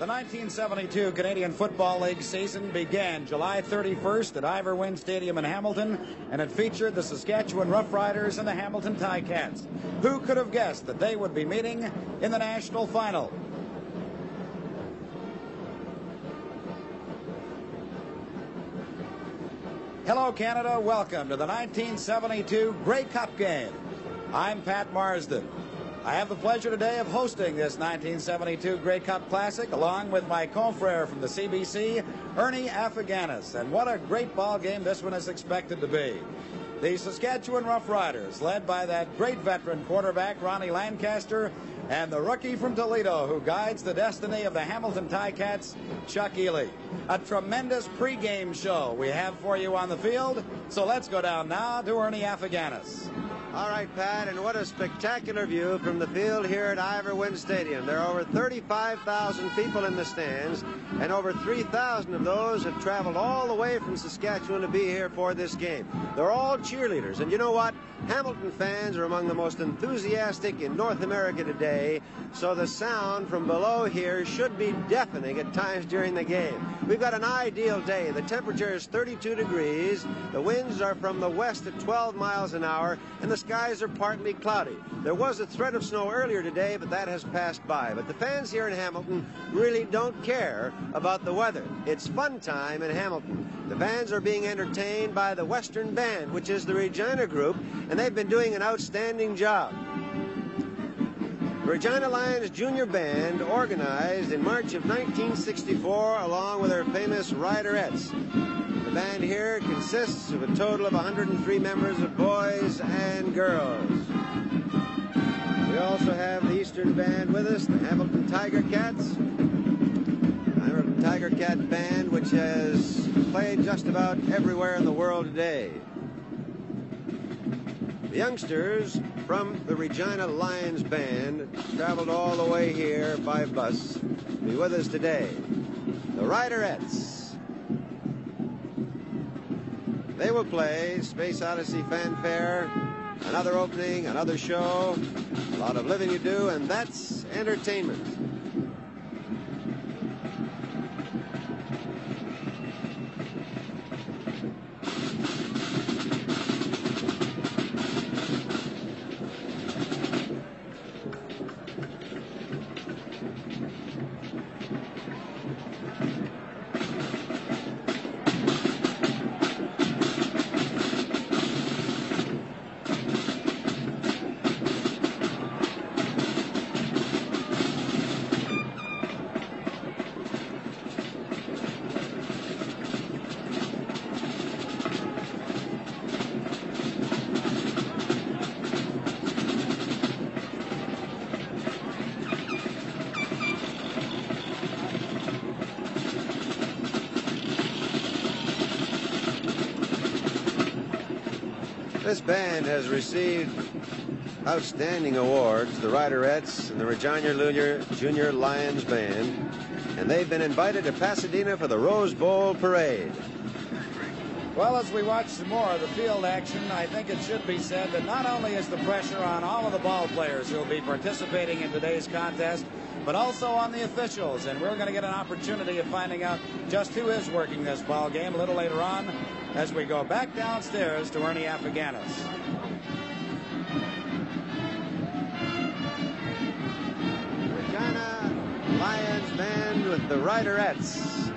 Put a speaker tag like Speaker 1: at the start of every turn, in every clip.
Speaker 1: The 1972 Canadian Football League season began July 31st at Ivor Wynne Stadium in Hamilton, and it featured the Saskatchewan Roughriders and the Hamilton Ticats. Who could have guessed that they would be meeting in the national final? Hello, Canada. Welcome to the 1972 Grey Cup game. I'm Pat Marsden. I have the pleasure today of hosting this 1972 Grey Cup Classic along with my confrere from the CBC, Ernie Afghanius. And what a great ball game this one is expected to be. The Saskatchewan Roughriders, led by that great veteran quarterback, Ronnie Lancaster, and the rookie from Toledo who guides the destiny of the Hamilton Ticats, Chuck Ely. A tremendous pregame show we have for you on the field, so let's go down now to Ernie Afghanius.
Speaker 2: All right, Pat, and what a spectacular view from the field here at Ivor Wynne Stadium. There are over 35,000 people in the stands, and over 3,000 of those have traveled all the way from Saskatchewan to be here for this game. They're all cheerleaders, and you know what? Hamilton fans are among the most enthusiastic in North America today, so the sound from below here should be deafening at times during the game. We've got an ideal day. The temperature is 32 degrees. The winds are from the west at 12 miles an hour, and the skies are partly cloudy. There was a threat of snow earlier today, but that has passed by. But the fans here in Hamilton really don't care about the weather. It's fun time in Hamilton. The fans are being entertained by the Western Band, which is the Regina group, and they've been doing an outstanding job. Regina Lions Junior Band organized in March of 1964 along with their famous Riderettes. The band here consists of a total of 103 members of boys and girls. We also have the Eastern Band with us, the Hamilton Tiger Cats. Hamilton Tiger Cat Band, which has played just about everywhere in the world today. The youngsters from the Regina Lions Band traveled all the way here by bus to be with us today. The Riderettes. They will play Space Odyssey Fanfare, another opening, another show, a lot of living to do, and that's entertainment. This band has received outstanding awards, the Riderettes and the Regina Junior Lions Band, and they've been invited to Pasadena for the Rose Bowl Parade.
Speaker 1: Well, as we watch some more of the field action, I think it should be said that not only is the pressure on all of the ball players who will be participating in today's contest, but also on the officials, and we're going to get an opportunity of finding out just who is working this ball game a little later on as we go back downstairs to Ernie Afghanius.
Speaker 2: Regina Lions Band with the Riderettes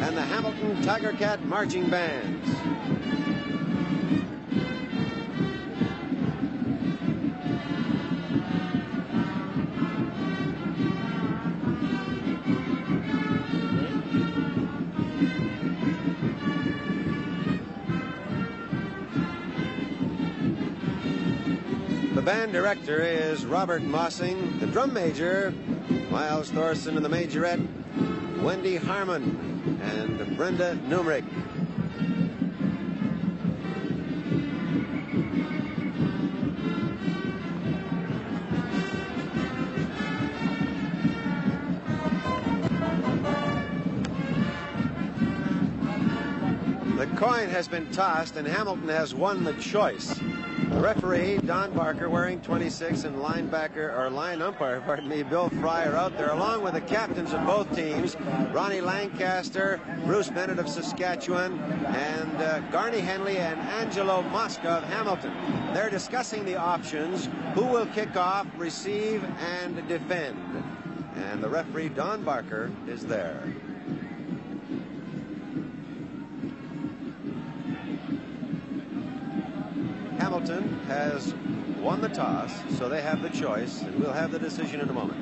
Speaker 2: and the Hamilton Tiger Cat Marching Bands. The band director is Robert Mossing. The drum major, Miles Thorson, and the majorette, Wendy Harmon and Brenda Numrick. The coin has been tossed and Hamilton has won the choice. The referee, Don Barker, wearing 26, and line umpire, pardon me, Bill Fry are out there, along with the captains of both teams, Ronnie Lancaster, Bruce Bennett of Saskatchewan, and Garney Henley and Angelo Mosca of Hamilton. They're discussing the options, who will kick off, receive, and defend. And the referee, Don Barker, is there. Hamilton has won the toss, so they have the choice, and we'll have the decision in a moment.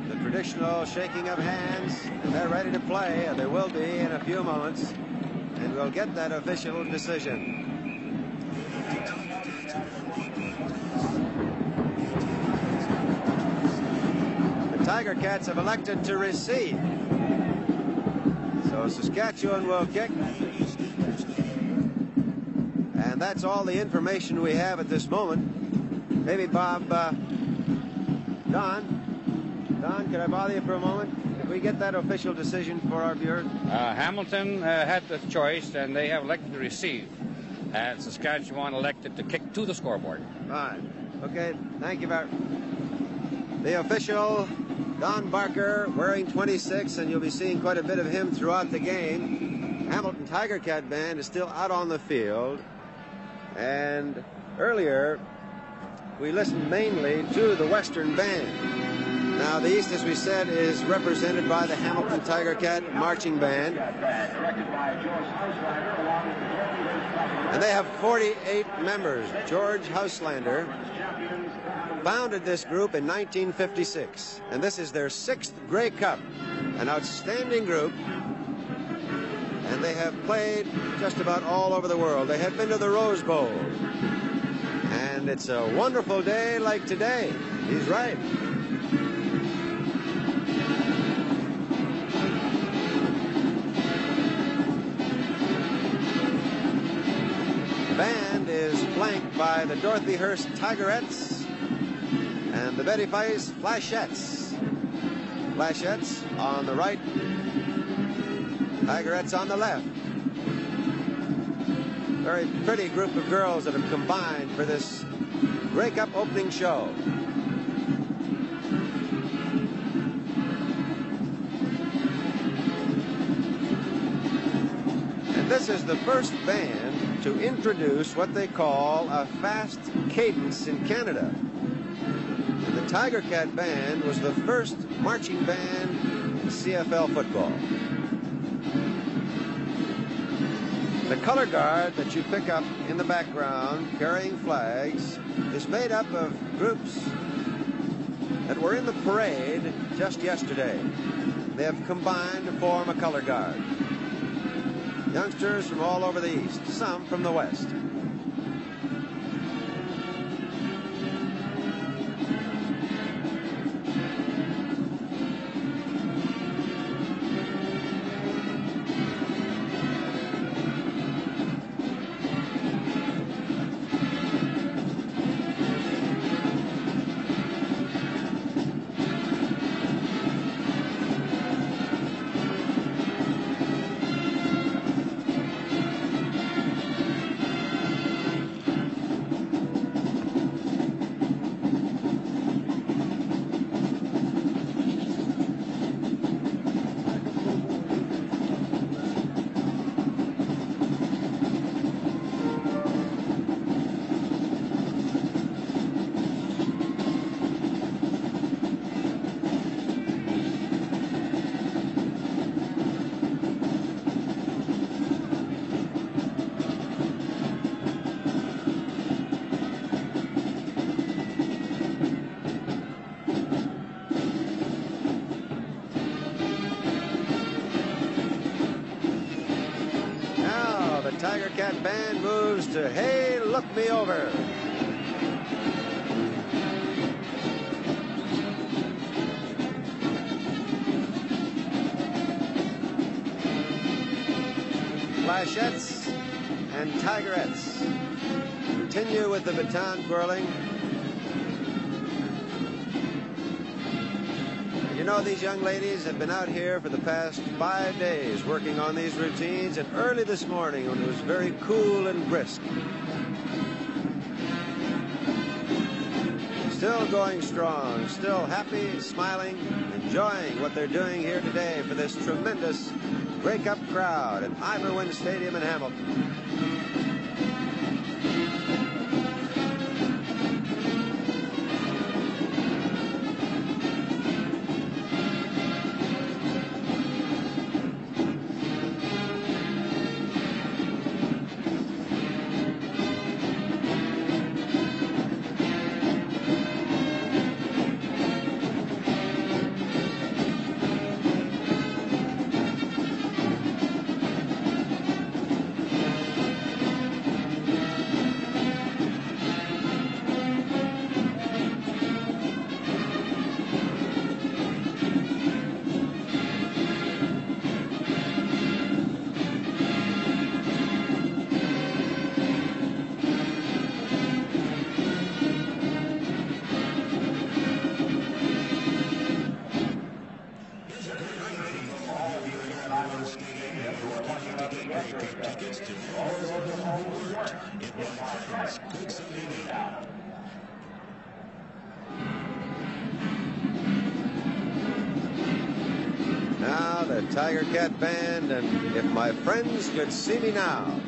Speaker 2: The traditional shaking of hands, and they're ready to play, and they will be in a few moments, and we'll get that official decision. Tiger Cats have elected to receive. So Saskatchewan will kick. And that's all the information we have at this moment. Maybe Bob, Don, could I bother you for a moment? Did we get that official decision for our viewers?
Speaker 3: Hamilton had the choice, and they have elected to receive. And Saskatchewan elected to kick to the scoreboard.
Speaker 2: Fine. Okay, thank you very much. The official, Don Barker, wearing 26, and you'll be seeing quite a bit of him throughout the game. Hamilton Tiger Cat Band is still out on the field. And earlier, we listened mainly to the Western Band. Now, the East, as we said, is represented by the Hamilton Tiger Cat Marching Band. And they have 48 members. George Houselander founded this group in 1956, and this is their 6th Grey Cup. An outstanding group, and they have played just about all over the world. They have been to the Rose Bowl, and it's a wonderful day like today. He's right. The band is flanked by the Dorothy Hearst Tigerettes and the Betty Fice Flashettes. Flashettes on the right, Tigerettes on the left. Very pretty group of girls that have combined for this Grey Cup opening show. And this is the first band to introduce what they call a fast cadence in Canada. And the Tiger Cat Band was the first marching band in CFL football. The color guard that you pick up in the background carrying flags is made up of groups that were in the parade just yesterday. They have combined to form a color guard. Youngsters from all over the East, some from the West. Tiger Cat Band moves to Hey, Look Me Over. Flashettes and Tigerettes continue with the baton twirling. know, these young ladies have been out here for the past 5 days working on these routines, and early this morning when it was very cool and brisk. Still going strong, still happy, smiling, enjoying what they're doing here today for this tremendous Grey Cup crowd at Ivor Wynne Stadium in Hamilton. Now the Tiger Cat Band and If My Friends Could See Me Now.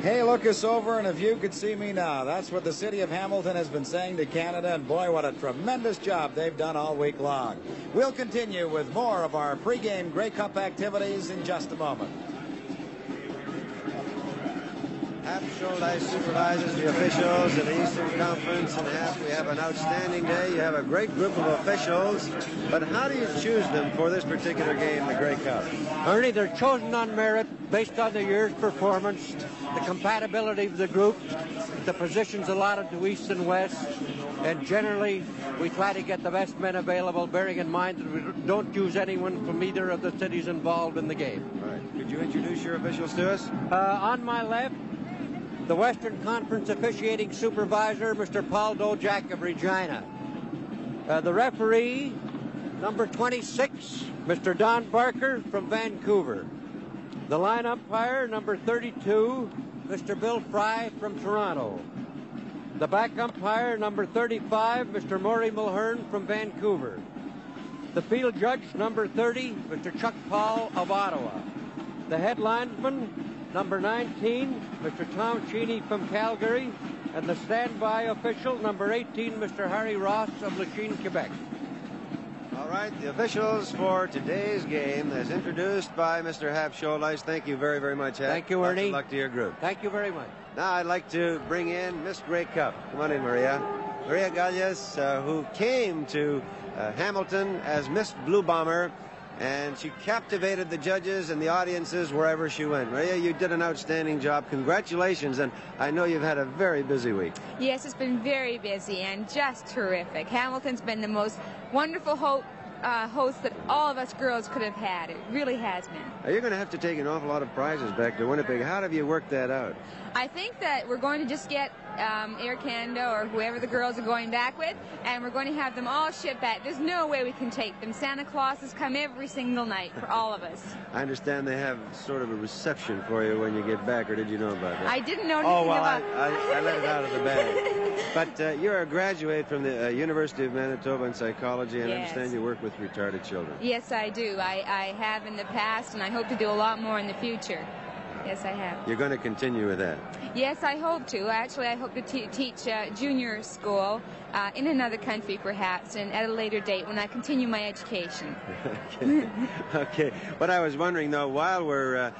Speaker 1: Hey, look us over, and if you could see me now. That's what the city of Hamilton has been saying to Canada, and boy, what a tremendous job they've done all week long. We'll continue with more of our pregame Grey Cup activities in just a moment.
Speaker 2: Half-Shouldice supervises the officials at the Eastern Conference, and we have an outstanding day. You have a great group of officials, but how do you choose them for this particular game, the Grey Cup?
Speaker 4: Ernie, they're chosen on merit based on the year's performance, the compatibility of the group, the positions allotted to East and West, and generally we try to get the best men available, bearing in mind that we don't use anyone from either of the cities involved in the game.
Speaker 2: All right. Could you introduce your officials to us?
Speaker 4: On my left, the Western Conference officiating supervisor, Mr. Paul Dojak of Regina. The referee, number 26, Mr. Don Barker from Vancouver. The line umpire, number 32, Mr. Bill Fry from Toronto. The back umpire, number 35, Mr. Maury Mulhern from Vancouver. The field judge, number 30, Mr. Chuck Paul of Ottawa. The head linesman, number 19, Mr. Tom Cheney from Calgary, and the standby official, number 18, Mr. Harry Ross of Lachine, Quebec.
Speaker 2: All right, the officials for today's game, as introduced by Mr. Half-Shouldice. Thank you very, very much, Hap.
Speaker 4: Thank you, Ernie.
Speaker 2: Good luck to your group.
Speaker 4: Thank you very much.
Speaker 2: Now I'd like to bring in Miss Grey Cup. Come on in, Maria. Maria Galles, who came to Hamilton as Miss Blue Bomber, and she captivated the judges and the audiences wherever she went. Maria, you did an outstanding job. Congratulations, and I know you've had a very busy week.
Speaker 5: Yes, it's been very busy and just terrific. Hamilton's been the most wonderful host that all of us girls could have had. It really has been.
Speaker 2: Now, you're going to have to take an awful lot of prizes back to Winnipeg. How have you worked that out?
Speaker 5: I think that we're going to just get Air Canada or whoever the girls are going back with, and we're going to have them all shipped back. There's no way we can take them. Santa Claus has come every single night for all of us.
Speaker 2: I understand they have sort of a reception for you when you get back, or did you know about that?
Speaker 5: I didn't know anything about it.
Speaker 2: I let it out of the bag. But you're a graduate from the University of Manitoba in psychology, and I understand you work with retarded children.
Speaker 5: Yes, I do. I have in the past, and I hope to do a lot more in the future. Yes, I have.
Speaker 2: You're going to continue with that?
Speaker 5: Yes, I hope to. Actually, I hope to teach junior school in another country, perhaps, and at a later date when I continue my education.
Speaker 2: Okay. Okay. But I was wondering, though, while we're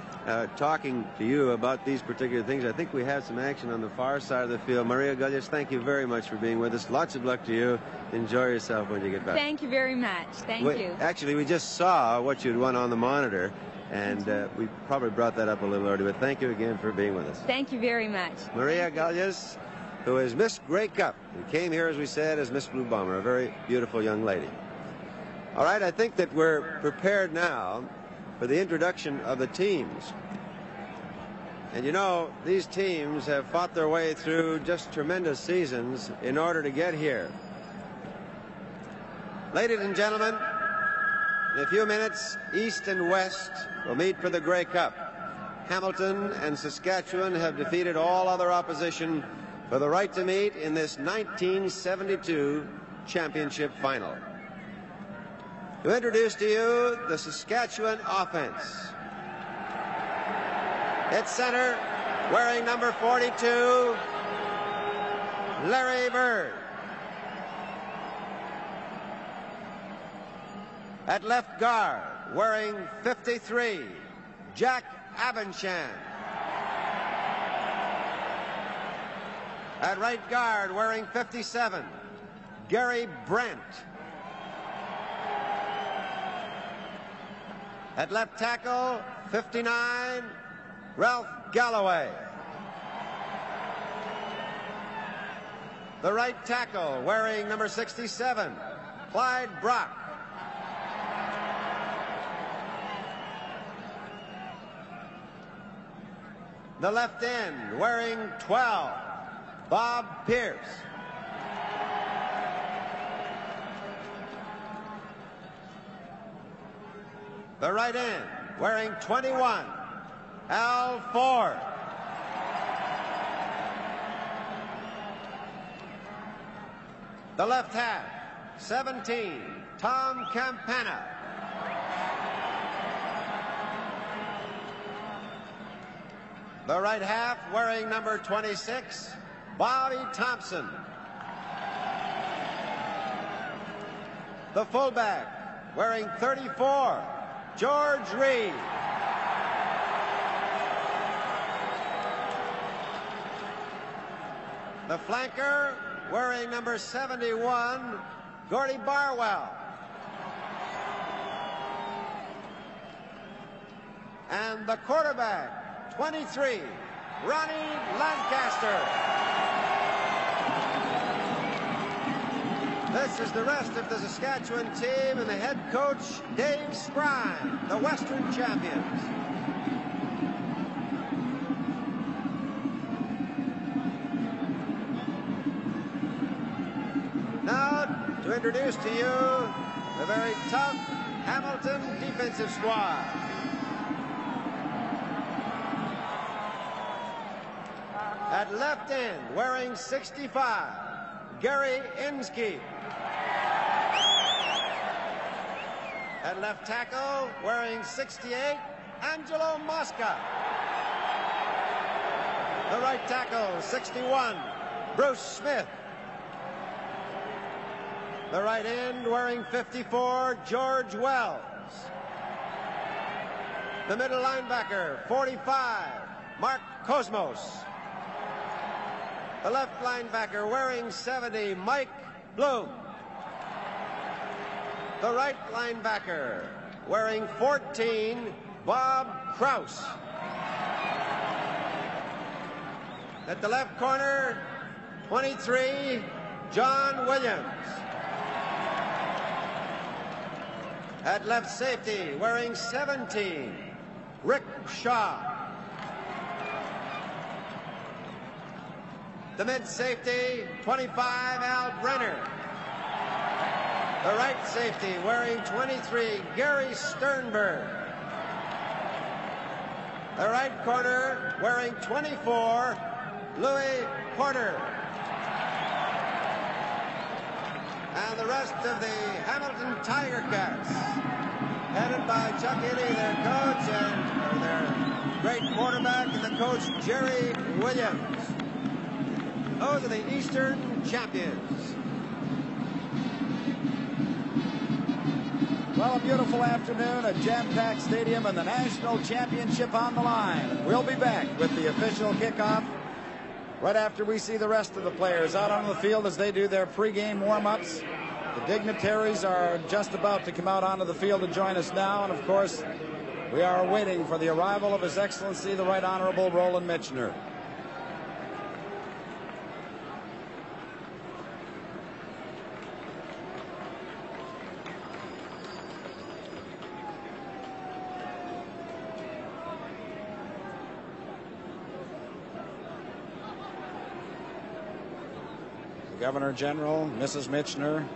Speaker 2: talking to you about these particular things, I think we have some action on the far side of the field. Maria Gullias, thank you very much for being with us. Lots of luck to you. Enjoy yourself when you get back.
Speaker 5: Thank you very much. Thank you.
Speaker 2: Actually, we just saw what you'd won on the monitor, and we probably brought that up a little earlier, but thank you again for being with us.
Speaker 5: Thank you very much.
Speaker 2: Maria Gullias, who is Miss Grey Cup, and came here, as we said, as Miss Blue Bomber, a very beautiful young lady. All right, I think that we're prepared now for the introduction of the teams. And you know, these teams have fought their way through just tremendous seasons in order to get here. Ladies and gentlemen, in a few minutes, East and West will meet for the Grey Cup. Hamilton and Saskatchewan have defeated all other opposition for the right to meet in this 1972 championship final. To introduce to you the Saskatchewan offense. At center, wearing number 42, Larry Bird. At left guard, wearing 53, Jack Abensham. At right guard, wearing 57, Gary Brandt. At left tackle, 59, Ralph Galloway. The right tackle, wearing number 67, Clyde Brock. The left end, wearing 12, Bob Pierce. The right end, wearing 21, Al Ford. The left half, 17, Tom Campana. The right half, wearing number 26, Bobby Thompson. The fullback, wearing 34, George Reed. The flanker, wearing number 71, Gordy Barwell. And the quarterback, 23, Ronnie Lancaster. This is the rest of the Saskatchewan team and the head coach, Dave Sprine, the Western champions. Now, to introduce to you the very tough Hamilton defensive squad. At left end, wearing 65, Gary Inskeep. At left tackle, wearing 68, Angelo Mosca. The right tackle, 61, Bruce Smith. The right end, wearing 54, George Wells. The middle linebacker, 45, Mark Cosmos. The left linebacker, wearing 70, Mike Bloom. The right linebacker, wearing 14, Bob Kraus. At the left corner, 23, John Williams. At left safety, wearing 17, Rick Shaw. The mid-safety, 25, Al Brenner. The right safety, wearing 23, Gary Sternberg. The right corner, wearing 24, Louis Porter. And the rest of the Hamilton Tiger Cats, headed by Chuck Eddy, their coach, and their great quarterback, and the coach, Jerry Williams. Those are the Eastern champions.
Speaker 1: Well, a beautiful afternoon, a jam-packed stadium, and the national championship on the line. We'll be back with the official kickoff right after we see the rest of the players out on the field as they do their pregame warm-ups. The dignitaries are just about to come out onto the field to join us now, and of course, we are waiting for the arrival of His Excellency, the Right Honorable Roland Michener. Governor General, Mrs. Michener,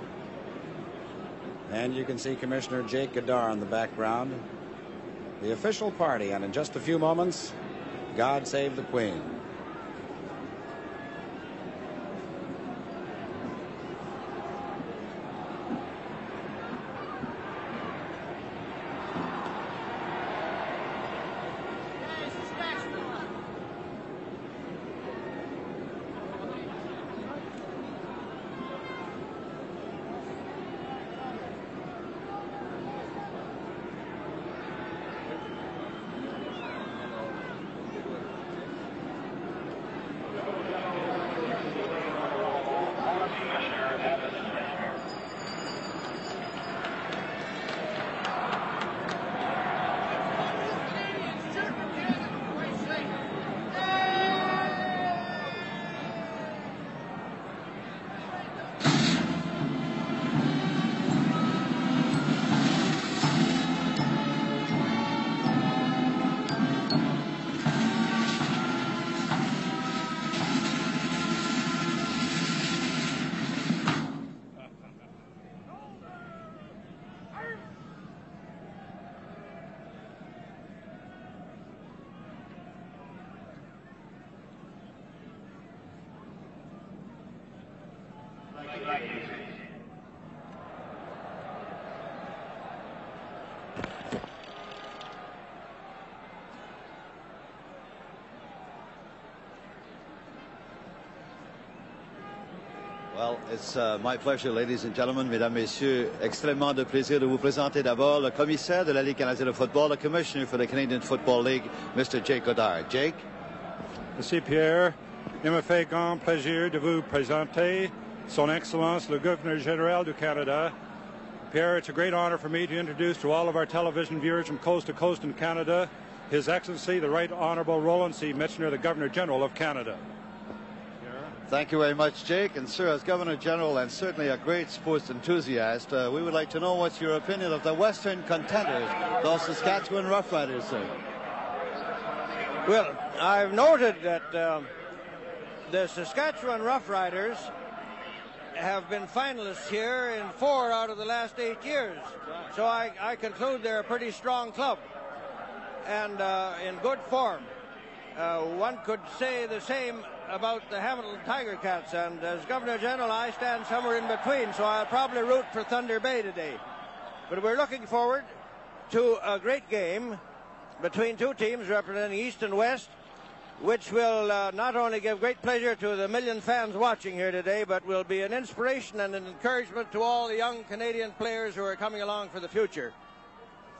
Speaker 1: and you can see Commissioner Jake Gadar in the background. The official party, and in just a few moments, God Save the Queen.
Speaker 6: Well, it's my pleasure, ladies and gentlemen, mesdames, messieurs, extrêmement de plaisir de vous présenter d'abord le commissaire de la Ligue canadienne de football, the commissioner for the Canadian Football League, Mr. Jake Godard. Jake?
Speaker 7: Merci Pierre. Il me fait grand plaisir de vous présenter Son Excellence le Gouverneur Général du Canada. Pierre, it's a great honor for me to introduce to all of our television viewers from coast to coast in Canada, His Excellency the Right Honorable Roland C. Michener, the Governor General of Canada.
Speaker 6: Thank you very much, Jake. And sir, as Governor General and certainly a great sports enthusiast, we would like to know what's your opinion of the Western contenders, those Saskatchewan Roughriders, sir.
Speaker 4: Well, I've noted that the Saskatchewan Roughriders have been finalists here in 4 out of the last 8 years. So I conclude they're a pretty strong club and in good form. One could say the same about the Hamilton Tiger Cats, and as Governor General I stand somewhere in between, so I'll probably root for Thunder Bay today. But we're looking forward to a great game between two teams representing East and West, which will not only give great pleasure to the million fans watching here today, but will be an inspiration and an encouragement to all the young Canadian players who are coming along for the future.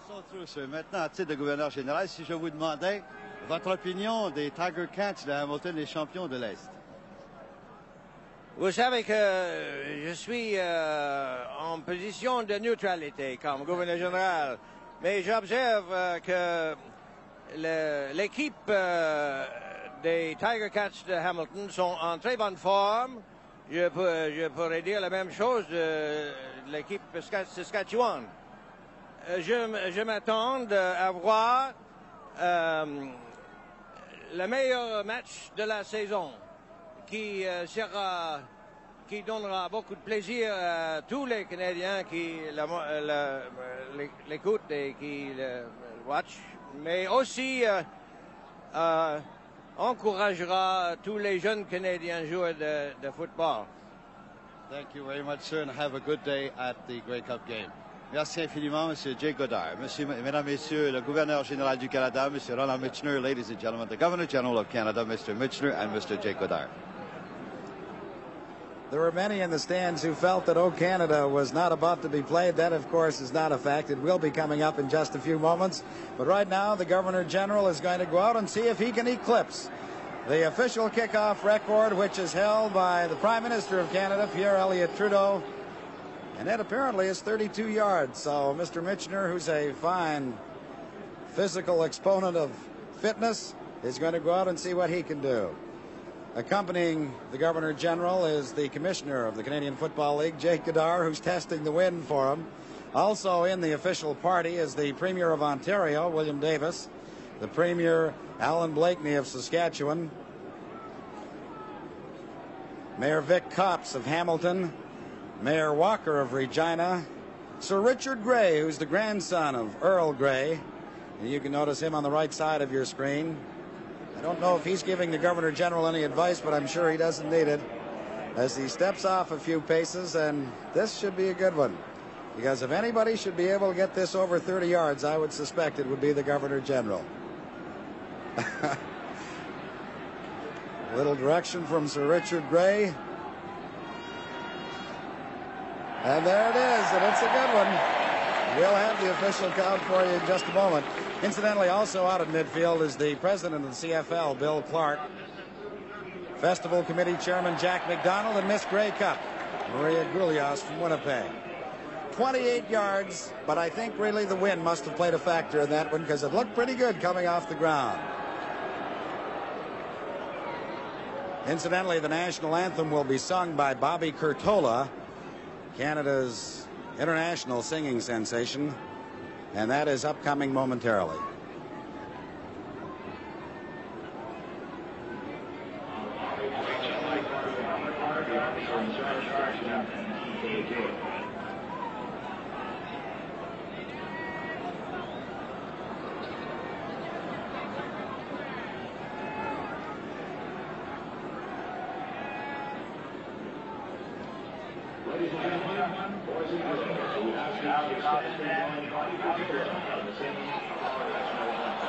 Speaker 6: So true, sir. Maintenant, à titre de gouverneur général, si je vous demandais votre opinion des Tiger Cats de Hamilton, les champions de l'Est.
Speaker 4: Vous savez que je suis en position de neutralité comme gouverneur général, mais j'observe que l'équipe des Tiger Cats de Hamilton sont en très bonne forme. Je pourrais dire la même chose de l'équipe Saskatchewan. Je m'attends à voir le meilleur match de la saison qui donnera beaucoup de plaisir à tous les Canadiens qui l'écoutent et qui le watch, mais aussi encouragera tous les jeunes Canadiens joueurs de football.
Speaker 6: Thank you very much, sir, and have a good day at the Grey Cup game. Merci infiniment, Monsieur Jay Goddard. Mesdames, Messieurs, le gouverneur général du Canada, Monsieur Ronald Michener, ladies and gentlemen, the Governor General of Canada, Mr. Michener and Mr. Jay Goddard.
Speaker 1: There were many in the stands who felt that "O Canada" was not about to be played. That, of course, is not a fact. It will be coming up in just a few moments. But right now, the Governor General is going to go out and see if he can eclipse the official kickoff record, which is held by the Prime Minister of Canada, Pierre Elliott Trudeau. And it apparently is 32 yards. So Mr. Michener, who's a fine physical exponent of fitness, is going to go out and see what he can do. Accompanying the Governor General is the Commissioner of the Canadian Football League, Jake Goddard, who's testing the wind for him. Also in the official party is the Premier of Ontario, William Davis, the Premier, Alan Blakeney of Saskatchewan, Mayor Vic Copps of Hamilton, Mayor Walker of Regina, Sir Richard Grey, who's the grandson of Earl Grey, and you can notice him on the right side of your screen. I don't know if he's giving the Governor General any advice, but I'm sure he doesn't need it, as he steps off a few paces, and this should be a good one, because if anybody should be able to get this over 30 yards, I would suspect it would be the Governor General. A little direction from Sir Richard Grey. And there it is, and it's a good one. We'll have the official count for you in just a moment. Incidentally, also out at midfield is the president of the CFL, Bill Clark, Festival Committee Chairman Jack McDonald, and Miss Grey Cup, Maria Gulias from Winnipeg. 28 yards, but I think really the wind must have played a factor in that one, because it looked pretty good coming off the ground. Incidentally, the national anthem will be sung by Bobby Curtola, Canada's international singing sensation, and that is upcoming momentarily.
Speaker 8: Ladies and gentlemen, boys and girls, we ask you to stop and on the singing of our national anthem.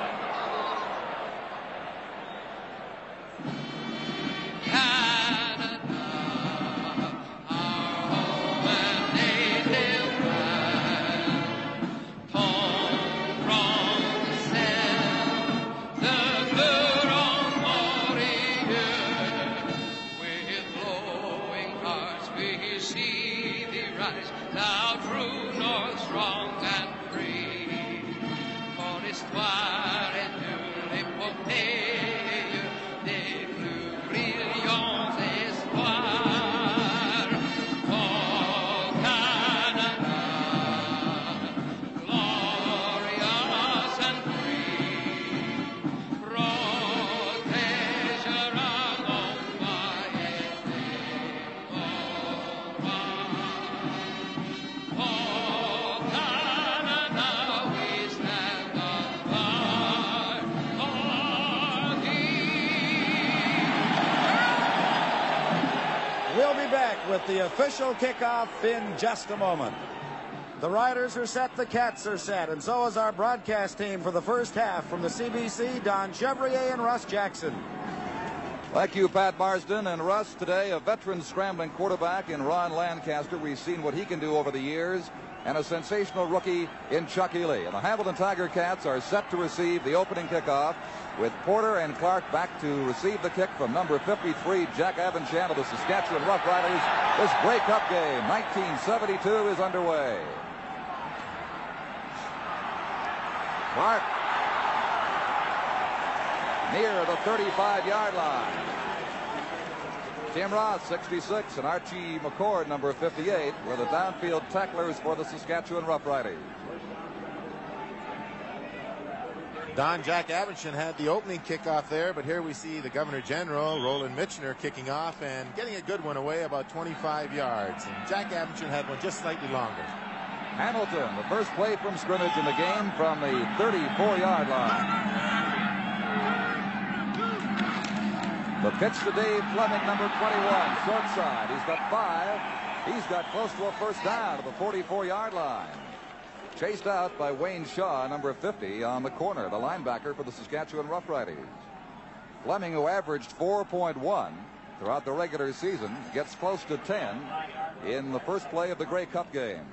Speaker 1: With the official kickoff in just a moment. The riders are set, the cats are set, and so is our broadcast team for the first half. From the CBC, Don Chevrier and Russ Jackson.
Speaker 9: Thank you, Pat Marsden. And Russ, today a veteran scrambling quarterback in Ron Lancaster. We've seen what he can do over the years, and a sensational rookie in Chuck Ely. And the Hamilton Tiger Cats are set to receive the opening kickoff, with Porter and Clark back to receive the kick from number 53, Jack Avanchan of the Saskatchewan Roughriders. This Grey Cup game, 1972, is underway. Clark near the 35-yard line. Tim Ross, 66, and Archie McCord, number 58, were the downfield tacklers for the Saskatchewan Roughriders.
Speaker 10: Don Jack Avanchan had the opening kickoff there, but here we see the Governor General, Roland Michener, kicking off and getting a good one away about 25 yards. And Jack Avanchan had one just slightly longer.
Speaker 9: Hamilton, the first play from scrimmage in the game from the 34-yard line. The pitch to Dave Fleming, number 21, short side. He's got 5. He's got close to a first down to the 44-yard line. Chased out by Wayne Shaw, number 50, on the corner, the linebacker for the Saskatchewan Roughriders. Fleming, who averaged 4.1 throughout the regular season, gets close to 10 in the first play of the Grey Cup game.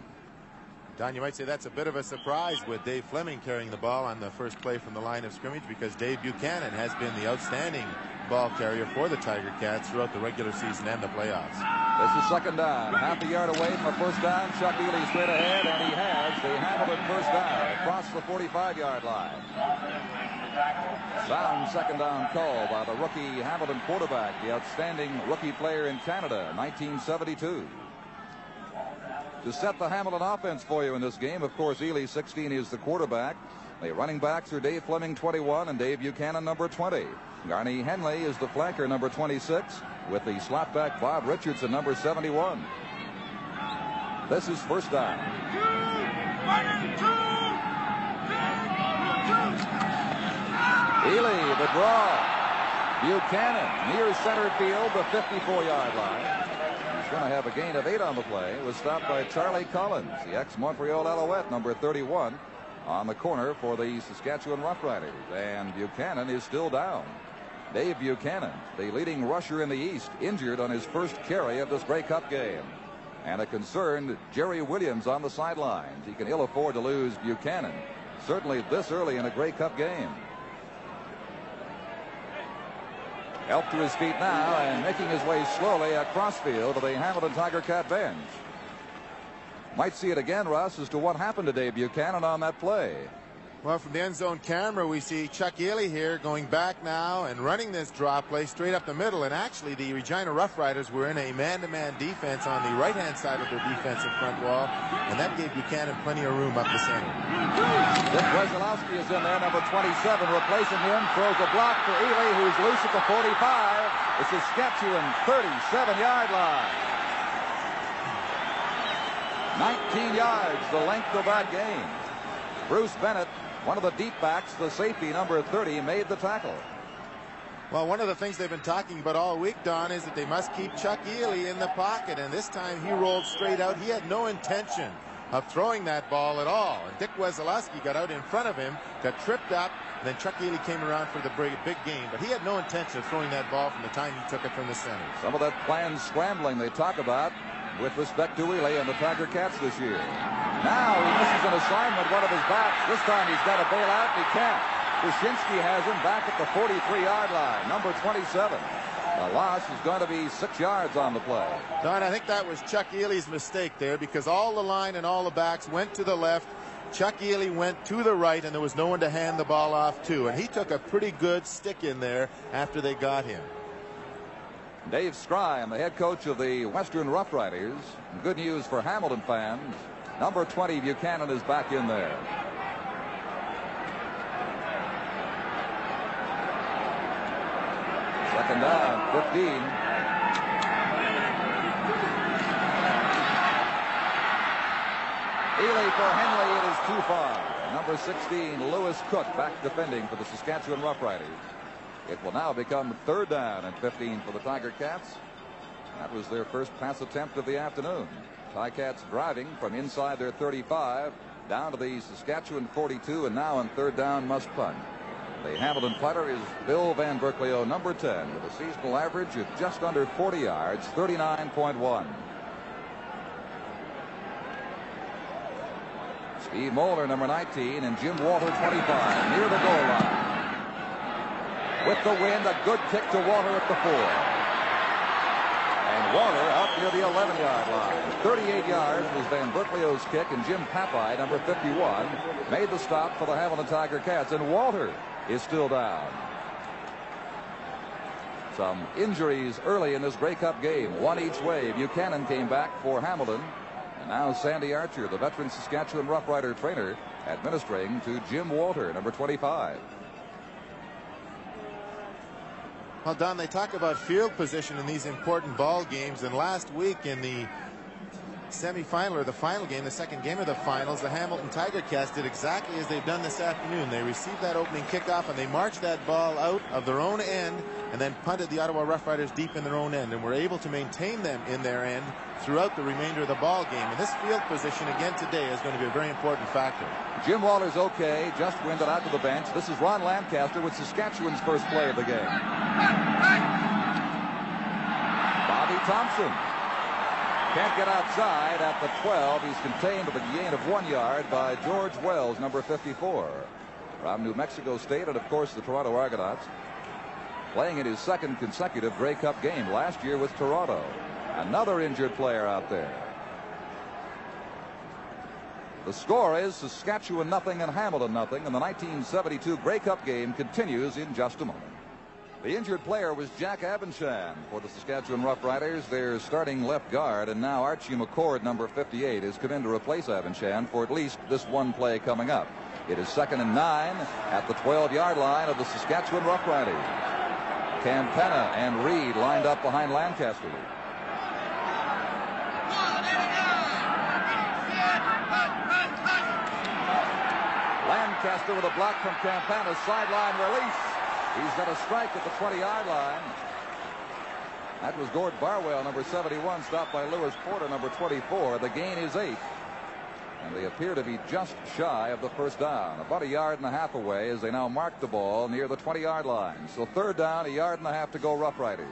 Speaker 10: Don, you might say that's a bit of a surprise with Dave Fleming carrying the ball on the first play from the line of scrimmage, because Dave Buchanan has been the outstanding ball carrier for the Tiger Cats throughout the regular season and the playoffs.
Speaker 9: This is second down, half a yard away from a first down. Chuck Ely straight ahead, and he has the Hamilton first down across the 45-yard line. Sound second down call by the rookie Hamilton quarterback, the outstanding rookie player in Canada, 1972. To set the Hamilton offense for you in this game, of course, Ely, 16, is the quarterback. The running backs are Dave Fleming, 21, and Dave Buchanan, number 20. Garney Henley is the flanker, number 26, with the slotback Bob Richardson, number 71. This is first down. Ely, the draw. Buchanan near center field, the 54-yard line. Going to have a gain of 8 on the play. It was stopped by Charlie Collins, the ex-Montreal Alouette, number 31, on the corner for the Saskatchewan Roughriders. And Buchanan is still down. Dave Buchanan, the leading rusher in the East, injured on his first carry of this Grey Cup game. And a concerned Jerry Williams on the sidelines. He can ill afford to lose Buchanan, certainly this early in a Grey Cup game. Helped to his feet now and making his way slowly across field to the Hamilton Tiger Cat bench. Might see it again, Russ, as to what happened to Dave Buchanan on that play.
Speaker 10: Well, from the end zone camera, we see Chuck Ely here going back now and running this draw play straight up the middle. And actually, the Regina Roughriders were in a man-to-man defense on the right-hand side of their defensive front wall, and that gave Buchanan plenty of room up the center.
Speaker 9: Dick Wesolowski is in there, number 27, replacing him. Throws a block for Ely, who's loose at the 45. The Saskatchewan 37-yard line. 19 yards, the length of that game. Bruce Bennett, one of the deep backs, the safety, number 30, made the tackle.
Speaker 10: Well, one of the things they've been talking about all week, Don, is that they must keep Chuck Ely in the pocket, and this time he rolled straight out. He had no intention of throwing that ball at all. And Dick Wesolowski got out in front of him, got tripped up, and then Chuck Ely came around for the big game. But he had no intention of throwing that ball from the time he took it from the center.
Speaker 9: Some of that planned scrambling they talk about with respect to Ely and the Tiger Cats this year. Now he misses an assignment, one of his backs. This time he's got to bail out, and he can't. Wyshynski has him back at the 43-yard line, number 27. The loss is going to be 6 yards on the play.
Speaker 10: Don, I think that was Chuck Ely's mistake there, because all the line and all the backs went to the left. Chuck Ely went to the right, and there was no one to hand the ball off to. And he took a pretty good stick in there after they got him.
Speaker 9: Dave Strine, the head coach of the Western Roughriders. Good news for Hamilton fans. Number 20, Buchanan, is back in there. Second down, 15. Ely for Henley, it is too far. Number 16, Lewis Cook, back defending for the Saskatchewan Roughriders. It will now become third down and 15 for the Tiger Cats. That was their first pass attempt of the afternoon. Ticats driving from inside their 35 down to the Saskatchewan 42, and now on third down must punt. The Hamilton punter is Bill Van Berkeley, number 10, with a seasonal average of just under 40 yards, 39.1. Steve Moeller, number 19, and Jim Walter, 25, near the goal line. With the wind, a good kick to Walter at the 4. And Walter out near the 11-yard line. 38 yards was Van Berkeley's kick, and Jim Pappai, number 51, made the stop for the Hamilton Tiger Cats. And Walter is still down. Some injuries early in this Grey Cup game, one each way. Buchanan came back for Hamilton. And now Sandy Archer, the veteran Saskatchewan Rough Rider trainer, administering to Jim Walter, number 25.
Speaker 10: Well, Don, they talk about field position in these important ball games, and last week in the semifinal or the final game, the second game of the finals, the Hamilton Tiger Cats did exactly as they've done this afternoon. They received that opening kickoff and they marched that ball out of their own end and then punted the Ottawa Rough Riders deep in their own end, and were able to maintain them in their end throughout the remainder of the ball game. And this field position again today is going to be a very important factor.
Speaker 9: Jim Waller's okay, just winded out to the bench. This is Ron Lancaster with Saskatchewan's first play of the game. Bobby Thompson can't get outside at the 12. He's contained with a gain of 1 yard by George Wells, number 54. From New Mexico State, and of course the Toronto Argonauts, playing in his second consecutive Grey Cup game. Last year with Toronto. Another injured player out there. The score is Saskatchewan nothing and Hamilton nothing, and the 1972 Grey Cup game continues in just a moment. The injured player was Jack Abenshan for the Saskatchewan Roughriders, their starting left guard, and now Archie McCord, number 58, has come in to replace Abenshan for at least this one play coming up. It is 2nd and 9 at the 12-yard line of the Saskatchewan Roughriders. Campana and Reed lined up behind Lancaster. Lancaster with a block from Campana's sideline release. He's got a strike at the 20-yard line. That was Gord Barwell, number 71, stopped by Lewis Porter, number 24. The gain is 8. And they appear to be just shy of the first down, about 1.5 yards away as they now mark the ball near the 20-yard line. So 3rd down, 1.5 yards to go, Rough Riders.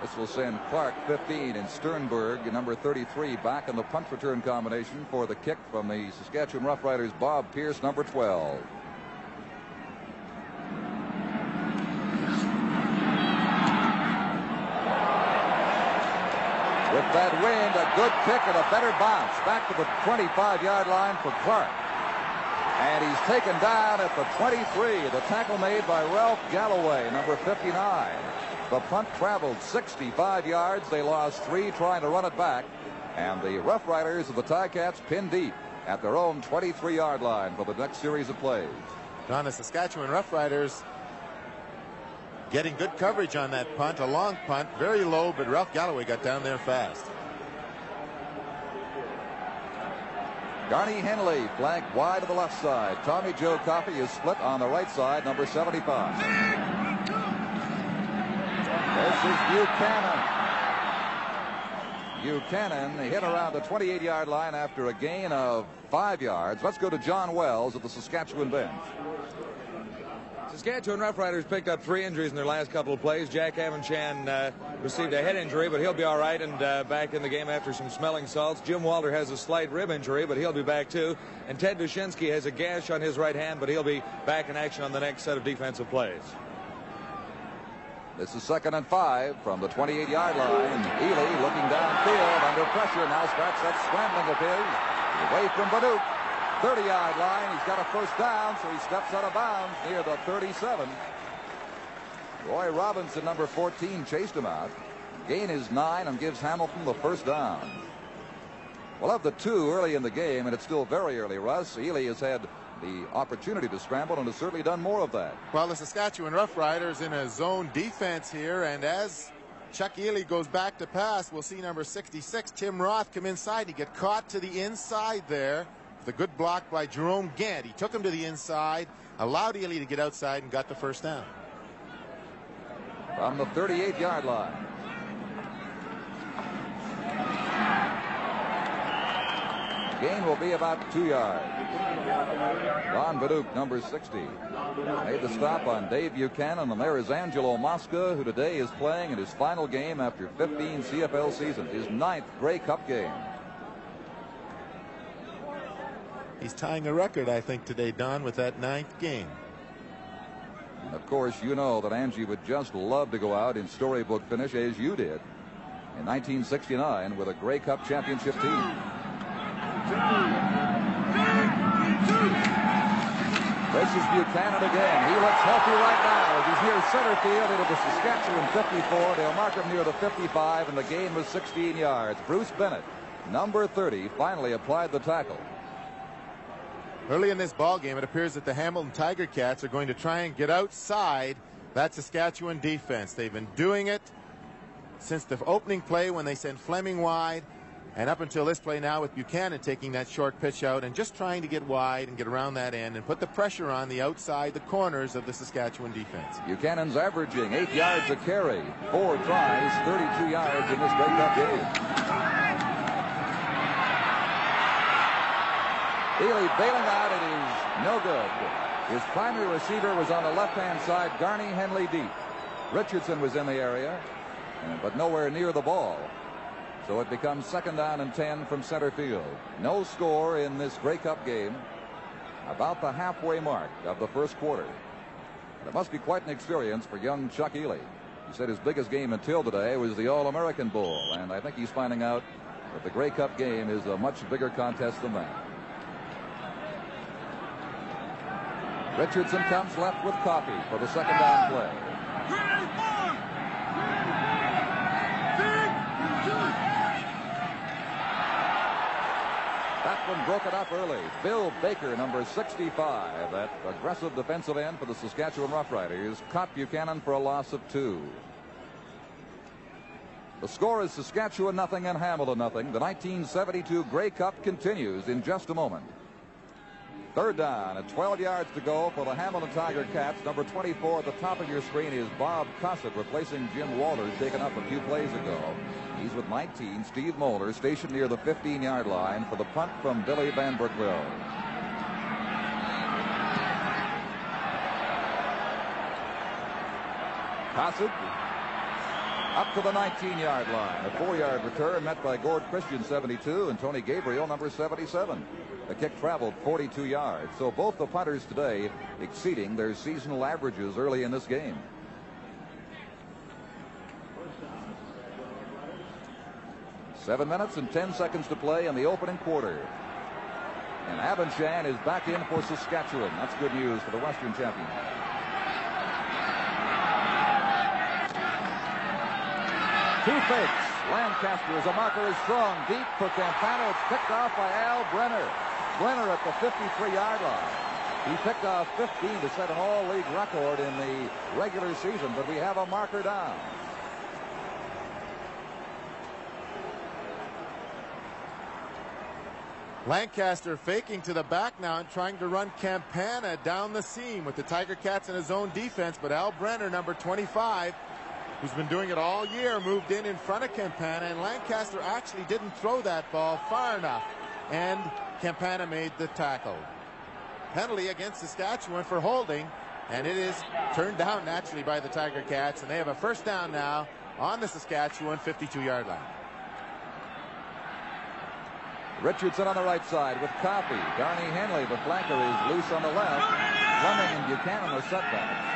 Speaker 9: This will send Clark, 15, and Sternberg, number 33, back in the punt return combination for the kick from the Saskatchewan Rough Riders. Bob Pierce, number 12. With that wind, a good kick and a better bounce back to the 25-yard line for Clark. And he's taken down at the 23. The tackle made by Ralph Galloway, number 59. The punt traveled 65 yards. They lost 3 trying to run it back. And the Rough Riders of the Ticats pinned deep at their own 23-yard line for the next series of plays.
Speaker 10: Don, the Saskatchewan Rough Riders getting good coverage on that punt, a long punt, very low, but Ralph Galloway got down there fast.
Speaker 9: Garney Henley flanked wide to the left side. Tommy Joe Coffey is split on the right side, number 75. This is Buchanan. Buchanan hit around the 28-yard line after a gain of 5 yards. Let's go to John Wells at the Saskatchewan bench.
Speaker 11: Saskatchewan Roughriders picked up 3 injuries in their last couple of plays. Jack Abenshan received a head injury, but he'll be all right and back in the game after some smelling salts. Jim Walter has a slight rib injury, but he'll be back too. And Ted Dushinsky has a gash on his right hand, but he'll be back in action on the next set of defensive plays.
Speaker 9: This is 2nd and 5 from the 28-yard line. Ely looking downfield under pressure. Now starts that scrambling of his. Away from Baduk. 30-yard line. He's got a first down, so he steps out of bounds near the 37. Roy Robinson, number 14, chased him out. Gain is 9 and gives Hamilton the first down. We'll have the 2 early in the game, and it's still very early, Russ. Ely has had the opportunity to scramble and has certainly done more of that.
Speaker 10: Well, the Saskatchewan Rough Riders in a zone defense here, and as Chuck Ely goes back to pass, we'll see number 66, Tim Roth, come inside. He get caught to the inside there. The good block by Jerome Gant. He took him to the inside, allowed Ely to get outside, and got the first down.
Speaker 9: From the 38-yard line. Gain will be about 2 yards. Ron Baduk, number 60, made the stop on Dave Buchanan, and there is Angelo Mosca, who today is playing in his final game after 15 CFL seasons, his 9th Grey Cup game.
Speaker 10: He's tying a record, I think, today, Don, with that 9th game.
Speaker 9: And of course, you know that Angie would just love to go out in storybook finish, as you did in 1969 with a Grey Cup championship team. This is Buchanan again. He looks healthy right now as he's near center field into the Saskatchewan 54. They'll mark him near the 55, and the gain was 16 yards. Bruce Bennett, number 30, finally applied the tackle.
Speaker 10: Early in this ball game, it appears that the Hamilton Tiger Cats are going to try and get outside that Saskatchewan defense. They've been doing it since the opening play when they sent Fleming wide, and up until this play now with Buchanan taking that short pitch out and just trying to get wide and get around that end and put the pressure on the outside, the corners of the Saskatchewan defense.
Speaker 9: Buchanan's averaging 8 yards a carry, 4 tries, 32 yards in this Grey Cup game. Ely bailing out. It is no good. His primary receiver was on the left-hand side, Garney Henley deep. Richardson was in the area, but nowhere near the ball. So it becomes 2nd down and 10 from center field. No score in this Grey Cup game. About the halfway mark of the first quarter. And it must be quite an experience for young Chuck Ely. He said his biggest game until today was the All-American Bowl, and I think he's finding out that the Grey Cup game is a much bigger contest than that. Richardson comes left with Coffey for the 2nd down play. That one broken up early. Bill Baker, number 65, that aggressive defensive end for the Saskatchewan Roughriders, caught Buchanan for a loss of 2. The score is Saskatchewan nothing and Hamilton nothing. The 1972 Grey Cup continues in just a moment. 3rd down and 12 yards to go for the Hamilton Tiger Cats. Number 24 at the top of your screen is Bob Cossett, replacing Jim Walters, taken up a few plays ago. He's with 19. Steve Moeller stationed near the 15-yard line for the punt from Billy Van Brookville. Cossett up to the 19-yard line. A 4-yard return met by Gord Christian, 72, and Tony Gabriel, number 77. The kick traveled 42 yards. So both the punters today exceeding their seasonal averages early in this game. Seven minutes and 10 seconds to play in the opening quarter. And Avanchan is back in for Saskatchewan. That's good news for the Western champion. Two fakes. Lancaster as a marker is strong. Deep for Campana. It's picked off by Al Brenner. Brenner at the 53-yard line. He picked off 15 to set an all-league record in the regular season, but we have a marker down.
Speaker 10: Lancaster faking to the back now and trying to run Campana down the seam with the Tiger Cats in his own defense, but Al Brenner, number 25, who's been doing it all year, moved in front of Campana, and Lancaster actually didn't throw that ball far enough, and Campana made the tackle. Penalty against Saskatchewan for holding, and it is turned down naturally by the Tiger Cats, and they have a 1st down now on the Saskatchewan 52-yard line.
Speaker 9: Richardson on the right side with Coffey. Garney Henley, the flanker, is loose on the left. Fleming and Buchanan are setbacks.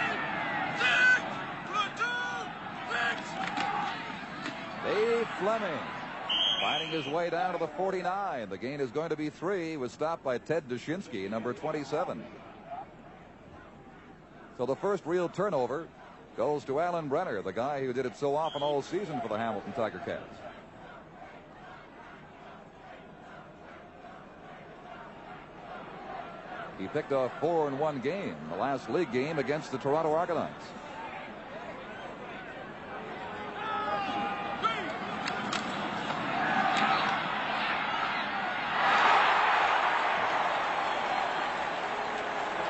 Speaker 9: Dave Fleming finding his way down to the 49. The gain is going to be 3. Was stopped by Ted Dushinsky, number 27. So the first real turnover goes to Alan Brenner, the guy who did it so often all season for the Hamilton Tiger Cats. He picked off 4 in one game, the last league game against the Toronto Argonauts.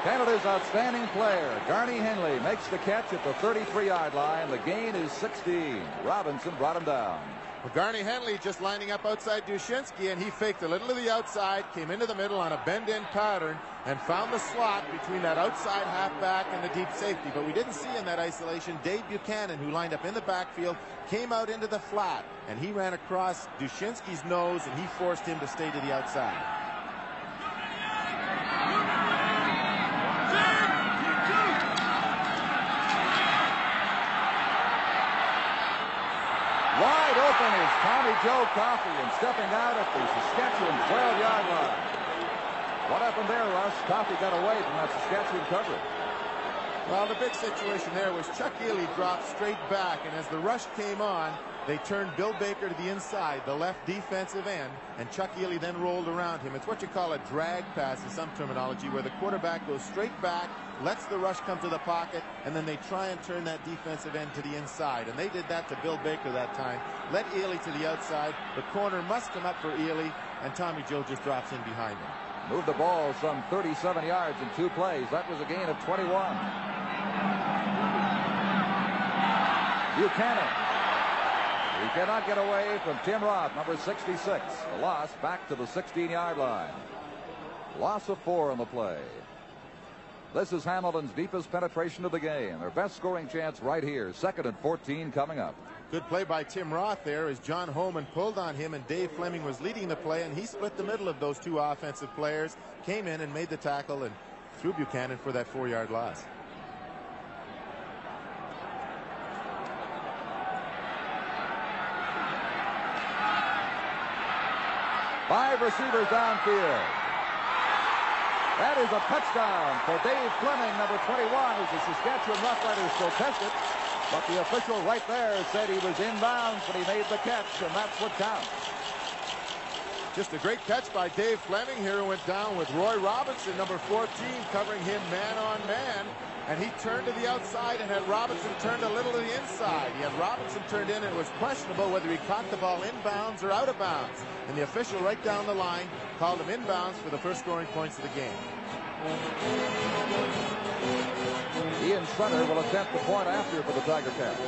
Speaker 9: Canada's outstanding player, Garney Henley, makes the catch at the 33-yard line. The gain is 16. Robinson brought him down.
Speaker 10: Well, Garney Henley just lining up outside Dushinsky, and he faked a little to the outside, came into the middle on a bend-in pattern, and found the slot between that outside halfback and the deep safety. But we didn't see in that isolation Dave Buchanan, who lined up in the backfield, came out into the flat, and he ran across Dushinsky's nose, and he forced him to stay to the outside.
Speaker 9: Wide open is Tommy Joe Coffey, and stepping out at the Saskatchewan 12-yard line. What happened there, Russ? Coffey got away from that Saskatchewan coverage.
Speaker 10: Well, the big situation there was Chuck Ely dropped straight back, and as the rush came on, They turned Bill Baker to the inside, the left defensive end, and Chuck Ely then rolled around him. It's what you call a drag pass in some terminology, where the quarterback goes straight back, lets the rush come to the pocket, and then they try and turn that defensive end to the inside. And they did that to Bill Baker that time. Let Ely to the outside. The corner must come up for Ely, and Tommy Joe just drops in behind him.
Speaker 9: Moved the ball some 37 yards in 2 plays. That was a gain of 21. Buchanan. He cannot get away from Tim Roth, number 66. The loss back to the 16-yard line. Loss of 4 on the play. This is Hamilton's deepest penetration of the game. Their best scoring chance right here. 2nd and 14 coming up.
Speaker 10: Good play by Tim Roth there as John Holman pulled on him, and Dave Fleming was leading the play, and he split the middle of those 2 offensive players, came in and made the tackle and threw Buchanan for that 4-yard loss.
Speaker 9: Five receivers downfield. That is a touchdown for Dave Fleming, number 21, as the Saskatchewan Roughriders protested. But the official right there said he was inbounds, but he made the catch, and that's what counts.
Speaker 10: Just a great catch by Dave Fleming here, who went down with Roy Robinson, number 14, covering him man on man. And he turned to the outside and had Robinson turned a little to the inside. He had Robinson turned in, and it was questionable whether he caught the ball inbounds or out of bounds. And the official right down the line called him inbounds for the first scoring points of the game.
Speaker 9: Ian Sutter will attempt the point after for the Tiger Cats.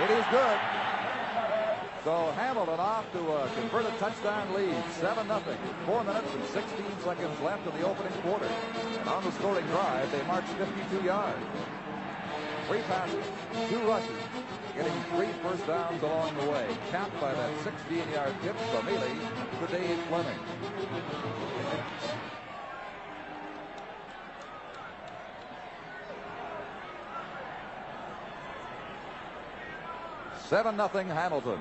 Speaker 9: It is good. So Hamilton off to a converted touchdown lead, 7-0. 4 minutes and 16 seconds left in the opening quarter. And on the scoring drive, they marched 52 yards. 3 passes, 2 rushes, getting 3 first downs along the way. Capped by that 16-yard pitch from Ely for Dave Fleming. $7-0 Hamilton.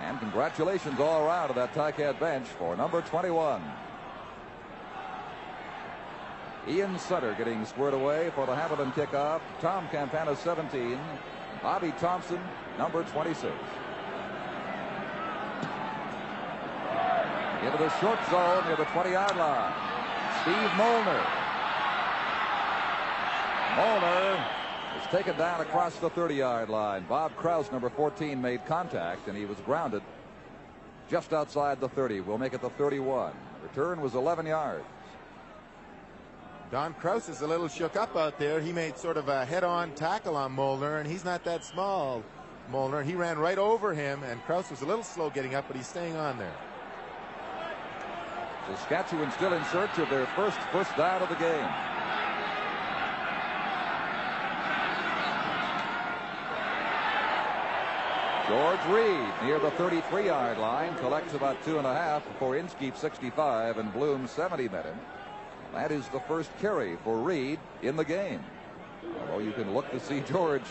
Speaker 9: And congratulations all around to that Ticat bench for number 21. Ian Sutter getting squared away for the Hamilton kickoff. Tom Campana, 17. Bobby Thompson, number 26. Into the short zone near the 20-yard line. Steve Molnar. Molnar is taken down across the 30-yard line. Bob Krause, number 14, made contact, and he was grounded just outside the 30. We'll make it the 31. Return was 11 yards.
Speaker 10: Don Krause is a little shook up out there. He made sort of a head-on tackle on Molnar, and he's not that small, Molnar. He ran right over him, and Krause was a little slow getting up, but he's staying on there.
Speaker 9: Saskatchewan still in search of their first down of the game. George Reed near the 33-yard line collects about 2.5 before Inskeep 65 and Bloom 70 met him. That is the first carry for Reed in the game. Although you can look to see George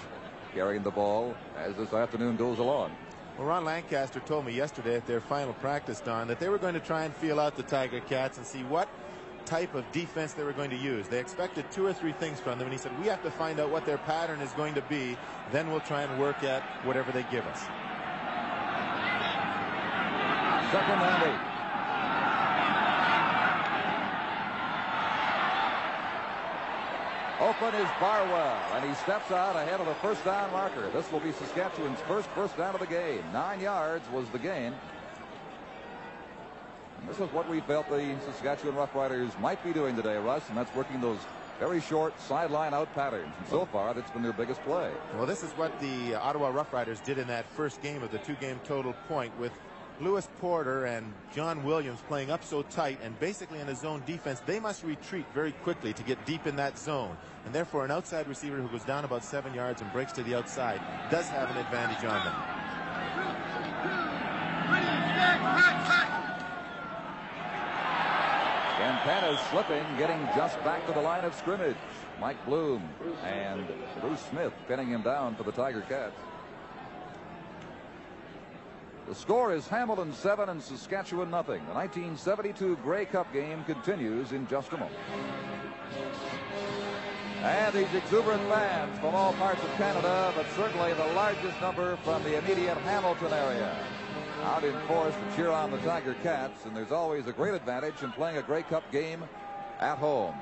Speaker 9: carrying the ball as this afternoon goes along.
Speaker 10: Well, Ron Lancaster told me yesterday at their final practice, Don, that they were going to try and feel out the Tiger Cats and see what type of defense they were going to use. They expected 2 or 3 things from them, and he said, we have to find out what their pattern is going to be, then we'll try and work at whatever they give us.
Speaker 9: 2nd and 8. Open is Barwell, and he steps out ahead of the first down marker. This will be Saskatchewan's first down of the game. 9 yards was the gain. And this is what we felt the Saskatchewan Roughriders might be doing today, Russ, and that's working those very short sideline out patterns. And so far, that's been their biggest play.
Speaker 10: Well, this is what the Ottawa Roughriders did in that first game of the 2-game total point, with Lewis Porter and John Williams playing up so tight and basically in a zone defense. They must retreat very quickly to get deep in that zone, and therefore an outside receiver who goes down about 7 yards and breaks to the outside does have an advantage on them.
Speaker 9: Campana's slipping, getting just back to the line of scrimmage. Mike Bloom and Bruce Smith pinning him down for the Tiger Cats. The score is Hamilton 7 and Saskatchewan nothing. The 1972 Grey Cup game continues in just a moment. And these exuberant fans from all parts of Canada, but certainly the largest number from the immediate Hamilton area, out in force to cheer on the Tiger Cats, and there's always a great advantage in playing a Grey Cup game at home.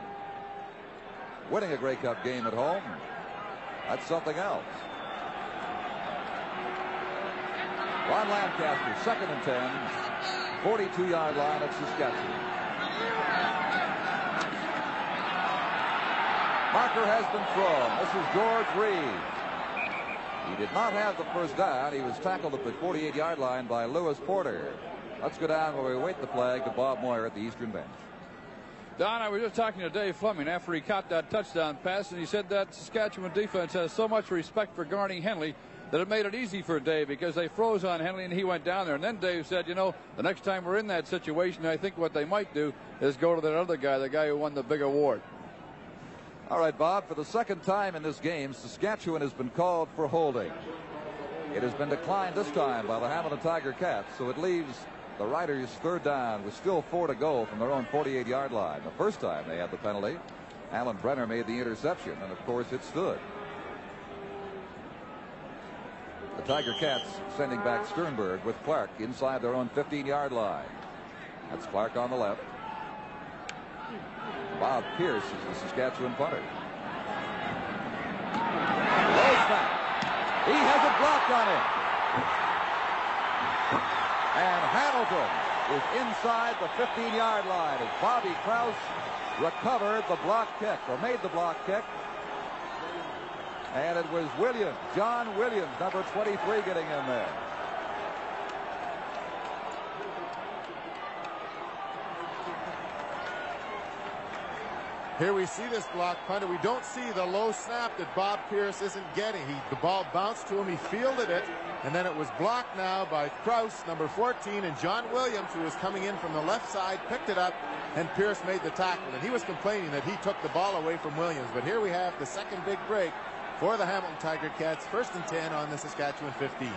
Speaker 9: Winning a Grey Cup game at home, that's something else. Ron Lancaster, 2nd and 10, 42-yard line at Saskatchewan. Marker has been thrown. This is George Reed. He did not have the first down. He was tackled at the 48-yard line by Lewis Porter. Let's go down where we wait the flag to Bob Moyer at the eastern bench.
Speaker 12: Don, I was just talking to Dave Fleming after he caught that touchdown pass, and he said that Saskatchewan defense has so much respect for Garney Henley that it made it easy for Dave because they froze on Henley and he went down there. And then Dave said, you know, the next time we're in that situation, I think what they might do is go to that other guy, the guy who won the big award.
Speaker 9: All right, Bob, for the second time in this game, Saskatchewan has been called for holding. It has been declined this time by the Hamilton Tiger Cats, so it leaves the Riders 3rd down with still 4 to go from their own 48-yard line. The first time they had the penalty, Alan Brenner made the interception, and of course it stood. The Tiger Cats sending back Sternberg with Clark inside their own 15-yard line. That's Clark on the left. Bob Pierce is the Saskatchewan punter. Low snap. He has it blocked on him. And Hamilton is inside the 15-yard line as Bobby Krause recovered the block kick, or made the block kick. And it was Williams, John Williams, number 23, getting in there.
Speaker 10: Here we see this block punter. We don't see the low snap that Bob Pierce isn't getting. The ball bounced to him. He fielded it, and then it was blocked now by Krause, number 14, and John Williams, who was coming in from the left side, picked it up, and Pierce made the tackle. And he was complaining that he took the ball away from Williams. But here we have the second big break for the Hamilton Tiger Cats. 1st and 10 on the Saskatchewan 15.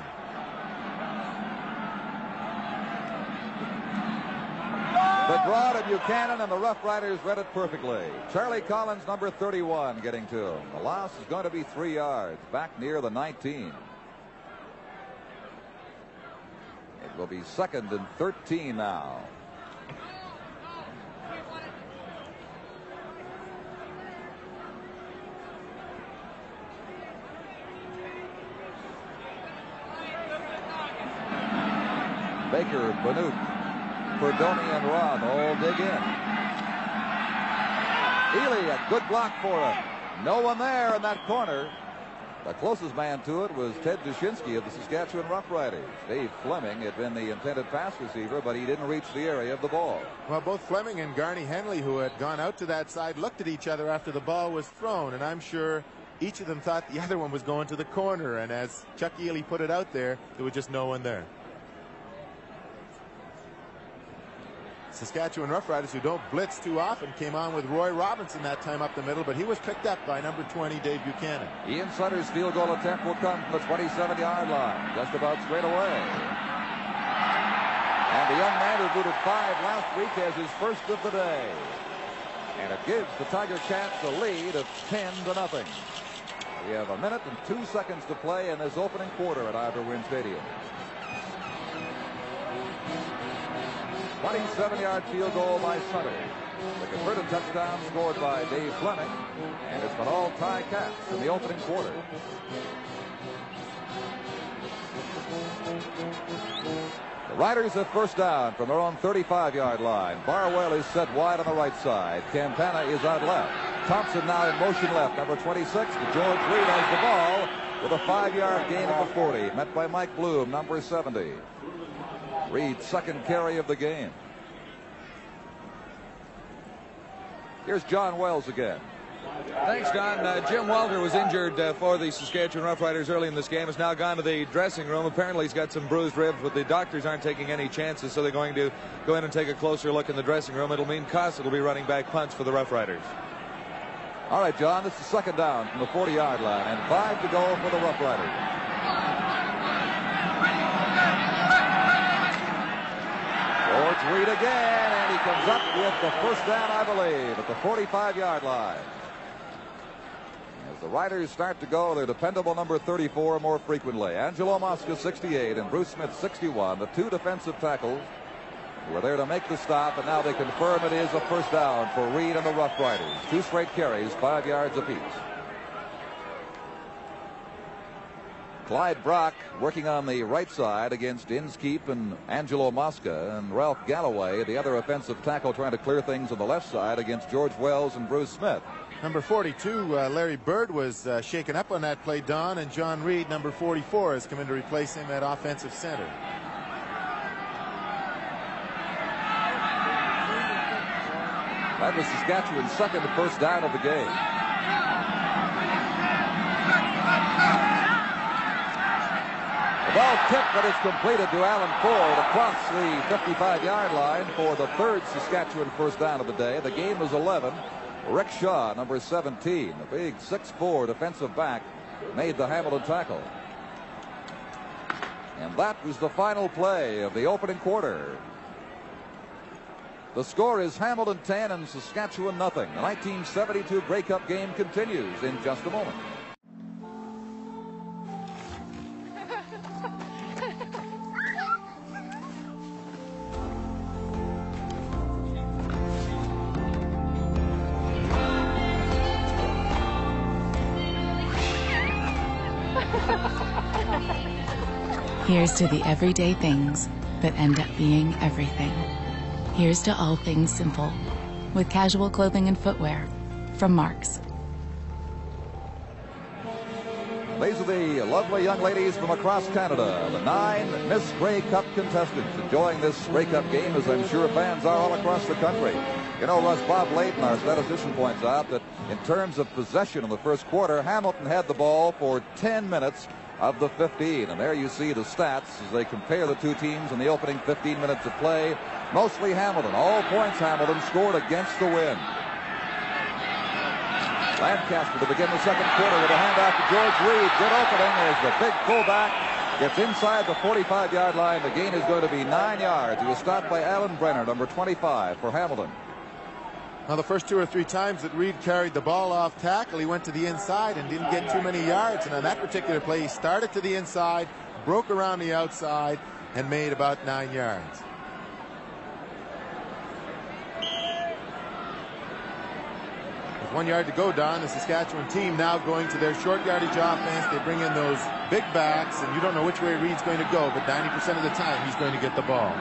Speaker 9: The draw to Buchanan, and the Rough Riders read it perfectly. Charlie Collins, number 31, getting to him. The loss is going to be 3 yards, back near the 19. It will be 2nd and 13 now. Baker, Banuk, Perdoni, and Ron all dig in. Ely, a good block for him. No one there in that corner. The closest man to it was Ted Dushinsky of the Saskatchewan Roughriders. Dave Fleming had been the intended pass receiver, but he didn't reach the area of the ball.
Speaker 10: Well, both Fleming and Garney Henley, who had gone out to that side, looked at each other after the ball was thrown, and I'm sure each of them thought the other one was going to the corner, and as Chuck Ely put it out there was just no one there. Saskatchewan Roughriders, who don't blitz too often, came on with Roy Robinson that time up the middle, but he was picked up by number 20, Dave Buchanan.
Speaker 9: Ian Sutter's field goal attempt will come from the 27-yard line, just about straight away. And the young man who booted 5 last week has his first of the day. And it gives the Tiger Cats a lead of 10-0. We have 1 minute and 2 seconds to play in this opening quarter at Ivor Wynne Stadium. 27-yard field goal by Sutter. The converted touchdown scored by Dave Fleming, and it's been all Tie Cats in the opening quarter. The Riders have first down from their own 35-yard line. Barwell is set wide on the right side. Cantana is out left. Thompson now in motion left, number 26. George Reed has the ball with a 5-yard gain at the 40, met by Mike Bloom, number 70. Reed's second carry of the game. Here's John Wells again.
Speaker 11: Thanks, Don. Jim Walter was injured for the Saskatchewan Roughriders early in this game. Has now gone to the dressing room. Apparently he's got some bruised ribs, but the doctors aren't taking any chances, so they're going to go in and take a closer look in the dressing room. It'll mean Cossett will be running back punts for the Roughriders.
Speaker 9: All right, John, this is second down from the 40-yard line, and 5 to go for the Roughriders. George Reed again, and he comes up with the first down, I believe, at the 45-yard line. As the Riders start to go, their dependable number 34 more frequently. Angelo Mosca, 68, and Bruce Smith, 61. The two defensive tackles were there to make the stop, and now they confirm it is a first down for Reed and the Rough Riders. 2 straight carries, 5 yards apiece. Clyde Brock working on the right side against Inskeep and Angelo Mosca, and Ralph Galloway, the other offensive tackle, trying to clear things on the left side against George Wells and Bruce Smith.
Speaker 10: Number 42, Larry Bird, was shaken up on that play, Don, and John Reed, number 44, has come in to replace him at offensive center.
Speaker 9: That was Saskatchewan's second first down of the game. The ball tipped, but it's completed to Alan Ford across the 55-yard line for the third Saskatchewan first down of the day. The game was 11. Rick Shaw, number 17, a big 6'4" defensive back, made the Hamilton tackle. And that was the final play of the opening quarter. The score is Hamilton 10 and Saskatchewan nothing. The 1972 Grey Cup game continues in just a moment.
Speaker 13: Here's to the everyday things that end up being everything. Here's to all things simple, with casual clothing and footwear from Marks.
Speaker 9: These are the lovely young ladies from across Canada, the 9 Miss Grey Cup contestants, enjoying this Grey Cup game, as I'm sure fans are all across the country. You know, Russ, Bob Layton, our statistician, points out that in terms of possession in the first quarter, Hamilton had the ball for 10 minutes of the 15. And there you see the stats as they compare the two teams in the opening 15 minutes of play. Mostly Hamilton. All points Hamilton scored against the wind. Lancaster to begin the second quarter with a handoff to George Reed. Good opening as the big fullback gets inside the 45-yard line. The gain is going to be 9 yards. He was stopped by Alan Brenner, number 25 for Hamilton.
Speaker 10: Now, the first 2 or 3 times that Reed carried the ball off tackle, he went to the inside and didn't get too many yards. And on that particular play, he started to the inside, broke around the outside, and made about 9 yards. With 1 yard to go, Don, the Saskatchewan team now going to their short yardage offense. They bring in those big backs, and you don't know which way Reed's going to go, but 90% of the time he's going to get the ball.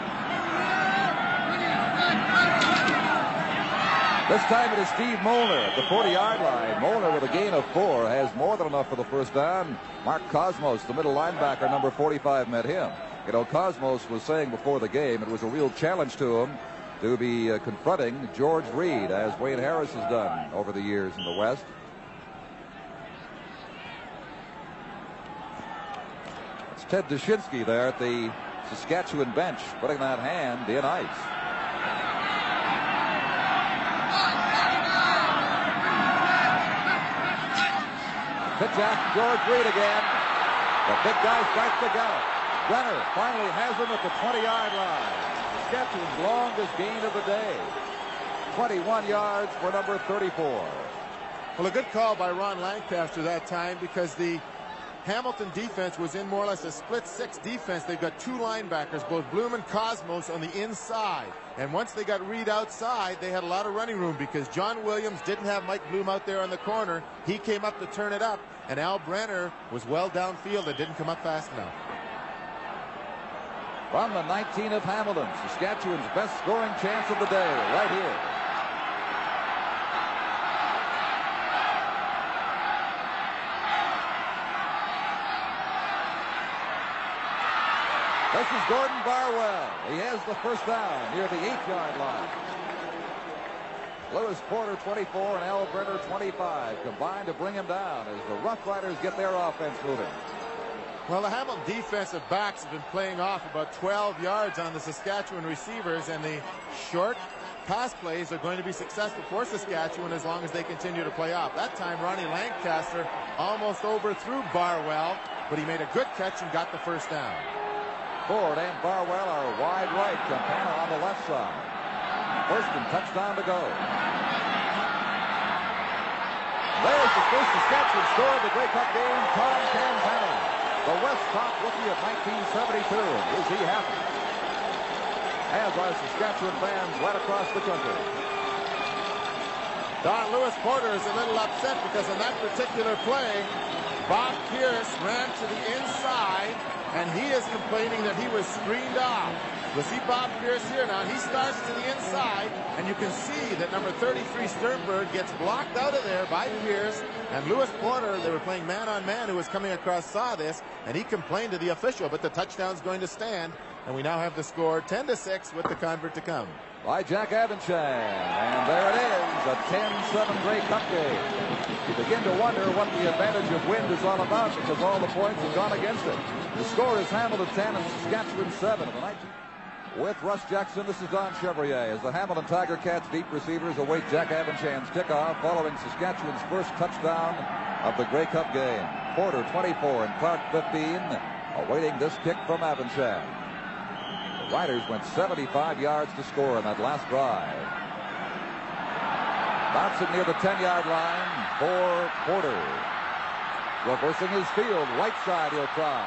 Speaker 9: This time it is Steve Molnar at the 40-yard line. Molnar with a gain of 4 has more than enough for the first down. Mark Cosmos, the middle linebacker, number 45, met him. You know, Cosmos was saying before the game it was a real challenge to him to be confronting George Reed, as Wayne Harris has done over the years in the West. It's Ted Dushinsky there at the Saskatchewan bench, putting that hand in ice. Pitch out to George Reed again. The big guy strikes the gallop. Brenner finally has him at the 20-yard line. Saskatchewan's longest gain of the day. 21 yards for number 34.
Speaker 10: Well, a good call by Ron Lancaster that time, because the Hamilton defense was in more or less a split 6 defense. They've got 2 linebackers, both Bloom and Cosmos, on the inside. And once they got Reed outside, they had a lot of running room, because John Williams didn't have Mike Bloom out there on the corner. He came up to turn it up, and Al Brenner was well downfield and didn't come up fast enough.
Speaker 9: From the 19 of Hamilton, Saskatchewan's best scoring chance of the day, right here. This is Gordon Barwell. He has the first down near the 8-yard line. Lewis Porter, 24, and Al Brenner, 25, combined to bring him down as the Rough Riders get their offense moving.
Speaker 10: Well, the Hamilton defensive backs have been playing off about 12 yards on the Saskatchewan receivers, and the short pass plays are going to be successful for Saskatchewan as long as they continue to play off. That time, Ronnie Lancaster almost overthrew Barwell, but he made a good catch and got the first down.
Speaker 9: Ford and Barwell are wide right. Campana on the left side. First and touchdown to go. There's the first Saskatchewan score of the Grey Cup game, Tom Campana, the West top rookie of 1972. Is he happy? As are Saskatchewan fans right across the country.
Speaker 10: Don Lewis Porter is a little upset because in that particular play, Bob Pierce ran to the inside, and he is complaining that he was screened off. We'll see Bob Pierce here now. He starts to the inside, and you can see that number 33 Sternberg gets blocked out of there by Pierce. And Lewis Porter, they were playing man-on-man, who was coming across, saw this, and he complained to the official, but the touchdown's going to stand. And we now have the score 10-6 with the convert to come.
Speaker 9: By Jack Avinchan. And there it is, a 10-7 Grey Cup game. You begin to wonder what the advantage of wind is all about because all the points have gone against it. The score is Hamilton 10 and Saskatchewan 7. With Russ Jackson, this is Don Chevrier as the Hamilton Tiger Cats deep receivers await Jack Avinchan's kickoff following Saskatchewan's first touchdown of the Grey Cup game. Porter 24 and Clark 15, awaiting this kick from Avinchan. The Riders went 75 yards to score in that last drive. Bouncing near the 10-yard line for Porter. Reversing his field, right side he'll try.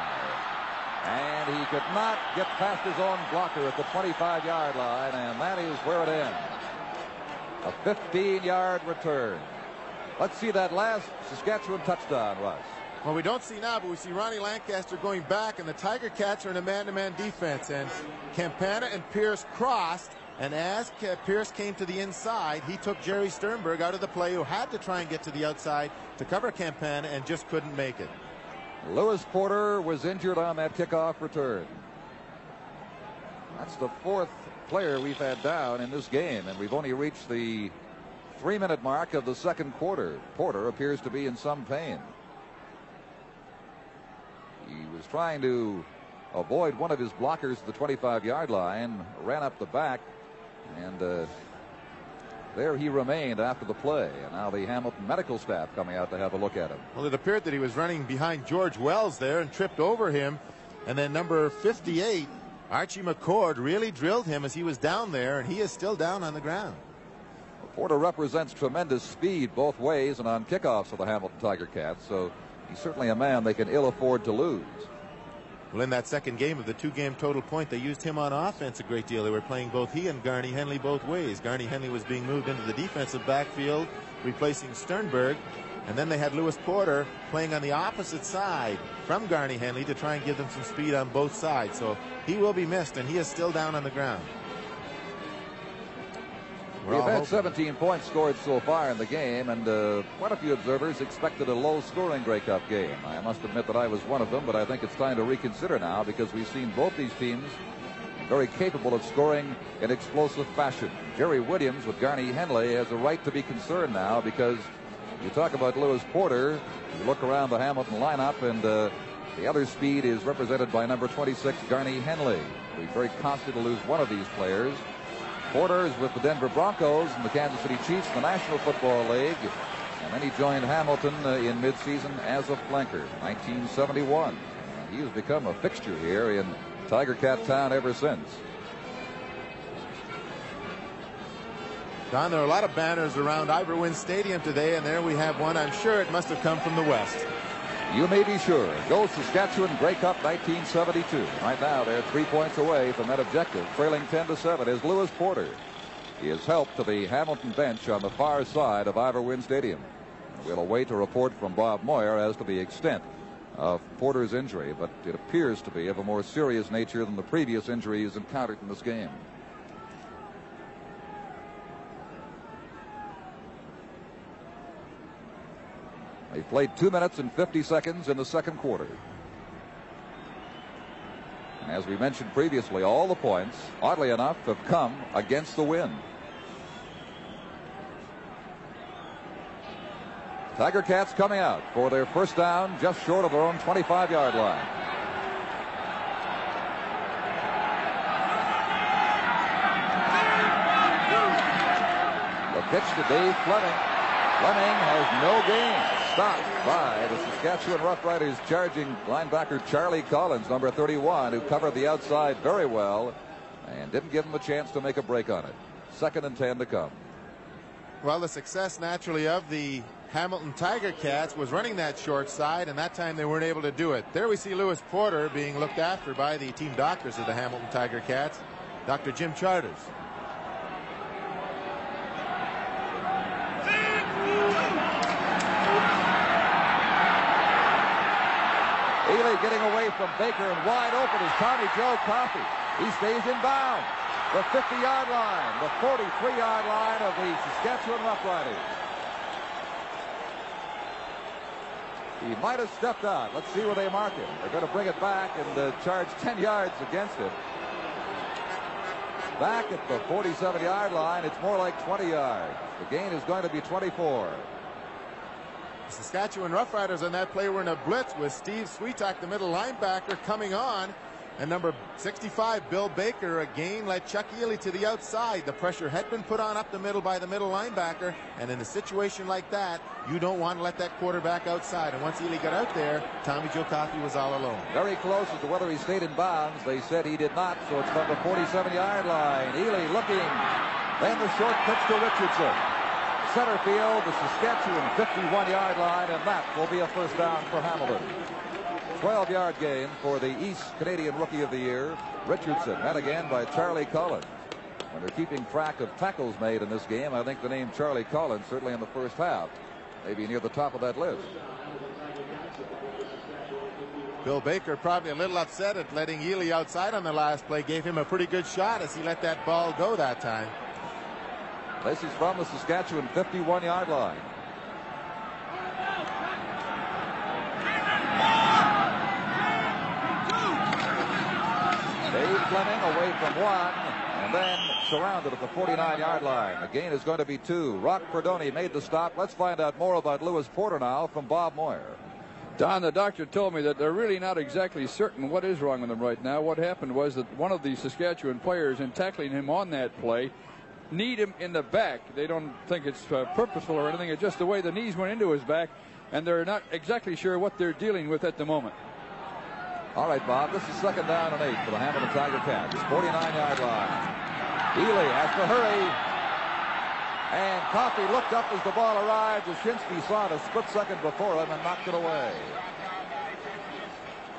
Speaker 9: And he could not get past his own blocker at the 25-yard line, and that is where it ends. A 15-yard return. Let's see that last Saskatchewan touchdown, Russ.
Speaker 10: Well, we don't see now, but we see Ronnie Lancaster going back, and the Tiger Cats are in a man-to-man defense. And Campana and Pierce crossed, and as Pierce came to the inside, he took Jerry Sternberg out of the play, who had to try and get to the outside to cover Campana and just couldn't make it.
Speaker 9: Lewis Porter was injured on that kickoff return. That's the fourth player we've had down in this game, and we've only reached the 3-minute mark of the second quarter. Porter appears to be in some pain. He was trying to avoid one of his blockers at the 25-yard line, ran up the back, and there he remained after the play. And now the Hamilton medical staff coming out to have a look at him.
Speaker 10: Well, it appeared that he was running behind George Wells there and tripped over him. And then number 58, Archie McCord, really drilled him as he was down there, and he is still down on the ground.
Speaker 9: Porter represents tremendous speed both ways and on kickoffs for the Hamilton Tiger Cats, so he's certainly a man they can ill afford to lose.
Speaker 10: Well, in that second game of the two-game total point, they used him on offense a great deal. They were playing both he and Garney Henley both ways. Garney Henley was being moved into the defensive backfield, replacing Sternberg. And then they had Lewis Porter playing on the opposite side from Garney Henley to try and give them some speed on both sides. So he will be missed, and he is still down on the ground.
Speaker 9: We've had 17 points scored so far in the game, and quite a few observers expected a low-scoring Grey Cup game. I must admit that I was one of them, but I think it's time to reconsider now because we've seen both these teams very capable of scoring in explosive fashion. Jerry Williams with Garney Henley has a right to be concerned now because you talk about Lewis Porter, you look around the Hamilton lineup, and the other speed is represented by number 26, Garney Henley. It will be very costly to lose one of these players. Porter is with the Denver Broncos and the Kansas City Chiefs in the National Football League. And then he joined Hamilton in midseason as a flanker, 1971. And he has become a fixture here in Tiger Cat Town ever since.
Speaker 10: Don, there are a lot of banners around Ivor Wynne Stadium today, and there we have one. I'm sure it must have come from the west.
Speaker 9: You may be sure. Go Saskatchewan Grey Cup 1972. Right now they're 3 points away from that objective, trailing 10-7 is Lewis Porter. He has helped to the Hamilton bench on the far side of Ivor Wynne Stadium. We'll await a report from Bob Moyer as to the extent of Porter's injury, but it appears to be of a more serious nature than the previous injuries encountered in this game. They played 2 minutes and 50 seconds in the second quarter. And as we mentioned previously, all the points, oddly enough, have come against the wind. Tiger Cats coming out for their first down just short of their own 25-yard line. The pitch to Dave Fleming. Fleming has no gain. stopped by the Saskatchewan Roughriders charging linebacker Charlie Collins, number 31, who covered the outside very well and didn't give him a chance to make a break on it. 2nd and 10 to come.
Speaker 10: Well, the success naturally of the Hamilton Tiger Cats was running that short side, and that time they weren't able to do it. There we see Lewis Porter being looked after by the team doctors of the Hamilton Tiger Cats, Dr. Jim Charters.
Speaker 9: Ely getting away from Baker, and wide open is Tommy Joe Coffey. He stays in bounds. The 50-yard line, the 43-yard line of the Saskatchewan Roughriders. He might have stepped out. Let's see where they mark him. They're going to bring it back and charge 10 yards against it. Back at the 47-yard line, it's more like 20 yards. The gain is going to be 24.
Speaker 10: The Saskatchewan Roughriders on that play were in a blitz with Steve Sweetak, the middle linebacker, coming on. And number 65, Bill Baker, again led Chuck Ely to the outside. The pressure had been put on up the middle by the middle linebacker. And in a situation like that, you don't want to let that quarterback outside. And once Ely got out there, Tommy Joe Coffey was all alone.
Speaker 9: Very close as to whether he stayed in bounds. They said he did not, so it's from the 47-yard line. Ely looking. Then the short pitch to Richardson. Center field, the Saskatchewan 51-yard line, and that will be a first down for Hamilton. 12-yard gain for the East Canadian Rookie of the Year, Richardson, met again by Charlie Collins. When they're keeping track of tackles made in this game, I think the name Charlie Collins, certainly in the first half, maybe near the top of that list.
Speaker 10: Bill Baker probably a little upset at letting Ely outside on the last play. Gave him a pretty good shot as he let that ball go that time.
Speaker 9: This is from the Saskatchewan 51-yard line. Dave Fleming away from one, and then surrounded at the 49-yard line. The gain is going to be 2. Rock Perdoni made the stop. Let's find out more about Lewis Porter now from Bob Moyer.
Speaker 12: Don, the doctor told me that they're really not exactly certain what is wrong with him right now. What happened was that one of the Saskatchewan players, in tackling him on that play, kneed him in the back. They don't think it's purposeful or anything. It's just the way the knees went into his back, and they're not exactly sure what they're dealing with at the moment.
Speaker 9: All right, Bob, this is 2nd down and 8 for the Hamilton Tiger Cats. 49-yard line. Ely has to hurry. And Coffey looked up as the ball arrived. Jashinsky saw it a split second before him and knocked it away.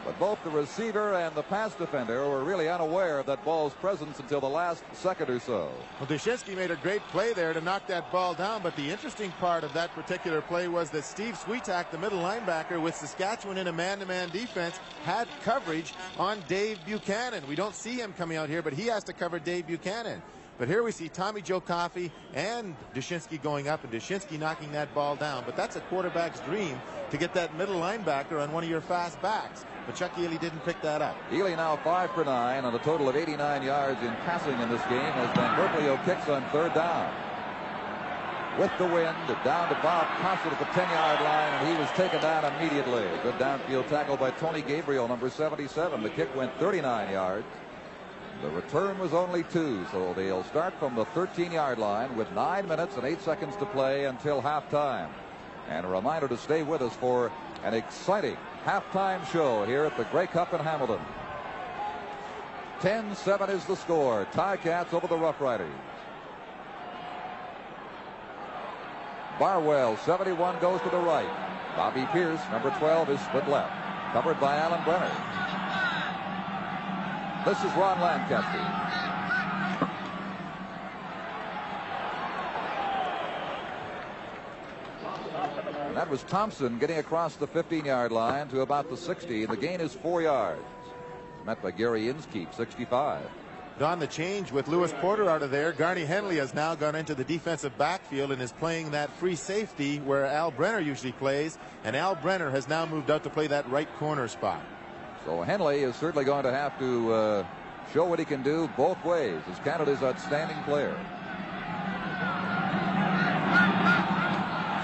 Speaker 9: But both the receiver and the pass defender were really unaware of that ball's presence until the last second or so.
Speaker 10: Well, Jashinsky made a great play there to knock that ball down, but the interesting part of that particular play was that Steve Sweetak, the middle linebacker with Saskatchewan in a man-to-man defense, had coverage on Dave Buchanan. We don't see him coming out here, but he has to cover Dave Buchanan. But here we see Tommy Joe Coffey and Jashinsky going up, and Jashinsky knocking that ball down. But that's a quarterback's dream, to get that middle linebacker on one of your fast backs. But Chuck Ely didn't pick that up.
Speaker 9: Ely now 5 for 9 on a total of 89 yards in passing in this game as Van Berkeley kicks on 3rd down. With the wind, down to Bob Cosset at the 10-yard line, and he was taken down immediately. A good downfield tackle by Tony Gabriel, number 77. The kick went 39 yards. The return was only 2, so they'll start from the 13-yard line with 9 minutes and 8 seconds to play until halftime. And a reminder to stay with us for an exciting halftime show here at the Grey Cup in Hamilton. 10-7 is the score. Ticats over the Rough Riders. Barwell, 71, goes to the right. Bobby Pierce, number 12, is split left. Covered by Alan Brenner. This is Ron Lancaster. And that was Thompson getting across the 15-yard line to about the 60. The gain is 4 yards. Met by Gary Inskeep, 65.
Speaker 10: Don, the change with Lewis Porter out of there. Garney Henley has now gone into the defensive backfield and is playing that free safety where Al Brenner usually plays. And Al Brenner has now moved out to play that right corner spot. So
Speaker 9: Henley is certainly going to have to show what he can do both ways as Canada's outstanding player.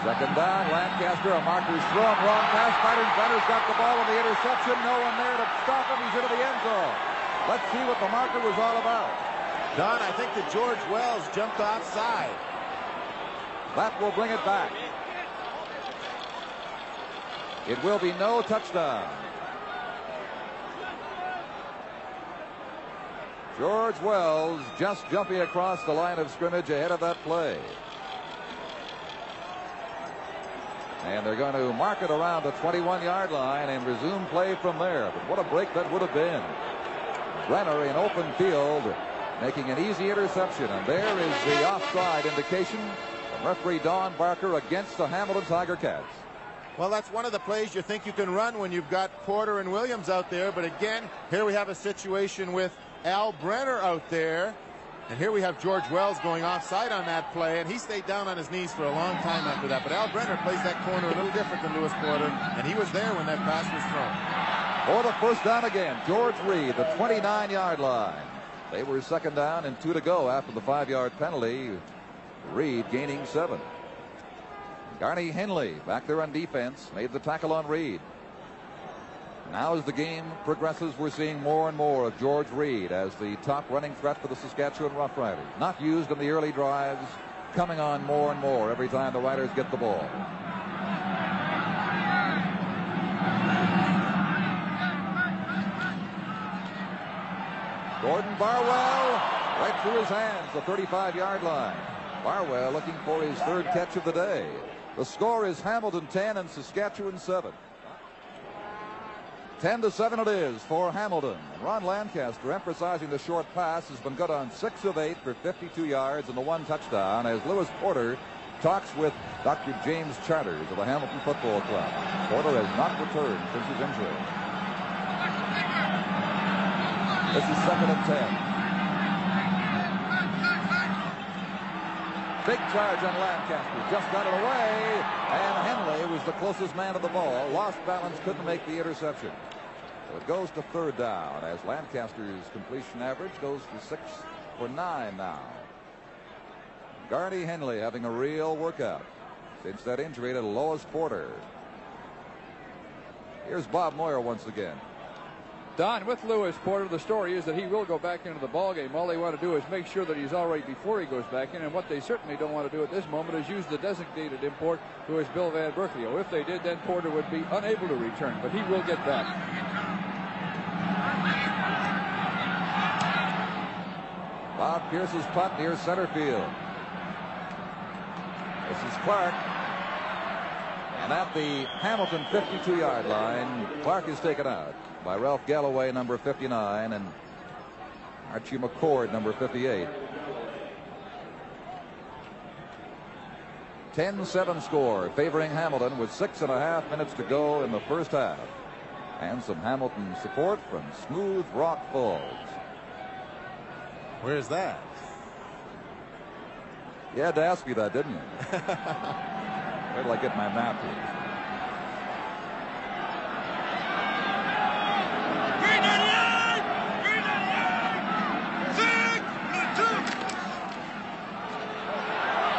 Speaker 9: 2nd down, Lancaster, a marker's thrown, wrong pass. Brenner's got the ball in the interception. No one there to stop him. He's into the end zone. Let's see what the marker was all about.
Speaker 10: Don, I think that George Wells jumped offside.
Speaker 9: That will bring it back. It will be no touchdown. George Wells just jumping across the line of scrimmage ahead of that play. And they're going to mark it around the 21-yard line and resume play from there. But what a break that would have been. Brenner in open field making an easy interception. And there is the offside indication from referee Don Barker against the Hamilton Tiger Cats.
Speaker 10: Well, that's one of the plays you think you can run when you've got Porter and Williams out there. But again, here we have a situation with Al Brenner out there. And here we have George Wells going offside on that play, and he stayed down on his knees for a long time after that. But Al Brenner plays that corner a little different than Lewis Porter, and he was there when that pass was thrown.
Speaker 9: For the first down again, George Reed, the 29-yard line. They were second down and 2 to go after the 5-yard penalty. Reed gaining 7. Garney Henley back there on defense, made the tackle on Reed. Now as the game progresses, we're seeing more and more of George Reed as the top running threat for the Saskatchewan Roughriders. Not used in the early drives, coming on more and more every time the Riders get the ball. Gordon Barwell right through his hands, the 35-yard line. Barwell looking for his 3rd catch of the day. The score is Hamilton 10 and Saskatchewan 7. 10-7 it is for Hamilton. Ron Lancaster, emphasizing the short pass, has been good on 6 of 8 for 52 yards and the 1 touchdown as Lewis Porter talks with Dr. James Charters of the Hamilton Football Club. Porter has not returned since his injury. This is 2nd and 10. Big charge on Lancaster. Just got it away. And Henley was the closest man to the ball. Lost balance, couldn't make the interception. So it goes to 3rd down as Lancaster's completion average goes to 6 for 9 now. Garney Henley having a real workout since that injury to Lois Porter. Here's Bob Moyer once again.
Speaker 12: Don, with Lewis Porter, the story is that he will go back into the ballgame. All they want to do is make sure that he's all right before he goes back in. And what they certainly don't want to do at this moment is use the designated import, who is Bill Van Berkeley. If they did, then Porter would be unable to return. But he will get back.
Speaker 9: Bob Pierce's punt near center field. This is Clark. And at the Hamilton 52-yard line, Clark is taken out by Ralph Galloway, number 59, and Archie McCord, number 58. 10-7 score favoring Hamilton with 6.5 minutes to go in the first half. And some Hamilton support from Smooth Rock Falls.
Speaker 10: Where's that?
Speaker 9: You had to ask me that, didn't you? Where till I get my map here?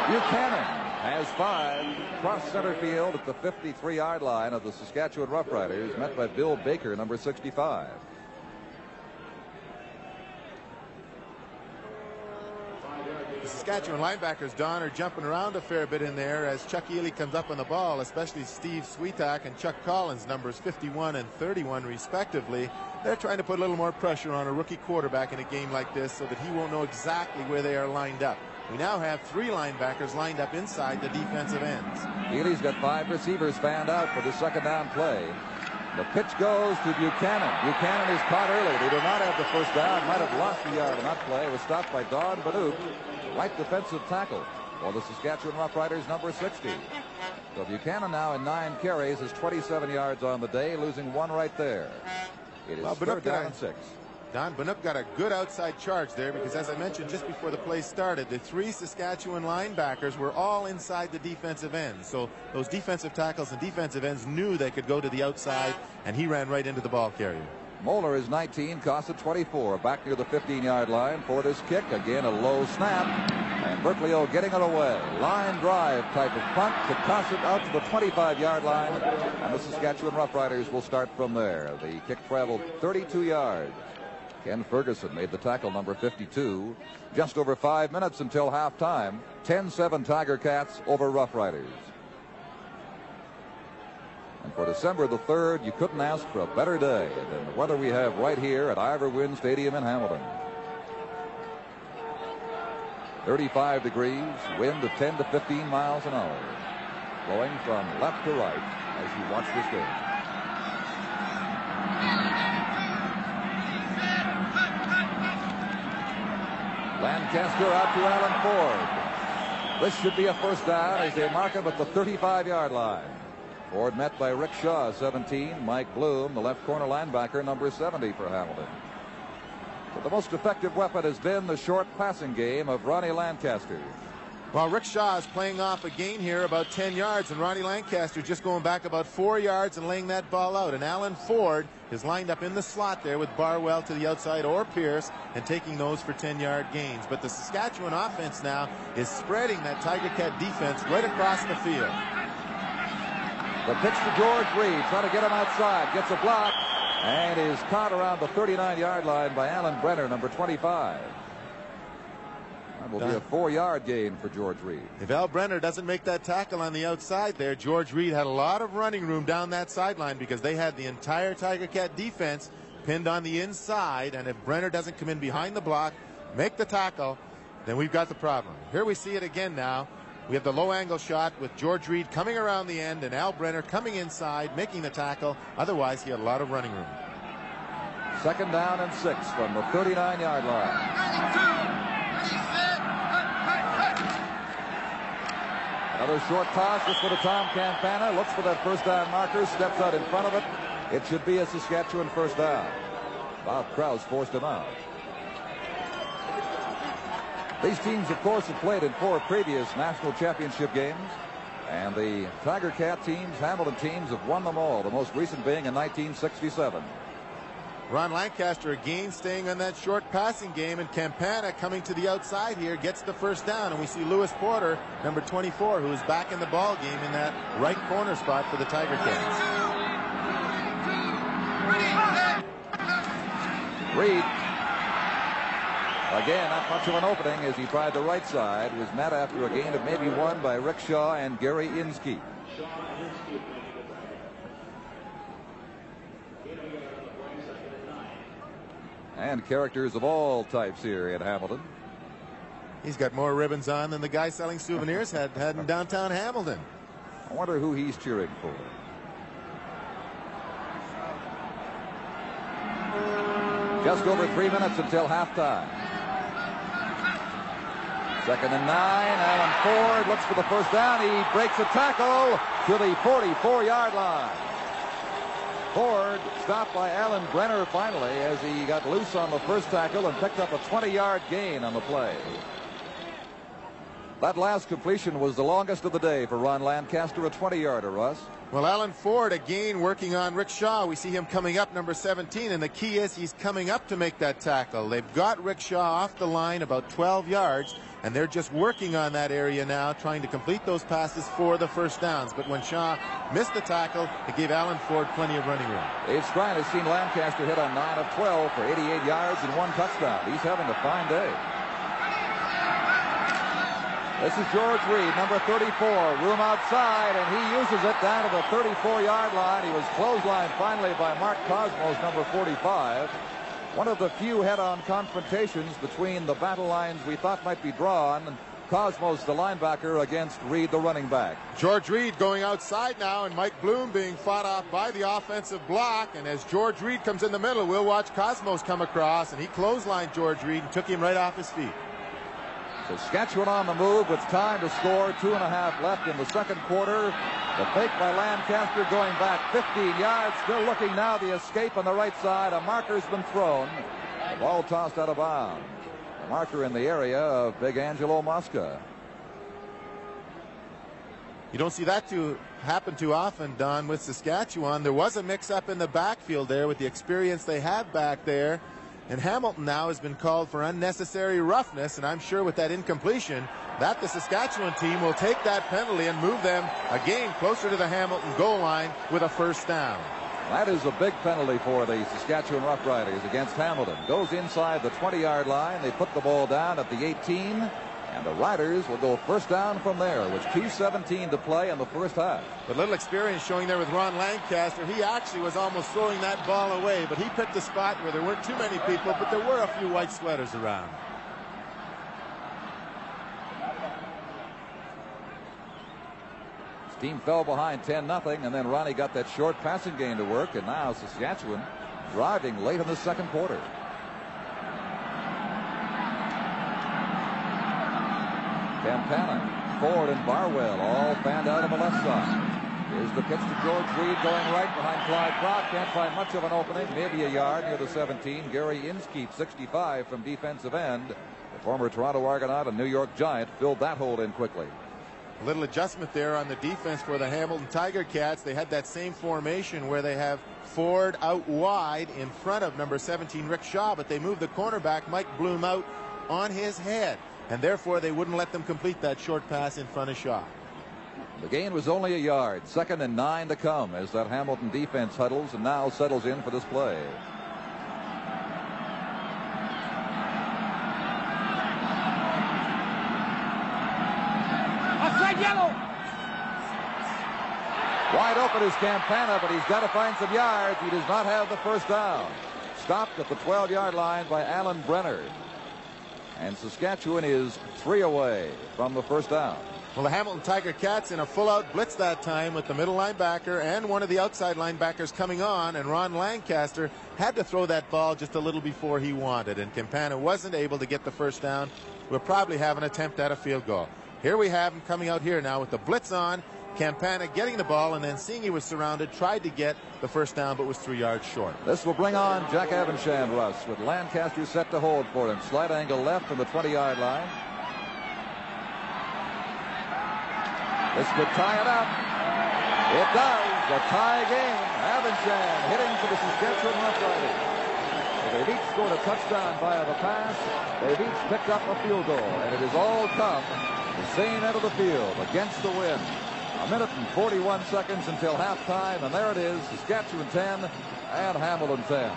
Speaker 9: Buchanan has 5 cross center field at the 53-yard line of the Saskatchewan Roughriders, met by Bill Baker, number 65.
Speaker 10: The Saskatchewan linebackers, Don, are jumping around a fair bit in there as Chuck Ely comes up on the ball, especially Steve Sweetak and Chuck Collins, numbers 51 and 31 respectively. They're trying to put a little more pressure on a rookie quarterback in a game like this so that he won't know exactly where they are lined up. We now have 3 linebackers lined up inside the defensive ends.
Speaker 9: Ely's got 5 receivers fanned out for the 2nd down play. The pitch goes to Buchanan. Buchanan is caught early. They do not have the first down. Might have lost the yard on that play. It was stopped by Don Banouk, right defensive tackle for the Saskatchewan Roughriders, number 60. So Buchanan now in 9 carries has 27 yards on the day, losing 1 right there. It is 3rd down and 6.
Speaker 10: Don Banouk got a good outside charge there because, as I mentioned just before the play started, the 3 Saskatchewan linebackers were all inside the defensive end. So those defensive tackles and defensive ends knew they could go to the outside, and he ran right into the ball carrier.
Speaker 9: Moeller is 19, Cossett 24, back near the 15-yard line for this kick. Again, a low snap, and Berkeley getting it away. Line drive type of punt to Cossett out to the 25-yard line, and the Saskatchewan Roughriders will start from there. The kick traveled 32 yards. Ken Ferguson made the tackle, number 52. Just over 5 minutes until halftime. 10-7 Tiger Cats over Rough Riders. And for December the 3rd, you couldn't ask for a better day than the weather we have right here at Ivor Wynne Stadium in Hamilton. 35 degrees, wind of 10 to 15 miles an hour, blowing from left to right as you watch this game. Lancaster out to Alan Ford. This should be a first down as they mark him at the 35-yard line. Ford met by Rick Shaw, 17. Mike Bloom, the left corner linebacker, number 70 for Hamilton. But the most effective weapon has been the short passing game of Ronnie Lancaster.
Speaker 10: Well, Rick Shaw is playing off a gain here about 10 yards, and Ronnie Lancaster just going back about 4 yards and laying that ball out. And Alan Ford is lined up in the slot there with Barwell to the outside or Pierce and taking those for 10-yard gains. But the Saskatchewan offense now is spreading that Tiger Cat defense right across the field.
Speaker 9: The pitch to George Reed, trying to get him outside, gets a block, and is caught around the 39-yard line by Alan Brenner, number 25. That will be a 4-yard gain for George Reed.
Speaker 10: If Al Brenner doesn't make that tackle on the outside there, George Reed had a lot of running room down that sideline because they had the entire Tiger Cat defense pinned on the inside, and if Brenner doesn't come in behind the block, make the tackle, then we've got the problem. Here we see it again now. We have the low angle shot with George Reed coming around the end and Al Brenner coming inside, making the tackle. Otherwise, he had a lot of running room.
Speaker 9: 2nd down and 6 from the 39-yard line. Another short toss. This for the Tom Campana. Looks for that first down marker. Steps out in front of it. It should be a Saskatchewan first down. Bob Krause forced him out. These teams, of course, have played in 4 previous national championship games. And the Tiger Cat teams, Hamilton teams, have won them all, the most recent being in 1967.
Speaker 10: Ron Lancaster again staying on that short passing game, and Campana coming to the outside here gets the first down. And we see Lewis Porter, number 24, who is back in the ball game in that right corner spot for the Tiger Cats.
Speaker 9: Reed. Again, not much of an opening as he tried the right side. Was met after a gain of maybe 1 by Rick Shaw and Gary Inskeep. And characters of all types here in Hamilton.
Speaker 10: He's got more ribbons on than the guy selling souvenirs had in downtown Hamilton.
Speaker 9: I wonder who he's cheering for. Just over 3 minutes until halftime. 2nd and 9. Alan Ford looks for the first down. He breaks a tackle to the 44-yard line. Ford stopped by Alan Brenner finally as he got loose on the first tackle and picked up a 20-yard gain on the play. That last completion was the longest of the day for Ron Lancaster, a 20-yarder, Russ.
Speaker 10: Well, Alan Ford again working on Rick Shaw. We see him coming up, number 17, and the key is he's coming up to make that tackle. They've got Rick Shaw off the line about 12 yards, and they're just working on that area now, trying to complete those passes for the first downs. But when Shaw missed the tackle, it gave Alan Ford plenty of running room.
Speaker 9: Dave Strine has seen Lancaster hit on 9 of 12 for 88 yards and 1 touchdown. He's having a fine day. This is George Reed, number 34, room outside, and he uses it down to the 34-yard line. He was clotheslined finally by Mark Cosmos, number 45. One of the few head-on confrontations between the battle lines we thought might be drawn. Cosmos, the linebacker, against Reed, the running back.
Speaker 10: George Reed going outside now, and Mike Bloom being fought off by the offensive block. And as George Reed comes in the middle, we'll watch Cosmos come across, and he clotheslined George Reed and took him right off his feet.
Speaker 9: Saskatchewan on the move with time to score. 2.5 left in the second quarter. The fake by Lancaster going back 15 yards. Still looking now, the escape on the right side. A marker's been thrown. The ball tossed out of bounds. A marker in the area of Big Angelo Mosca.
Speaker 10: You don't see that happen too often, Don, with Saskatchewan. There was a mix-up in the backfield there with the experience they have back there. And Hamilton now has been called for unnecessary roughness, and I'm sure with that incompletion that the Saskatchewan team will take that penalty and move them again closer to the Hamilton goal line with a first down.
Speaker 9: That is a big penalty for the Saskatchewan Roughriders against Hamilton. Goes inside the 20-yard line. They put the ball down at the 18. And the Riders will go first down from there with 2:17 to play in the first half.
Speaker 10: But little experience showing there with Ron Lancaster. He actually was almost throwing that ball away, but he picked a spot where there weren't too many people, but there were a few white sweaters around.
Speaker 9: Team fell behind 10-0, and then Ronnie got that short passing game to work, and now Saskatchewan driving late in the second quarter. Campana, Ford, and Barwell all fanned out on the left side. Here's the pitch to George Reed going right behind Clyde Brock. Can't find much of an opening, maybe a yard near the 17. Gary Inskeep, 65 from defensive end. The former Toronto Argonaut and New York Giant filled that hole in quickly.
Speaker 10: A little adjustment there on the defense for the Hamilton Tiger Cats. They had that same formation where they have Ford out wide in front of number 17 Rick Shaw, but they moved the cornerback Mike Bloom out on his head, and therefore they wouldn't let them complete that short pass in front of Shaw.
Speaker 9: The gain was only a yard. 2nd and 9 to come as that Hamilton defense huddles and now settles in for this play.
Speaker 14: Yellow.
Speaker 9: Wide open is Campana, but he's got to find some yards. He does not have the first down. Stopped at the 12-yard line by Alan Brenner. And Saskatchewan is 3 away from the first down.
Speaker 10: Well, the Hamilton Tiger Cats in a full-out blitz that time with the middle linebacker and one of the outside linebackers coming on, and Ron Lancaster had to throw that ball just a little before he wanted, and Campana wasn't able to get the first down. We'll probably have an attempt at a field goal. Here we have him coming out here now with the blitz on. Campana getting the ball and then seeing he was surrounded, tried to get the first down but was 3 yards short.
Speaker 9: This will bring on Jack Avenshan, Russ, with Lancaster set to hold for him. Slight angle left from the 20-yard line. This could tie it up. It does. A tie game. Avenshan hitting for the Saskatchewan Roughriders. They've each scored a touchdown via the pass. They've each picked up a field goal, and it has all come the same end of the field against the wind. 1 minute and 41 seconds until halftime, and there it is, Saskatchewan 10 and Hamilton 10.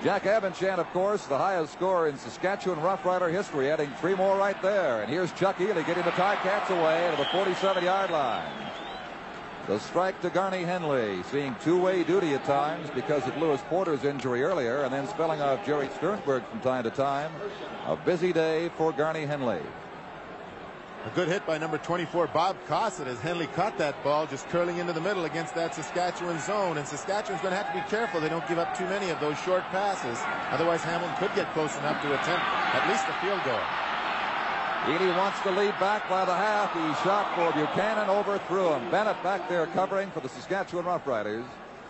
Speaker 9: Jack Avenshan, of course, the highest scorer in Saskatchewan Rough Rider history, adding 3 more right there. And here's Chuck Ely getting the Ticats away to the 47-yard line. The strike to Garney Henley, seeing two-way duty at times because of Lewis Porter's injury earlier, and then spelling off Jerry Sternberg from time to time. A busy day for Garney Henley.
Speaker 10: A good hit by number 24, Bob Cossett, as Henley caught that ball just curling into the middle against that Saskatchewan zone. And Saskatchewan's going to have to be careful they don't give up too many of those short passes. Otherwise, Hamilton could get close enough to attempt at least a field goal.
Speaker 9: Ely wants to lead back by the half. He shot for Buchanan, overthrew him. Bennett back there covering for the Saskatchewan Roughriders.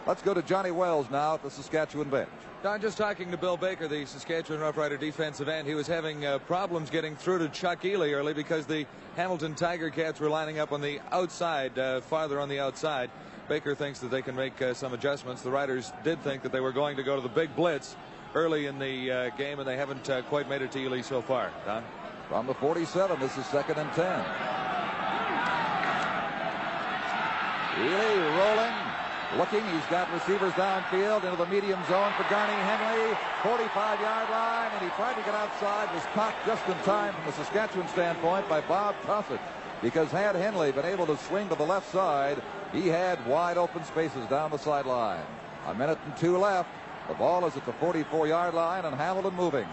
Speaker 9: Let's go to Johnny Wells now at the Saskatchewan bench.
Speaker 11: Don, just talking to Bill Baker, the Saskatchewan Rough Rider defensive end. He was having problems getting through to Chuck Ely early because the Hamilton Tiger Cats were lining up on the outside, farther on the outside. Baker thinks that they can make some adjustments. The Riders did think that they were going to go to the big blitz early in the game, and they haven't quite made it to Ely so far. Don?
Speaker 9: From the 47, this is 2nd and 10. Ely rolling. Looking, he's got receivers downfield into the medium zone for Garney Henley. 45-yard line, and he tried to get outside. Was caught just in time from the Saskatchewan standpoint by Bob Cossett. Because had Henley been able to swing to the left side, he had wide open spaces down the sideline. 1 minute and 2 left. The ball is at the 44-yard line, and Hamilton moving.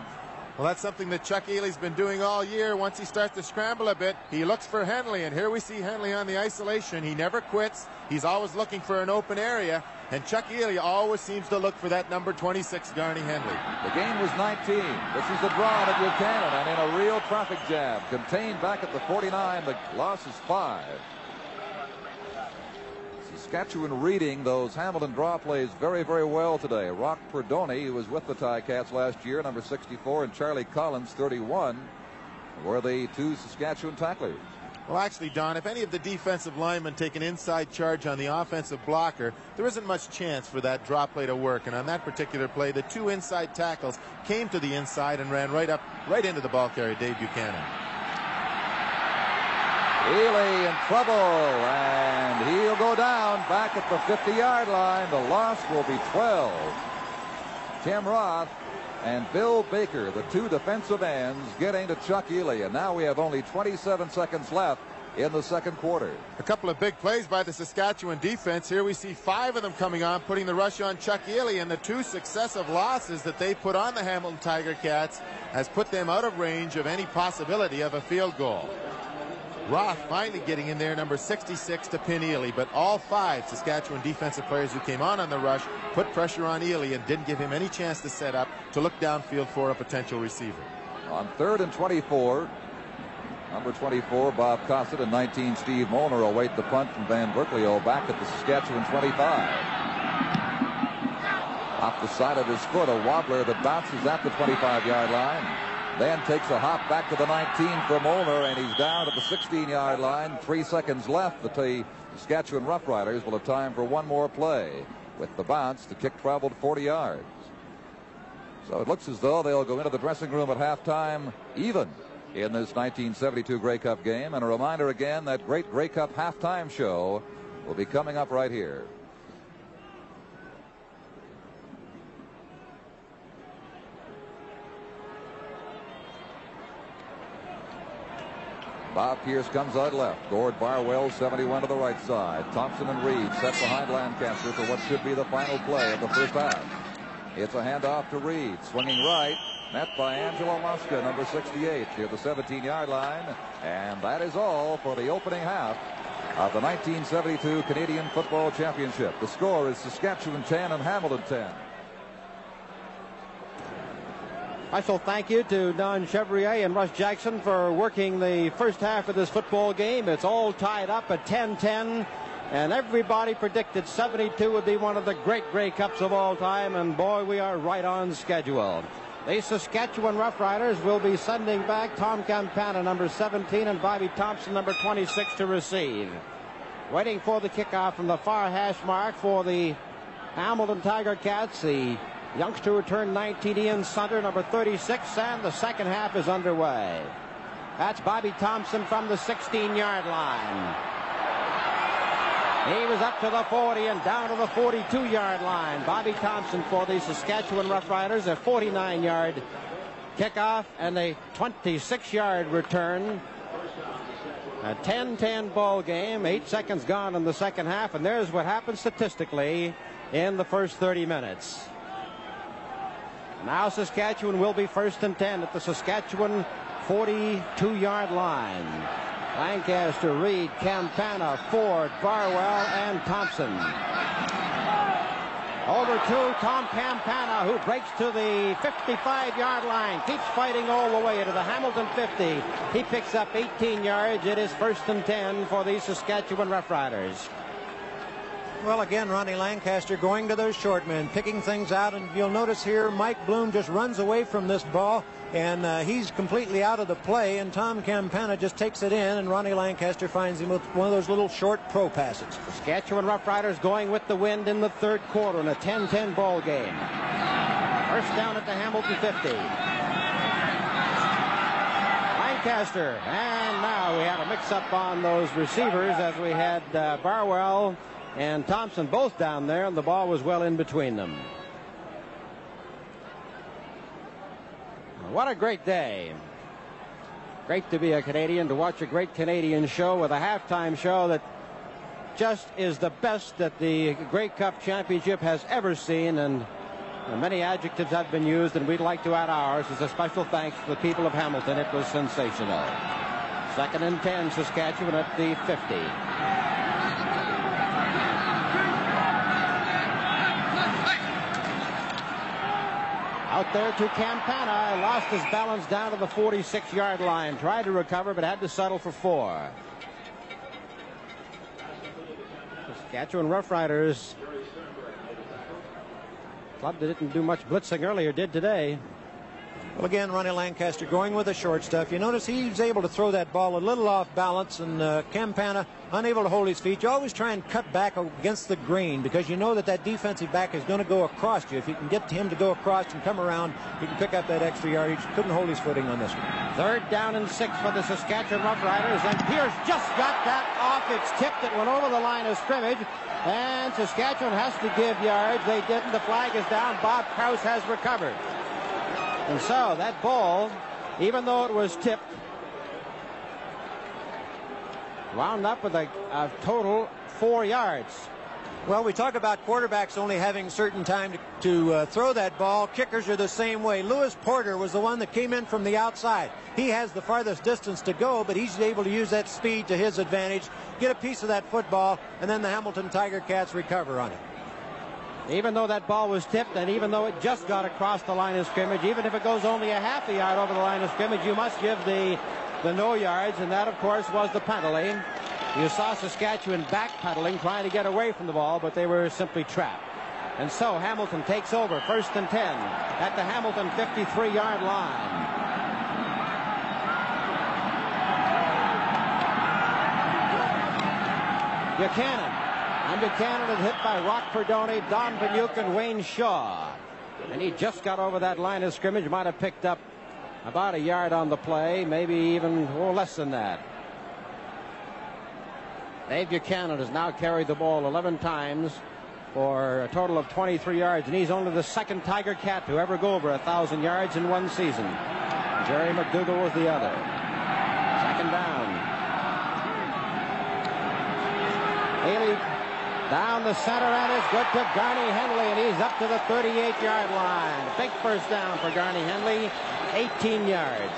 Speaker 10: Well, that's something that Chuck Ely's been doing all year. Once he starts to scramble a bit, he looks for Henley, and here we see Henley on the isolation. He never quits. He's always looking for an open area, and Chuck Ely always seems to look for that number 26, Garney Henley.
Speaker 9: The gain was 19. This is the draw to Buchanan, and in a real traffic jam. Contained back at the 49. The loss is 5. Saskatchewan reading those Hamilton draw plays very, very well today. Rock Perdoni, who was with the Ticats last year, number 64, and Charlie Collins, 31, were the 2 Saskatchewan tacklers.
Speaker 10: Well, actually, Don, if any of the defensive linemen take an inside charge on the offensive blocker, there isn't much chance for that drop play to work. And on that particular play, the 2 inside tackles came to the inside and ran right into the ball carrier, Dave Buchanan.
Speaker 9: Ely in trouble, and he'll go down back at the 50-yard line. The loss will be 12. Tim Roth and Bill Baker, the two defensive ends, getting to Chuck Ely, and now we have only 27 seconds left in the second quarter.
Speaker 10: A couple of big plays by the Saskatchewan defense. Here we see 5 of them coming on, putting the rush on Chuck Ely, and the 2 successive losses that they put on the Hamilton Tiger Cats has put them out of range of any possibility of a field goal. Roth finally getting in there, number 66, to pin Ely, but all 5 Saskatchewan defensive players who came on the rush put pressure on Ely and didn't give him any chance to set up to look downfield for a potential receiver.
Speaker 9: On 3rd and 24, number 24, Bob Cossett, and 19, Steve Molnar await the punt from Van Berkeley back at the Saskatchewan 25. Off the side of his foot, a wobbler that bounces at the 25-yard line. Then takes a hop back to the 19 for Molnar, and he's down at the 16-yard line. 3 seconds left. The Saskatchewan Roughriders will have time for one more play. With the bounce, the kick traveled 40 yards. So it looks as though they'll go into the dressing room at halftime even in this 1972 Grey Cup game. And a reminder again, that great Grey Cup halftime show will be coming up right here. Bob Pierce comes out left. Gord Barwell, 71 to the right side. Thompson and Reed set behind Lancaster for what should be the final play of the first half. It's a handoff to Reed, swinging right, met by Angelo Mosca, number 68, near the 17-yard line. And that is all for the opening half of the 1972 Canadian Football Championship. The score is Saskatchewan 10 and Hamilton 10.
Speaker 4: Special thank you to Don Chevrier and Russ Jackson for working the first half of this football game. It's all tied up at 10-10, and everybody predicted 72 would be one of the great Grey Cups of all time, and boy, we are right on schedule. The Saskatchewan Roughriders will be sending back Tom Campana, number 17, and Bobby Thompson, number 26, to receive. Waiting for the kickoff from the far hash mark for the Hamilton Tiger Cats, the youngster who turned 19, Ian Sunter, number 36, and the second half is underway. That's Bobby Thompson from the 16-yard line. He was up to the 40 and down to the 42-yard line. Bobby Thompson for the Saskatchewan Roughriders, a 49-yard kickoff and a 26-yard return. A 10-10 ball game, 8 seconds gone in the second half, and there's what happened statistically in the first 30 minutes. Now Saskatchewan will be 1st and 10 at the Saskatchewan 42-yard line. Lancaster, Reed, Campana, Ford, Barwell, and Thompson. Over to Tom Campana, who breaks to the 55-yard line. Keeps fighting all the way into the Hamilton 50. He picks up 18 yards. It is 1st and 10 for the Saskatchewan Roughriders.
Speaker 14: Well, again, Ronnie Lancaster going to those short men, picking things out, and you'll notice here Mike Bloom just runs away from this ball, and he's completely out of the play, and Tom Campana just takes it in, and Ronnie Lancaster finds him with one of those little short pro passes.
Speaker 4: Saskatchewan Roughriders going with the wind in the third quarter in a 10-10 ball game. First down at the Hamilton 50. Lancaster, and now we had a mix-up on those receivers as we had Barwell and Thompson both down there, and the ball was well in between them. What a great day. Great to be a Canadian, to watch a great Canadian show with a halftime show that just is the best that the Grey Cup Championship has ever seen, and many adjectives have been used, and we'd like to add ours as a special thanks to the people of Hamilton. It was sensational. 2nd and 10, Saskatchewan at the 50. Out there to Campana, lost his balance down to the 46-yard line. Tried to recover, but had to settle for 4. Saskatchewan Roughriders, club that didn't do much blitzing earlier, did today.
Speaker 14: Well, again, Ronnie Lancaster going with the short stuff. You notice he's able to throw that ball a little off balance, and Campana unable to hold his feet. You always try and cut back against the green because you know that that defensive back is going to go across you. If you can get him to go across and come around, you can pick up that extra yardage. Couldn't hold his footing on this one.
Speaker 4: 3rd down and 6 for the Saskatchewan Roughriders, and Pierce just got that off. It's tipped. It went over the line of scrimmage, and Saskatchewan has to give yards. They didn't. The flag is down. Bob Krause has recovered. And so that ball, even though it was tipped, wound up with a total 4 yards.
Speaker 14: Well, we talk about quarterbacks only having certain time to throw that ball. Kickers are the same way. Lewis Porter was the one that came in from the outside. He has the farthest distance to go, but he's able to use that speed to his advantage, get a piece of that football, and then the Hamilton Tiger Cats recover on it.
Speaker 4: Even though that ball was tipped, and even though it just got across the line of scrimmage, even if it goes only a half a yard over the line of scrimmage, you must give the no yards, and that, of course, was the penalty. You saw Saskatchewan backpedaling, trying to get away from the ball, but they were simply trapped. And so Hamilton takes over, 1st and 10, at the Hamilton 53-yard line. Buchanan. And Buchanan is hit by Rock Perdoni, Don Banyuk, and Wayne Shaw. And he just got over that line of scrimmage. Might have picked up about a yard on the play, maybe even less than that. Dave Buchanan has now carried the ball 11 times for a total of 23 yards, and he's only the 2nd Tiger Cat to ever go over 1,000 yards in one season. Jerry McDougall was the other. 2nd down. Haley down the center, and it's good to Garney Henley, and he's up to the 38-yard line. Big first down for Garney Henley, 18 yards.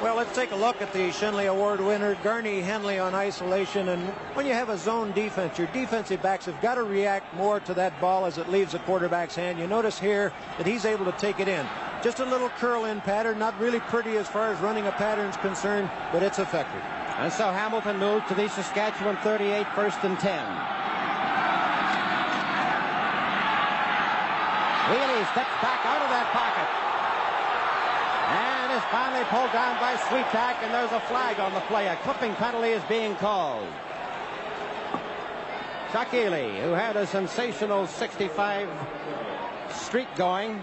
Speaker 14: Well, let's take a look at the Shenley Award winner, Garney Henley, on isolation. And when you have a zone defense, your defensive backs have got to react more to that ball as it leaves the quarterback's hand. You notice here that he's able to take it in. Just a little curl-in pattern, not really pretty as far as running a pattern is concerned, but it's effective.
Speaker 4: And so Hamilton moves to the Saskatchewan 38, 1st and 10. Wheelie steps back out of that pocket. And is finally pulled down by Sweetak, and there's a flag on the play. A clipping penalty is being called. Chuck Ely, who had a sensational 65 streak going.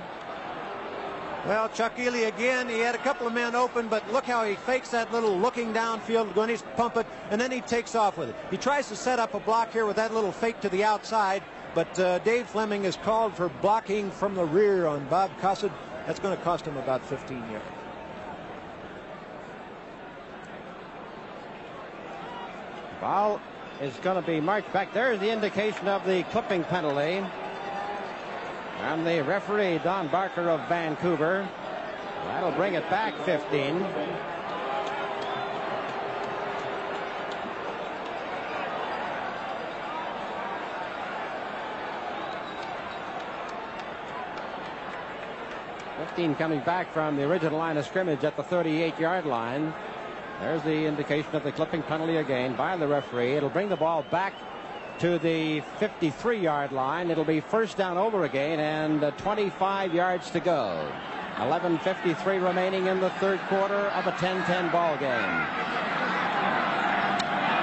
Speaker 14: Well, Chuck Ely again, he had a couple of men open, but look how he fakes that little looking downfield, going to pump it, and then he takes off with it. He tries to set up a block here with that little fake to the outside, but Dave Fleming is called for blocking from the rear on Bob Cossett. That's going to cost him about 15 yards.
Speaker 4: Ball is going to be marked back. There's the indication of the clipping penalty. And the referee, Don Barker of Vancouver. That'll bring it back 15. Coming back from the original line of scrimmage at the 38-yard line. There's the indication of the clipping penalty again by the referee. It'll bring the ball back to the 53-yard line. It'll be 1st down over again, and 25 yards to go. 11:53 remaining in the 3rd quarter of a 10-10 ball game.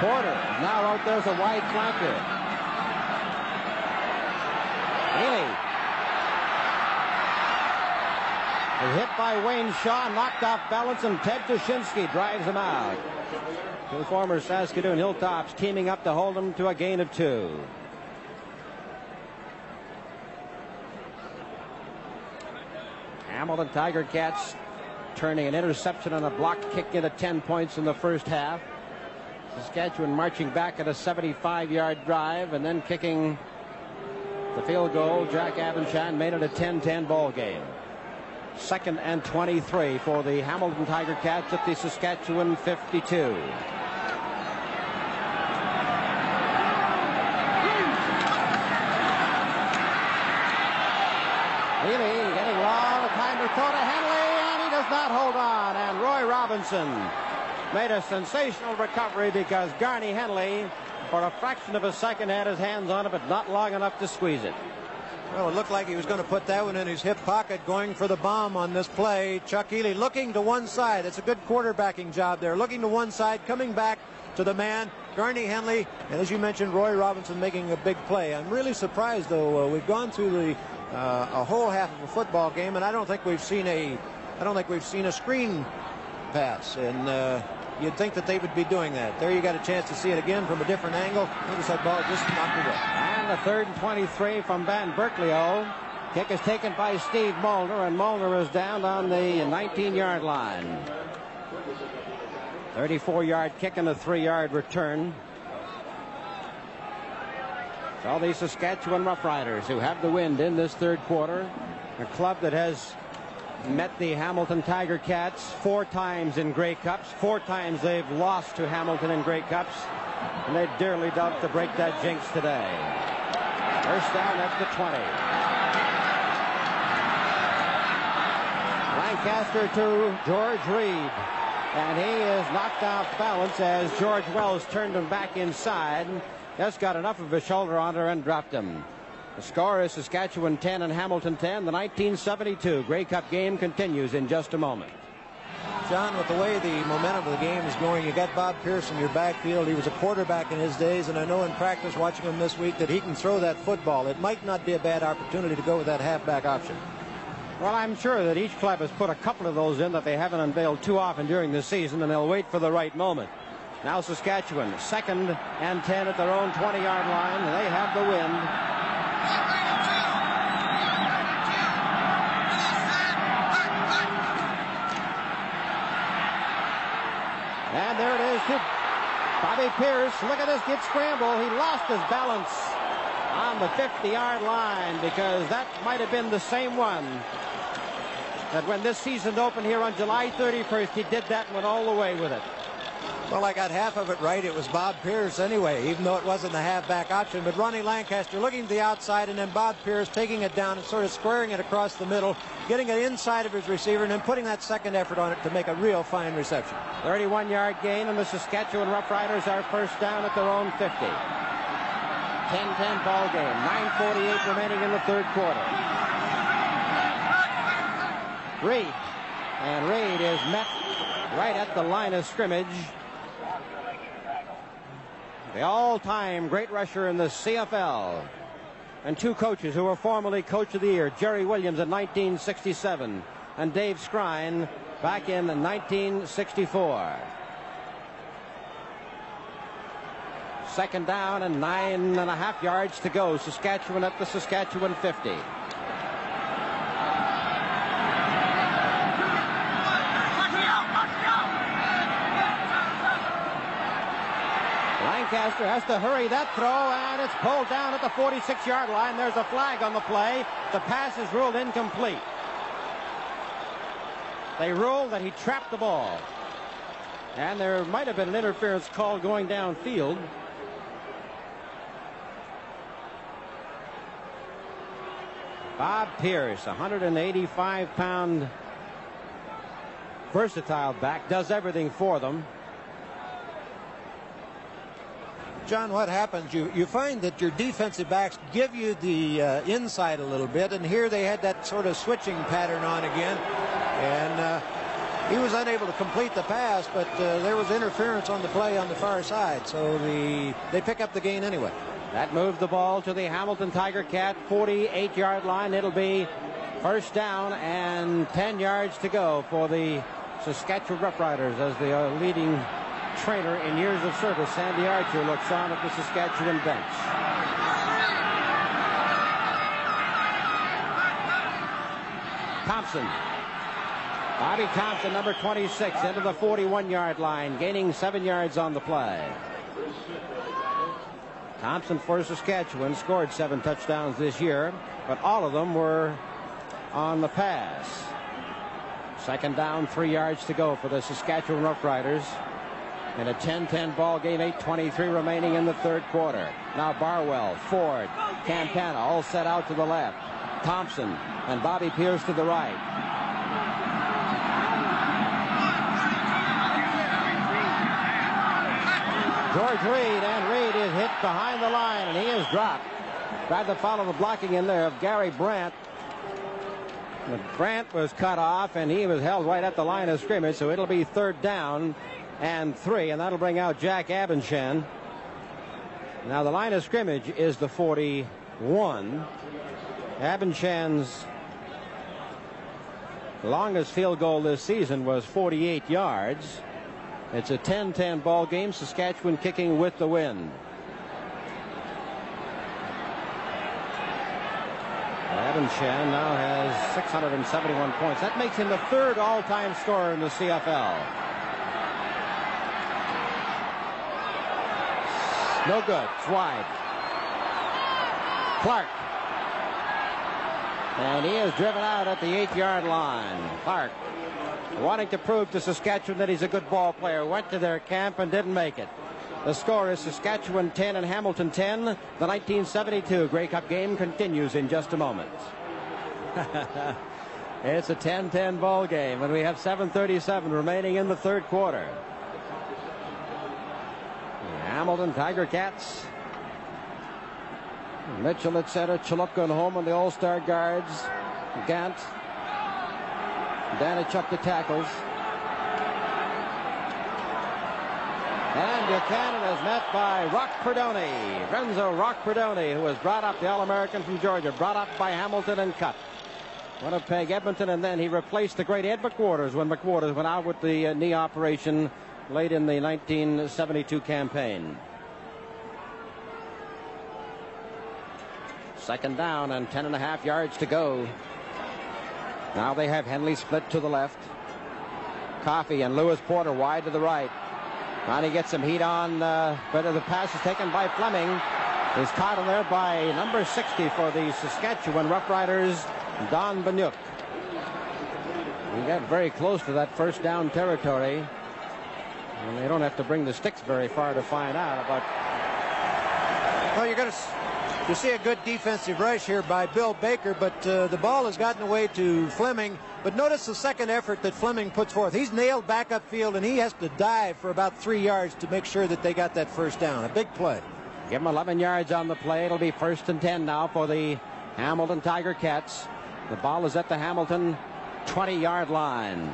Speaker 4: Porter now out there's a wide flanker. Haley is hit by Wayne Shaw, knocked off balance, and Ted Tuschinski drives him out. Two former Saskatoon Hilltops teaming up to hold him to a gain of 2. Hamilton Tiger Cats turning an interception on a blocked kick into 10 points in the first half. Saskatchewan marching back at a 75-yard drive and then kicking the field goal. Jack Avenchan made it a 10-10 ball game. 2nd and 23 for the Hamilton Tiger Cats at the Saskatchewan 52. Healy getting long, time to throw to Henley, and he does not hold on. And Roy Robinson made a sensational recovery because Garney Henley, for a fraction of a second, had his hands on it, but not long enough to squeeze it.
Speaker 14: Well, it looked like he was going to put that one in his hip pocket, going for the bomb on this play. Chuck Ely looking to one side. It's a good quarterbacking job there. Looking to one side, coming back to the man, Garney Henley, and as you mentioned, Roy Robinson making a big play. I'm really surprised, though. We've gone through a whole half of a football game, and I don't think we've seen a screen pass. And you'd think that they would be doing that. There you got a chance to see it again from a different angle. Notice that ball just knocked away.
Speaker 4: And the 3rd and 23 from Van Berkeley. Kick is taken by Steve Molnar, and Molnar is down on the 19-yard line. 34-yard kick and a 3-yard return. So the Saskatchewan Roughriders, who have the wind in this third quarter, a club that has met the Hamilton Tiger Cats 4 times in Grey Cups. 4 times they've lost to Hamilton in Grey Cups, and they'd dearly love to break that jinx today. First down at the 20. Lancaster to George Reed, and he is knocked off balance as George Wells turned him back inside. Just got enough of his shoulder on her and dropped him. The score is Saskatchewan 10 and Hamilton 10. The 1972 Grey Cup game continues in just a moment.
Speaker 14: John, with the way the momentum of the game is going, you got Bob Pierce in your backfield. He was a quarterback in his days, and I know in practice watching him this week that he can throw that football. It might not be a bad opportunity to go with that halfback option.
Speaker 4: Well, I'm sure that each club has put a couple of those in that they haven't unveiled too often during the season, and they'll wait for the right moment. Now Saskatchewan, 2nd and 10 at their own 20-yard line. They have the wind. And there it is to Bobby Pierce. Look at this kid scramble. He lost his balance on the 50-yard line, because that might have been the same one that when this season opened here on July 31st, he did that and went all the way with it.
Speaker 14: Well, I got half of it right. It was Bob Pierce anyway, even though it wasn't the halfback option. But Ronnie Lancaster looking to the outside, and then Bob Pierce taking it down and sort of squaring it across the middle, getting it inside of his receiver, and then putting that second effort on it to make a real fine reception.
Speaker 4: 31-yard gain, and the Saskatchewan Roughriders are first down at their own 50. 10-10 ball game. 9:48 remaining in the third quarter. Reed. And Reed is met right at the line of scrimmage. The all-time great rusher in the CFL. And 2 coaches who were formerly Coach of the Year. Jerry Williams in 1967 and Dave Scrine back in 1964. 2nd down and 9.5 yards to go. Saskatchewan at the Saskatchewan 50. Lancaster has to hurry that throw, and it's pulled down at the 46-yard line. There's a flag on the play. The pass is ruled incomplete. They ruled that he trapped the ball. And there might have been an interference call going downfield. Bob Pierce, 185-pound versatile back, does everything for them.
Speaker 14: John, what happens, you find that your defensive backs give you the inside a little bit, and here they had that sort of switching pattern on again, and he was unable to complete the pass, but there was interference on the play on the far side, so they pick up the gain anyway.
Speaker 4: That moved the ball to the Hamilton Tiger Cat 48-yard line. It'll be first down and 10 yards to go for the Saskatchewan Roughriders as the leading trainer in years of service. Sandy Archer looks on at the Saskatchewan bench. Thompson. Bobby Thompson, number 26, into the 41-yard line, gaining 7 yards on the play. Thompson for Saskatchewan scored 7 touchdowns this year, but all of them were on the pass. 2nd down, 3 yards to go for the Saskatchewan Roughriders. In a 10-10 ball game, 8:23 remaining in the third quarter. Now Barwell, Ford, Campana all set out to the left. Thompson and Bobby Pierce to the right. George Reed, and Reed is hit behind the line, and he is dropped. Tried to follow the blocking in there of Gary Brandt. But Brandt was cut off, and he was held right at the line of scrimmage, so it'll be 3rd down and 3, and that'll bring out Jack Abenchan. Now the line of scrimmage is the 41. Abenchan's longest field goal this season was 48 yards. It's a 10-10 ball game. Saskatchewan kicking with the wind. Abenchan now has 671 points. That makes him the 3rd all-time scorer in the CFL. No good. It's wide. Clark. And he is driven out at the 8-yard line. Clark, wanting to prove to Saskatchewan that he's a good ball player, went to their camp and didn't make it. The score is Saskatchewan 10 and Hamilton 10. The 1972 Grey Cup game continues in just a moment. It's a 10-10 ball game, and we have 7:37 remaining in the 3rd quarter. Hamilton Tiger Cats. Mitchell at center, Chalupka and Home on the All-Star guards. Gant. Danich the tackles. And Buchanan is met by Rock Perdoni. Renzo Rock Perdoni, who was brought up, the All-American from Georgia, brought up by Hamilton and cut. Winnipeg, Edmonton, and then he replaced the great Ed McWhorters when McWhorters went out with the knee operation late in the 1972 campaign. 2nd down and 10.5 yards to go. Now they have Henley split to the left. Coffey and Lewis Porter wide to the right. And he gets some heat on, but the pass is taken by Fleming. Is caught in there by number 60 for the Saskatchewan Roughriders, Don Banyuk. We got very close to that 1st down territory. And they don't have to bring the sticks very far to find out. But
Speaker 14: well, you see a good defensive rush here by Bill Baker, but the ball has gotten away to Fleming. But notice the second effort that Fleming puts forth. He's nailed back upfield, and he has to dive for about 3 yards to make sure that they got that 1st down. A big play.
Speaker 4: Give him 11 yards on the play. It'll be 1st and 10 now for the Hamilton Tiger Cats. The ball is at the Hamilton 20-yard line.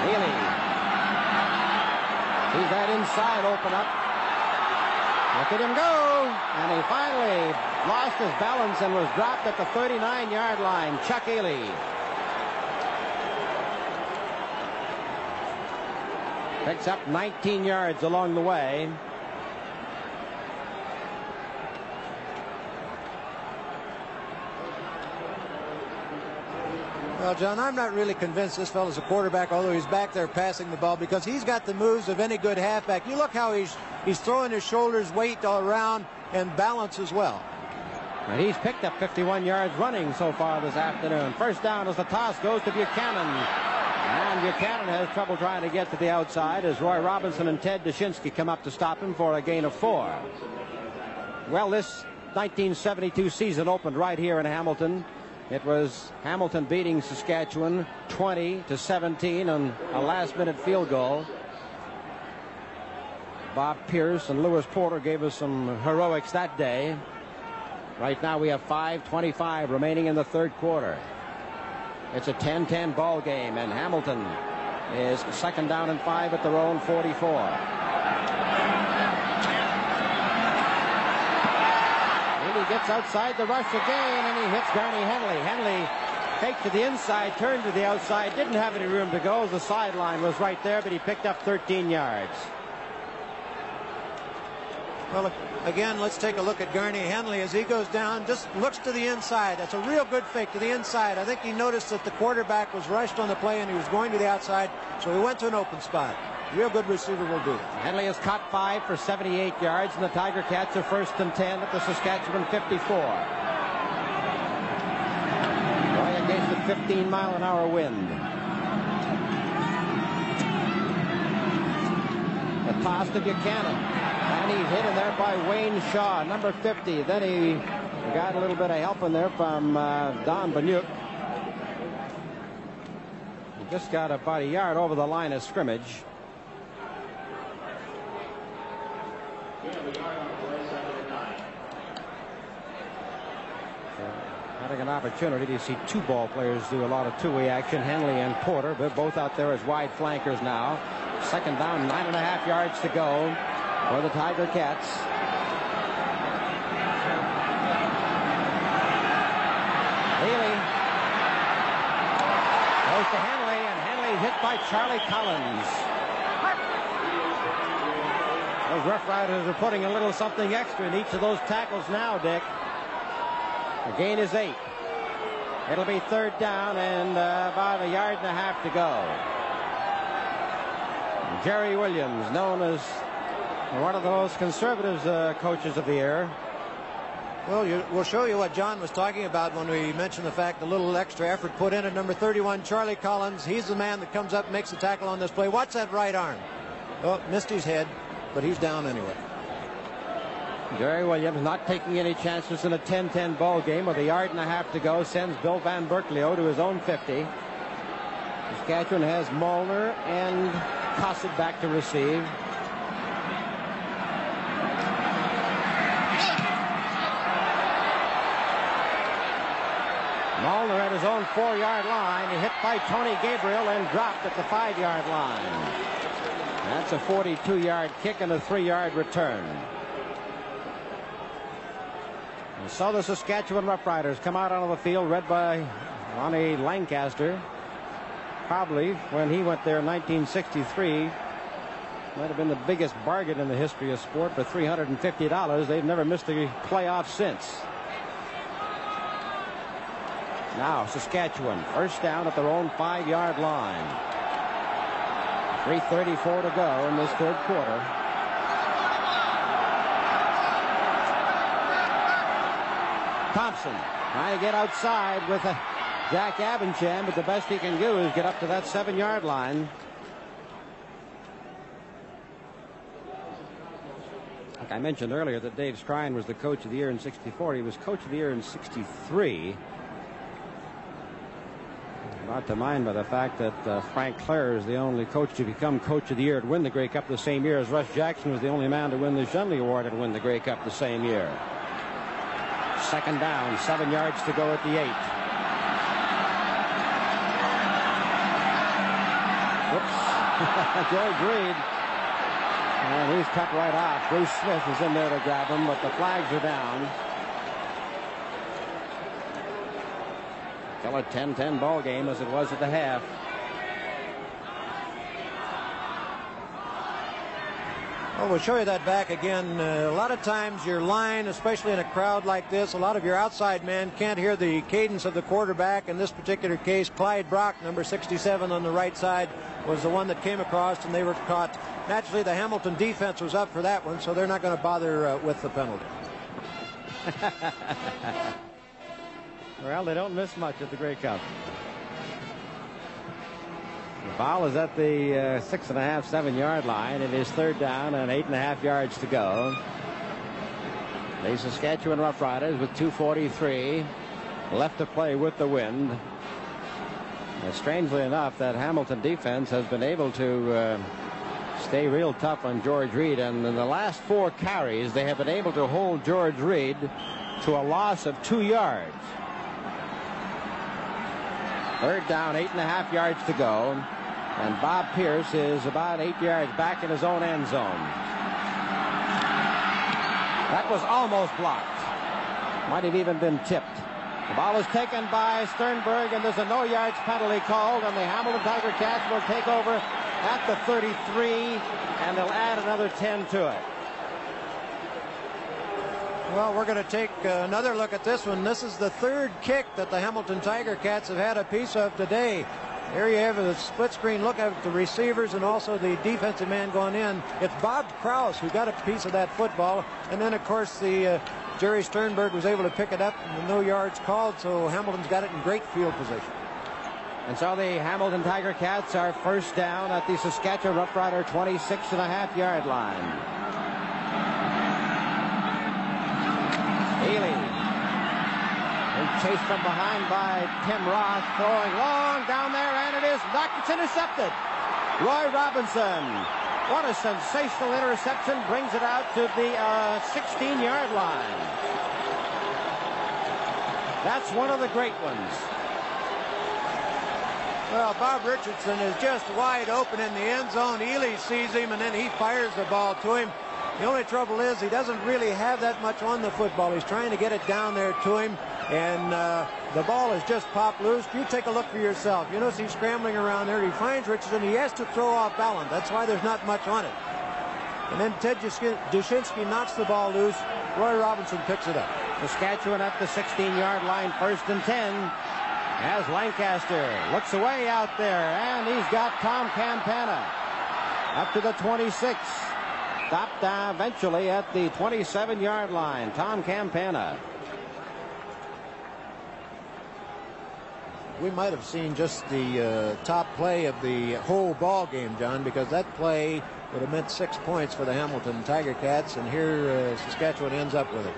Speaker 4: Healy. He's that inside open up. Look at him go. And he finally lost his balance and was dropped at the 39-yard line. Chuck Ely. Picks up 19 yards along the way.
Speaker 14: Well, John, I'm not really convinced this fellow's a quarterback, although he's back there passing the ball, because he's got the moves of any good halfback. You look how he's throwing his shoulders, weight all around, and balance as well.
Speaker 4: And he's picked up 51 yards running so far this afternoon. 1st down as the toss goes to Buchanan. And Buchanan has trouble trying to get to the outside as Roy Robinson and Ted Dushinsky come up to stop him for a gain of 4. Well, this 1972 season opened right here in Hamilton. It was Hamilton beating Saskatchewan 20-17 on a last-minute field goal. Bob Pierce and Lewis Porter gave us some heroics that day. Right now we have 5:25 remaining in the 3rd quarter. It's a 10-10 ball game, and Hamilton is 2nd down and 5 at their own 44. He gets outside the rush again, and he hits Garney Henley. Henley faked to the inside, turned to the outside, didn't have any room to go. The sideline was right there, but he picked up 13 yards.
Speaker 14: Well, again, let's take a look at Garney Henley as he goes down, just looks to the inside. That's a real good fake to the inside. I think he noticed that the quarterback was rushed on the play and he was going to the outside, so he went to an open spot. Real good receiver will do it.
Speaker 4: Henley has caught 5 for 78 yards, and the Tiger Cats are 1st and 10 at the Saskatchewan 54. Going against the 15-mile-an-hour wind. The toss to Buchanan, and he's hit in there by Wayne Shaw, number 50. Then he got a little bit of help in there from Don Banyuk. He just got about a yard over the line of scrimmage.
Speaker 14: Having an opportunity to see two ball players do a lot of two-way action, Henley and Porter. They're both out there as wide flankers now. Second down, 9.5 yards to go for the Tiger Cats. Healy goes to Henley, and Henley hit by Charlie Collins. Those Rough Riders are putting a little something extra in each of those tackles now, Dick. The gain is 8. It'll be third down and about 1.5 yards to go. Jerry Williams, known as one of the most conservative coaches of the year. Well, we'll show you what John was talking about when we mentioned the fact the little extra effort put in at number 31, Charlie Collins. He's the man that comes up and makes the tackle on this play. Watch that right arm. Oh, missed his head, but he's down anyway.
Speaker 4: Jerry Williams not taking any chances in a 10-10 ball game with 1.5 yards to go. Sends Bill Van Berkeley to his own 50. Saskatchewan has Molnar and Cossett back to receive. Molnar at his own 4-yard line. He hit by Tony Gabriel and dropped at the 5-yard line. That's a 42-yard kick and a 3-yard return. And so the Saskatchewan Roughriders come out onto the field, led by Ronnie Lancaster. Probably when he went there in 1963, might have been the biggest bargain in the history of sport for $350. They've never missed a playoff since. Now Saskatchewan first down at their own 5-yard line. 3:34 to go in this third quarter. Thompson trying to get outside with Jack Abensham, but the best he can do is get up to that 7-yard line. Like I mentioned earlier that Dave Strine was the coach of the year in '64. He was coach of the year in '63. Brought to mind by the fact that Frank Clare is the only coach to become coach of the year to win the Grey Cup the same year as Russ Jackson was the only man to win the Shenley Award and win the Grey Cup the same year. Second down, 7 yards to go at the 8. Whoops. George Reed. And he's cut right off. Bruce Smith is in there to grab him, but the flags are down. Still a 10-10 ball game as it was at the half.
Speaker 14: Well, we'll show you that back again. A lot of times your line, especially in a crowd like this, a lot of your outside men can't hear the cadence of the quarterback. In this particular case, Clyde Brock, number 67 on the right side, was the one that came across, and they were caught. Naturally, the Hamilton defense was up for that one, so they're not going to bother with the penalty.
Speaker 4: Well, they don't miss much at the Grey Cup. The foul is at the 6.5, 7-yard line. It is third down and 8.5 yards to go. The Saskatchewan Roughriders with 2:43 left to play with the wind. And strangely enough, that Hamilton defense has been able to stay real tough on George Reed. And in the last 4 carries, they have been able to hold George Reed to a loss of 2 yards. Third down, 8.5 yards to go. And Bob Pierce is about 8 yards back in his own end zone. That was almost blocked. Might have even been tipped. The ball is taken by Sternberg, and there's a no-yards penalty called, and the Hamilton Tiger Cats will take over at the 33, and they'll add another 10 to it.
Speaker 14: Well, we're going to take another look at this one. This is the third kick that the Hamilton Tiger Cats have had a piece of today. Here you have a split screen look at the receivers and also the defensive man going in. It's Bob Krause who got a piece of that football. And then, of course, the Jerry Sternberg was able to pick it up and no yards called. So Hamilton's got it in great field position.
Speaker 4: And so the Hamilton Tiger Cats are first down at the Saskatchewan Roughrider 26.5-yard line. Healy. Chased from behind by Tim Roth, throwing long down there, and it is knocked. It's intercepted. Roy Robinson What a sensational interception. Brings it out to the 16-yard line. That's one of the great ones.
Speaker 14: Well, Bob Richardson is just wide open in the end zone. Ely sees him, and then he fires the ball to him. The only trouble is he doesn't really have that much on the football. He's trying to get it down there to him, and the ball has just popped loose. You take a look for yourself. You notice he's scrambling around there. He finds Richardson. He has to throw off balance. That's why there's not much on it. And then Ted Dushinsky knocks the ball loose. Roy Robinson picks it up.
Speaker 4: Saskatchewan at the 16-yard line, 1st and 10. As Lancaster looks away out there, and he's got Tom Campana up to the 26. Stopped eventually at the 27-yard line. Tom Campana.
Speaker 14: We might have seen just the top play of the whole ball game, John, because that play would have meant 6 points for the Hamilton Tiger Cats, and here Saskatchewan ends up with it.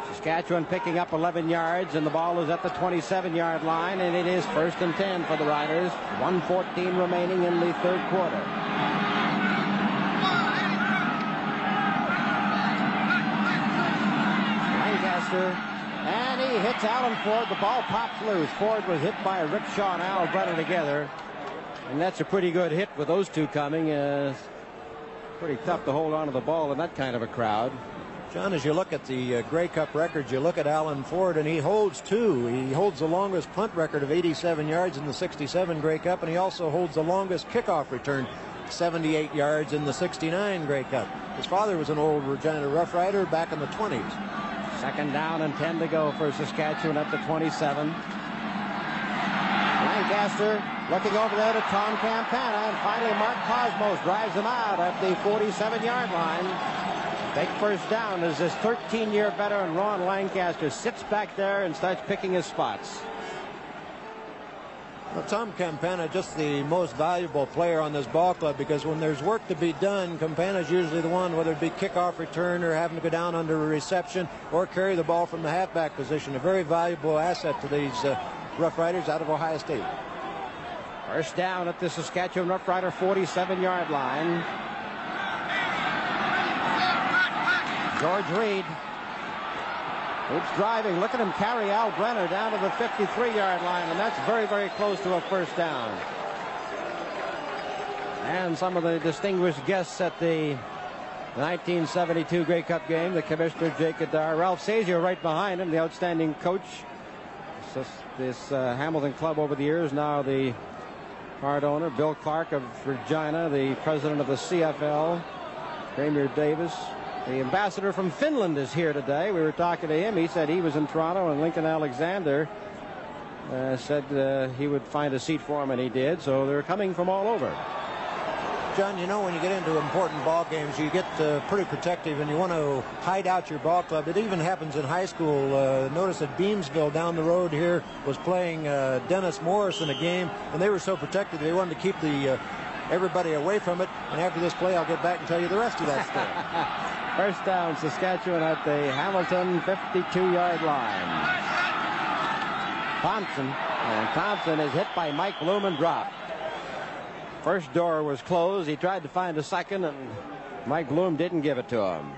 Speaker 4: Saskatchewan picking up 11 yards, and the ball is at the 27-yard line, and it is 1st and 10 for the Riders. 1:14 remaining in the third quarter. Lancaster, and he hits Alan Ford. The ball pops loose. Ford was hit by Rick Shaw and Al Brenner together, and that's a pretty good hit with those two coming. Pretty tough to hold on to the ball in that kind of a crowd.
Speaker 14: John, as you look at the Grey Cup records, you look at Alan Ford, and he holds two. He holds the longest punt record of 87 yards in the 67 Grey Cup, and he also holds the longest kickoff return, 78 yards in the 69 Grey Cup. His father was an old Regina Rough Rider back in the 20s.
Speaker 4: 2nd down and 10 to go for Saskatchewan at the 27. Lancaster looking over there to Tom Campana, and finally Mark Cosmos drives him out at the 47-yard line. Big first down as this 13-year veteran Ron Lancaster sits back there and starts picking his spots.
Speaker 14: Well, Tom Campana, just the most valuable player on this ball club, because when there's work to be done, Campana's usually the one, whether it be kickoff return or having to go down under a reception or carry the ball from the halfback position. A very valuable asset to these Rough Riders out of Ohio State.
Speaker 4: First down at the Saskatchewan Rough Rider 47-yard line. George Reed keeps driving. Look at him carry Al Brenner down to the 53-yard line, and that's very, very close to a first down. And some of the distinguished guests at the 1972 Grey Cup game, the Commissioner Jake Adair, Ralph Sazio right behind him, the outstanding coach. This Hamilton club over the years, now the part owner. Bill Clark of Regina, the president of the CFL, Premier Davis. The ambassador from Finland is here today. We were talking to him. He said he was in Toronto, and Lincoln Alexander said he would find a seat for him, and he did. So they're coming from all over.
Speaker 14: John, you know, when you get into important ball games, you get pretty protective, and you want to hide out your ball club. It even happens in high school. Notice that Beamsville down the road here was playing Dennis Morris in a game, and they were so protected they wanted to keep everybody away from it. And after this play, I'll get back and tell you the rest of that story.
Speaker 4: First down, Saskatchewan at the Hamilton 52-yard line. Thompson is hit by Mike Bloom and dropped. First door was closed. He tried to find a second, and Mike Bloom didn't give it to him.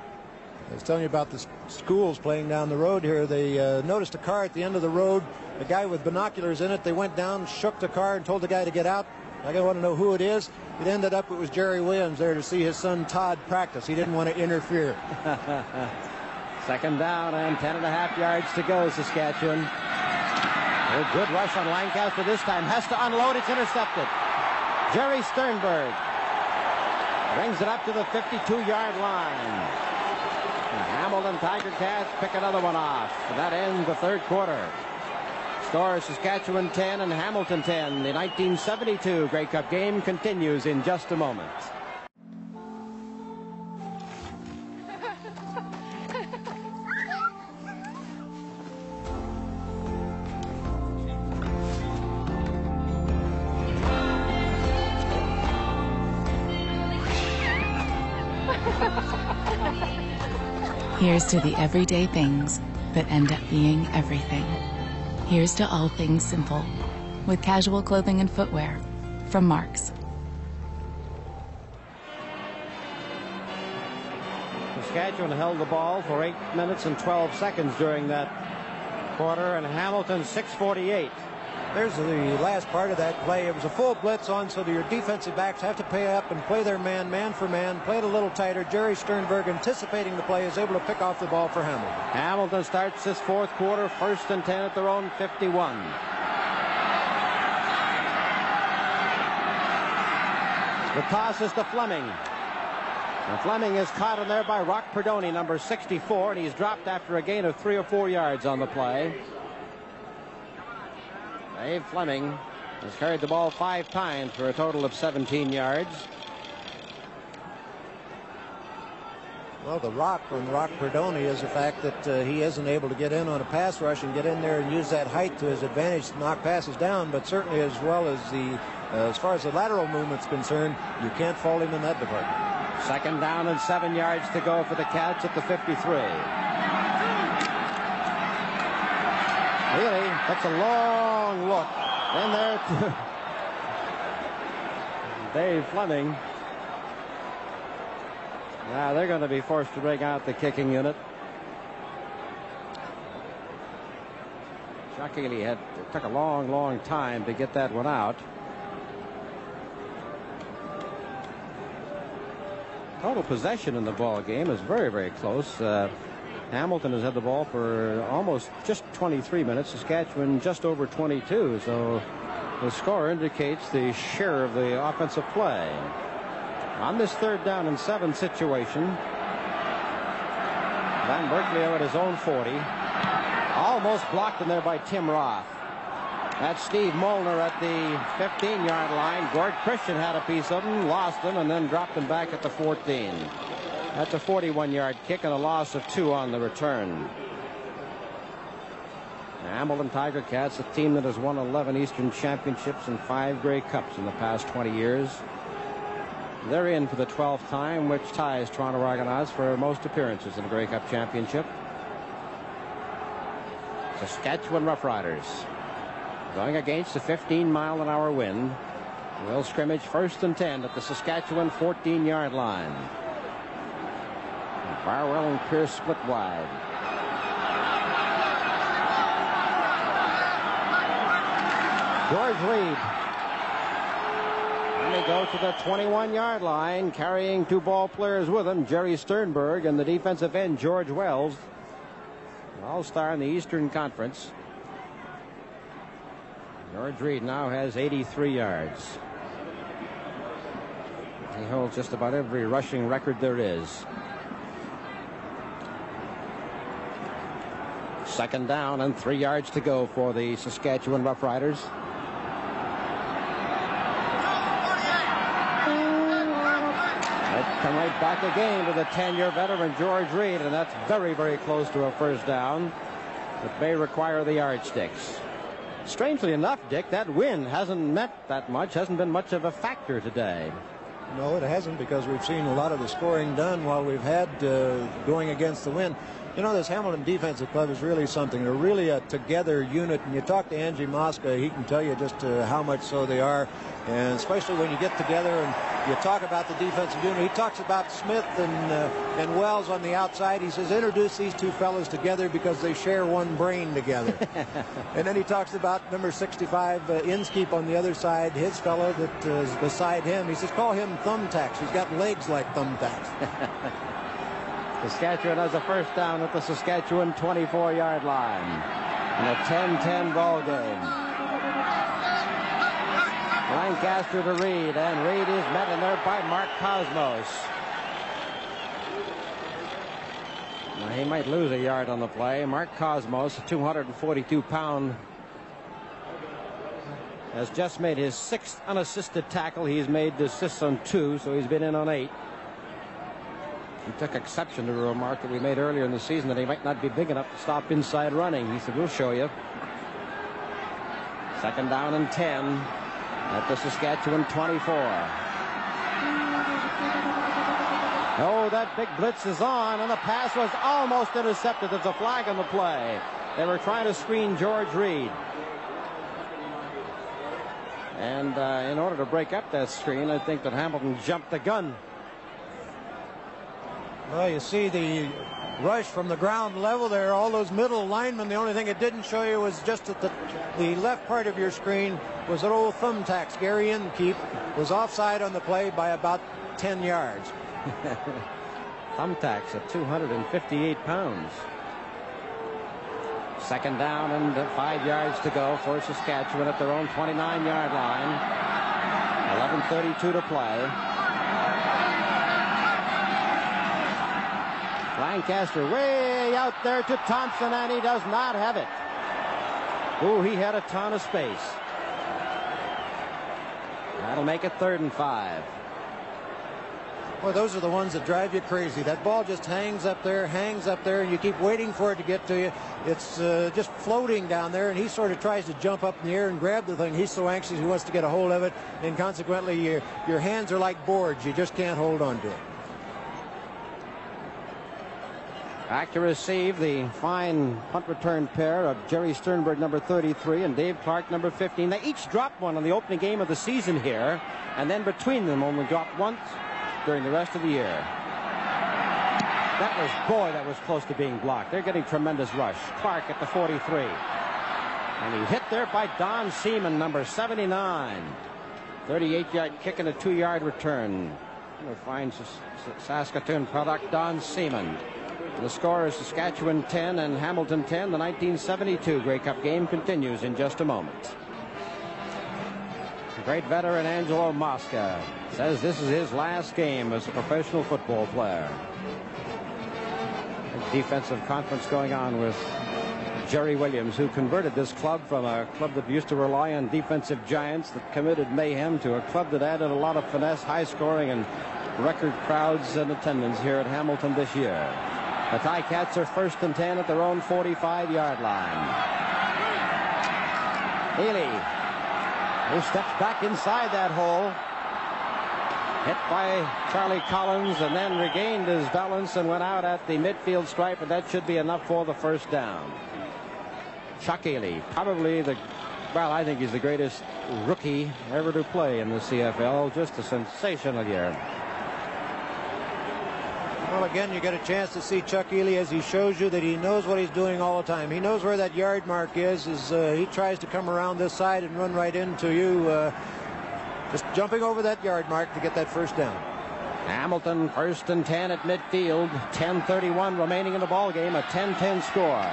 Speaker 14: I was telling you about the schools playing down the road here. They noticed a car at the end of the road, a guy with binoculars in it. They went down, shook the car, and told the guy to get out. I want to know who it is. It ended up it was Jerry Williams there to see his son Todd practice. He didn't want to interfere.
Speaker 4: 2nd down and 10.5 yards to go, Saskatchewan. A good rush on Lancaster this time. Has to unload. It's intercepted. Jerry Sternberg brings it up to the 52-yard line. The Hamilton Tiger Cats pick another one off. And that ends the third quarter. Score Saskatchewan 10 and Hamilton 10. The 1972 Grey Cup game continues in just a moment.
Speaker 13: Here's to the everyday things that end up being everything. Here's to all things simple, with casual clothing and footwear from Marks.
Speaker 4: Saskatchewan held the ball for 8 minutes and 12 seconds during that quarter, and Hamilton 6:48.
Speaker 14: There's the last part of that play. It was a full blitz on, so your defensive backs have to pay up and play their man for man, play it a little tighter. Jerry Sternberg, anticipating the play, is able to pick off the ball for Hamilton.
Speaker 4: Hamilton starts this fourth quarter, 1st and 10 at their own 51. The toss is to Fleming. And Fleming is caught in there by Rock Perdoni, number 64, and he's dropped after a gain of 3 or 4 yards on the play. Dave Fleming has carried the ball 5 times for a total of 17 yards.
Speaker 14: Well, the rock on Rock Perdoni is the fact that he isn't able to get in on a pass rush and get in there and use that height to his advantage to knock passes down, but certainly as well as as far as the lateral movement's concerned, you can't fault him in that department.
Speaker 4: 2nd down and 7 yards to go for the Cats at the 53. Really, that's a long look in there to Dave Fleming. Now they're going to be forced to bring out the kicking unit. Shockingly, it took a long time to get that one out. Total possession in the ball game is very close. Hamilton has had the ball for almost just 23 minutes. Saskatchewan just over 22. So the score indicates the share of the offensive play. On this 3rd down and 7 situation, Van Berkeley at his own 40. Almost blocked in there by Tim Roth. That's Steve Molnar at the 15-yard line. Gord Christian had a piece of him, lost him, and then dropped him back at the 14. That's a 41-yard kick and a loss of 2 on the return. Hamilton Tiger Cats, a team that has won 11 Eastern Championships and 5 Grey Cups in the past 20 years. They're in for the 12th time, which ties Toronto Argonauts for most appearances in the Grey Cup Championship. Saskatchewan Roughriders going against a 15-mile-an-hour wind. Will scrimmage 1st and 10 at the Saskatchewan 14-yard line. Farwell and Pierce split wide. George Reed. And they go to the 21-yard line, carrying 2 ball players with him, Jerry Sternberg and the defensive end, George Wells, an all-star in the Eastern Conference. George Reed now has 83 yards. He holds just about every rushing record there is. 2nd down and 3 yards to go for the Saskatchewan Roughriders. They come right back again to the 10-year veteran George Reed, and that's very close to a 1st down. It may require the yardsticks. Strangely enough, Dick, that wind hasn't meant that much, hasn't been much of a factor today.
Speaker 14: No, it hasn't, because we've seen a lot of the scoring done while we've had going against the wind. You know, this Hamilton Defensive Club is really something. They're really a together unit. And you talk to Angie Mosca, he can tell you just how much so they are. And especially when you get together and you talk about the defensive unit. He talks about Smith and Wells on the outside. He says, introduce these 2 fellas together because they share one brain together. And then he talks about number 65, Inskeep on the other side, his fellow that is beside him. He says, call him Thumbtacks. He's got legs like thumbtacks.
Speaker 4: Saskatchewan has a 1st down at the Saskatchewan 24-yard line in a 10-10 ball game. Lancaster to Reed, and Reed is met in there by Mark Cosmos. Now, he might lose a yard on the play. Mark Cosmos, a 242-pound, has just made his 6th unassisted tackle. He's made assists on 2, so he's been in on 8. He took exception to a remark that we made earlier in the season that he might not be big enough to stop inside running. He said, we'll show you. 2nd down and 10 at the Saskatchewan 24. Oh, that big blitz is on, and the pass was almost intercepted. There's a flag on the play. They were trying to screen George Reed. And in order to break up that screen, I think that Hamilton jumped the gun.
Speaker 14: Well, you see the rush from the ground level there, all those middle linemen. The only thing it didn't show you was just at the left part of your screen was an old thumbtacks. Gary Inkeep was offside on the play by about 10 yards.
Speaker 4: Thumbtacks at 258 pounds. Second down and 5 yards to go for Saskatchewan at their own 29-yard line. 11:32 to play. Lancaster way out there to Thompson, and he does not have it. Ooh, he had a ton of space. That'll make it 3rd and 5.
Speaker 14: Well, those are the ones that drive you crazy. That ball just hangs up there, and you keep waiting for it to get to you. It's just floating down there, and he sort of tries to jump up in the air and grab the thing. He's so anxious he wants to get a hold of it, and consequently your hands are like boards. You just can't hold on to it.
Speaker 4: Back to receive the fine punt return pair of Jerry Sternberg, number 33, and Dave Clark, number 15. They each dropped one on the opening game of the season here, and then between them only dropped once during the rest of the year. That was close to being blocked. They're getting tremendous rush. Clark at the 43. And he hit there by Don Seaman, number 79. 38-yard kick and a 2-yard return. We'll find Saskatoon product, Don Seaman. The score is Saskatchewan 10 and Hamilton 10. The 1972 Grey Cup game continues in just a moment. The great veteran Angelo Mosca says this is his last game as a professional football player. A defensive conference going on with Jerry Williams, who converted this club from a club that used to rely on defensive giants that committed mayhem to a club that added a lot of finesse, high scoring, and record crowds and attendance here at Hamilton this year. The Ticats are 1st and 10 at their own 45-yard line. Healy, who steps back inside that hole, hit by Charlie Collins, and then regained his balance and went out at the midfield stripe, and that should be enough for the 1st down. Chuck Healy, probably I think he's the greatest rookie ever to play in the CFL. Just a sensational year.
Speaker 14: Well, again, you get a chance to see Chuck Healy as he shows you that he knows what he's doing all the time. He knows where that yard mark is as he tries to come around this side and run right into you, just jumping over that yard mark to get that 1st down.
Speaker 4: Hamilton 1st and 10 at midfield. 10:31 remaining in the ball game. A 10-10 score.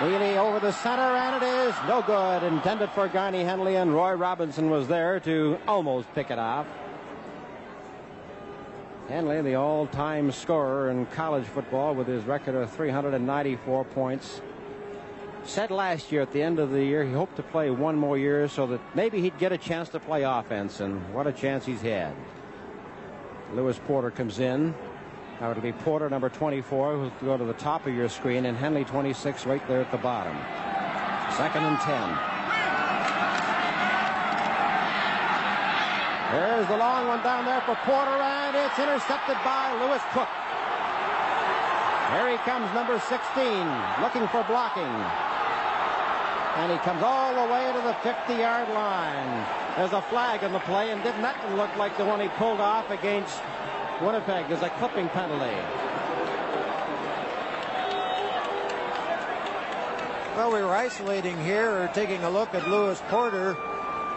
Speaker 4: Healy over the center, and it is no good. Intended for Garney Henley, and Roy Robinson was there to almost pick it off. Henley, the all-time scorer in college football with his record of 394 points, said last year at the end of the year he hoped to play one more year so that maybe he'd get a chance to play offense, and what a chance he's had. Lewis Porter comes in. Now it'll be Porter, number 24, who'll go to the top of your screen, and Henley, 26, right there at the bottom. 2nd and 10. There's the long one down there for Porter, and it's intercepted by Lewis Cook. Here he comes, number 16, looking for blocking. And he comes all the way to the 50-yard line. There's a flag on the play, and didn't that one look like the one he pulled off against Winnipeg? There's a clipping penalty.
Speaker 14: Well, we were isolating here, or taking a look at Lewis Porter.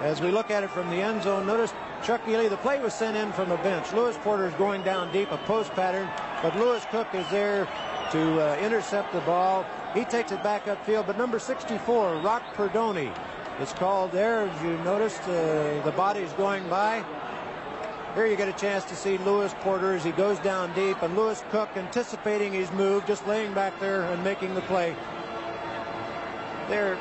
Speaker 14: As we look at it from the end zone, notice Chuck Healy, the play was sent in from a bench. Lewis Porter is going down deep, a post pattern, but Lewis Cook is there to intercept the ball. He takes it back upfield, but number 64, Rock Perdoni, is called there. As you noticed, the body's going by. Here you get a chance to see Lewis Porter as he goes down deep, and Lewis Cook anticipating his move, just laying back there and making the play. There,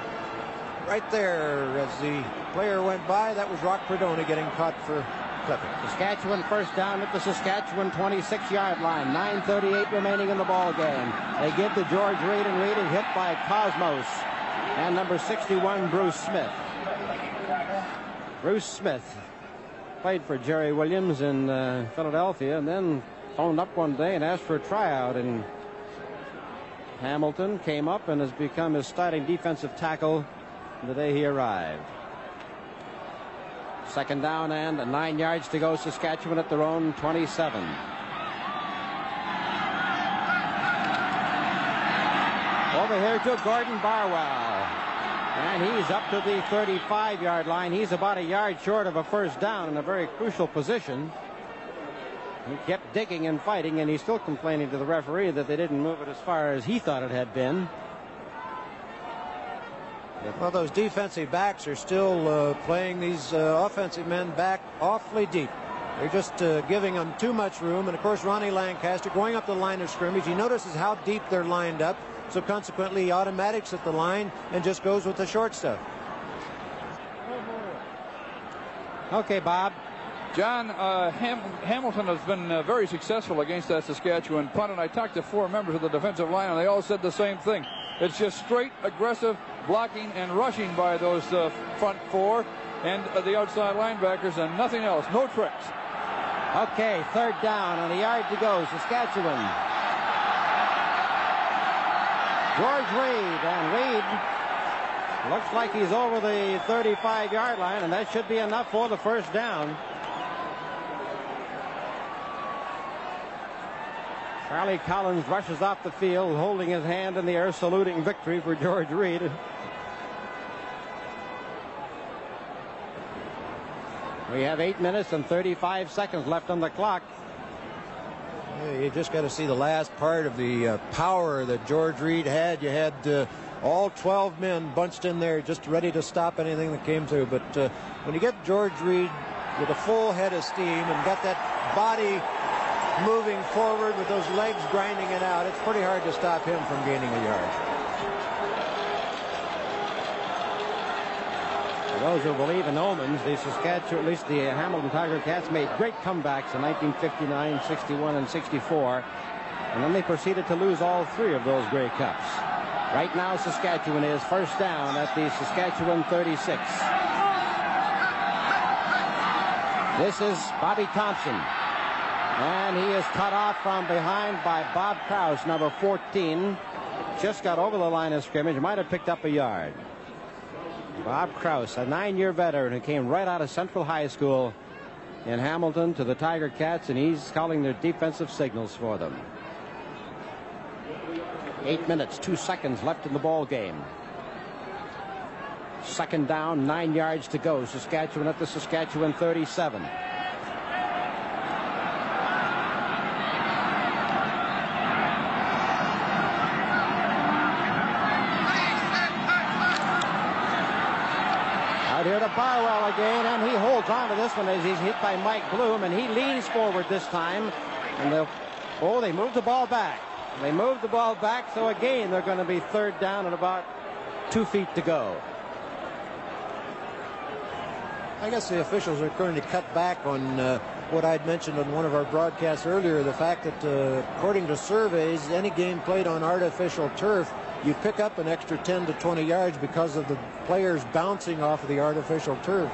Speaker 14: right there, as the player went by, that was Rock Perdoni getting caught for clipping.
Speaker 4: Saskatchewan 1st down at the Saskatchewan 26-yard line. 9:38 remaining in the ball game. They give to George Reed, and Reed is hit by Cosmos and number 61, Bruce Smith. Bruce Smith played for Jerry Williams in Philadelphia, and then phoned up one day and asked for a tryout in Hamilton. Came up and has become his starting defensive tackle the day he arrived. 2nd down and 9 yards to go. Saskatchewan at their own 27. Over here to Gordon Barwell. And he's up to the 35-yard line. He's about a yard short of a first down in a very crucial position. He kept digging and fighting, and he's still complaining to the referee that they didn't move it as far as he thought it had been.
Speaker 14: Well, those defensive backs are still playing these offensive men back awfully deep. They're just giving them too much room. And, of course, Ronnie Lancaster going up the line of scrimmage. He notices how deep they're lined up. So, consequently, he automatics at the line and just goes with the short stuff.
Speaker 4: Okay, Bob.
Speaker 12: John, Hamilton has been very successful against that Saskatchewan punt, and I talked to 4 members of the defensive line, and they all said the same thing. It's just straight, aggressive blocking and rushing by those front 4 and the outside linebackers, and nothing else. No tricks.
Speaker 4: Okay, third down and a yard to go. Saskatchewan. George Reed, and Reed looks like he's over the 35-yard line, and that should be enough for the first down. Charlie Collins rushes off the field, holding his hand in the air, saluting victory for George Reed. We have 8 minutes and 35 seconds left on the clock.
Speaker 14: Yeah, you just got to see the last part of the power that George Reed had. You had all 12 men bunched in there just ready to stop anything that came through. But when you get George Reed with a full head of steam and got that body moving forward with those legs grinding it out, it's pretty hard to stop him from gaining a yard.
Speaker 4: For those who believe in omens, the Saskatchewan, at least the Hamilton Tiger Cats, made great comebacks in 1959, 61, and 64. And then they proceeded to lose all 3 of those Grey Cups. Right now, Saskatchewan is first down at the Saskatchewan 36. This is Bobby Thompson. And he is cut off from behind by Bob Krause, number 14. Just got over the line of scrimmage. Might have picked up a yard. Bob Krause, a 9-year veteran who came right out of Central High School in Hamilton to the Tiger Cats, and he's calling their defensive signals for them. 8 minutes, 2 seconds left in the ball game. Second down, 9 yards to go. Saskatchewan at the Saskatchewan 37. Here to Barwell again, and he holds on to this one as he's hit by Mike Bloom, and he leans forward this time. And they moved the ball back. They moved the ball back, so again they're going to be third down and about 2 feet to go.
Speaker 14: I guess the officials are going to cut back on what I'd mentioned on one of our broadcasts earlier, the fact that according to surveys, any game played on artificial turf, you pick up an extra 10 to 20 yards because of the players bouncing off of the artificial turf.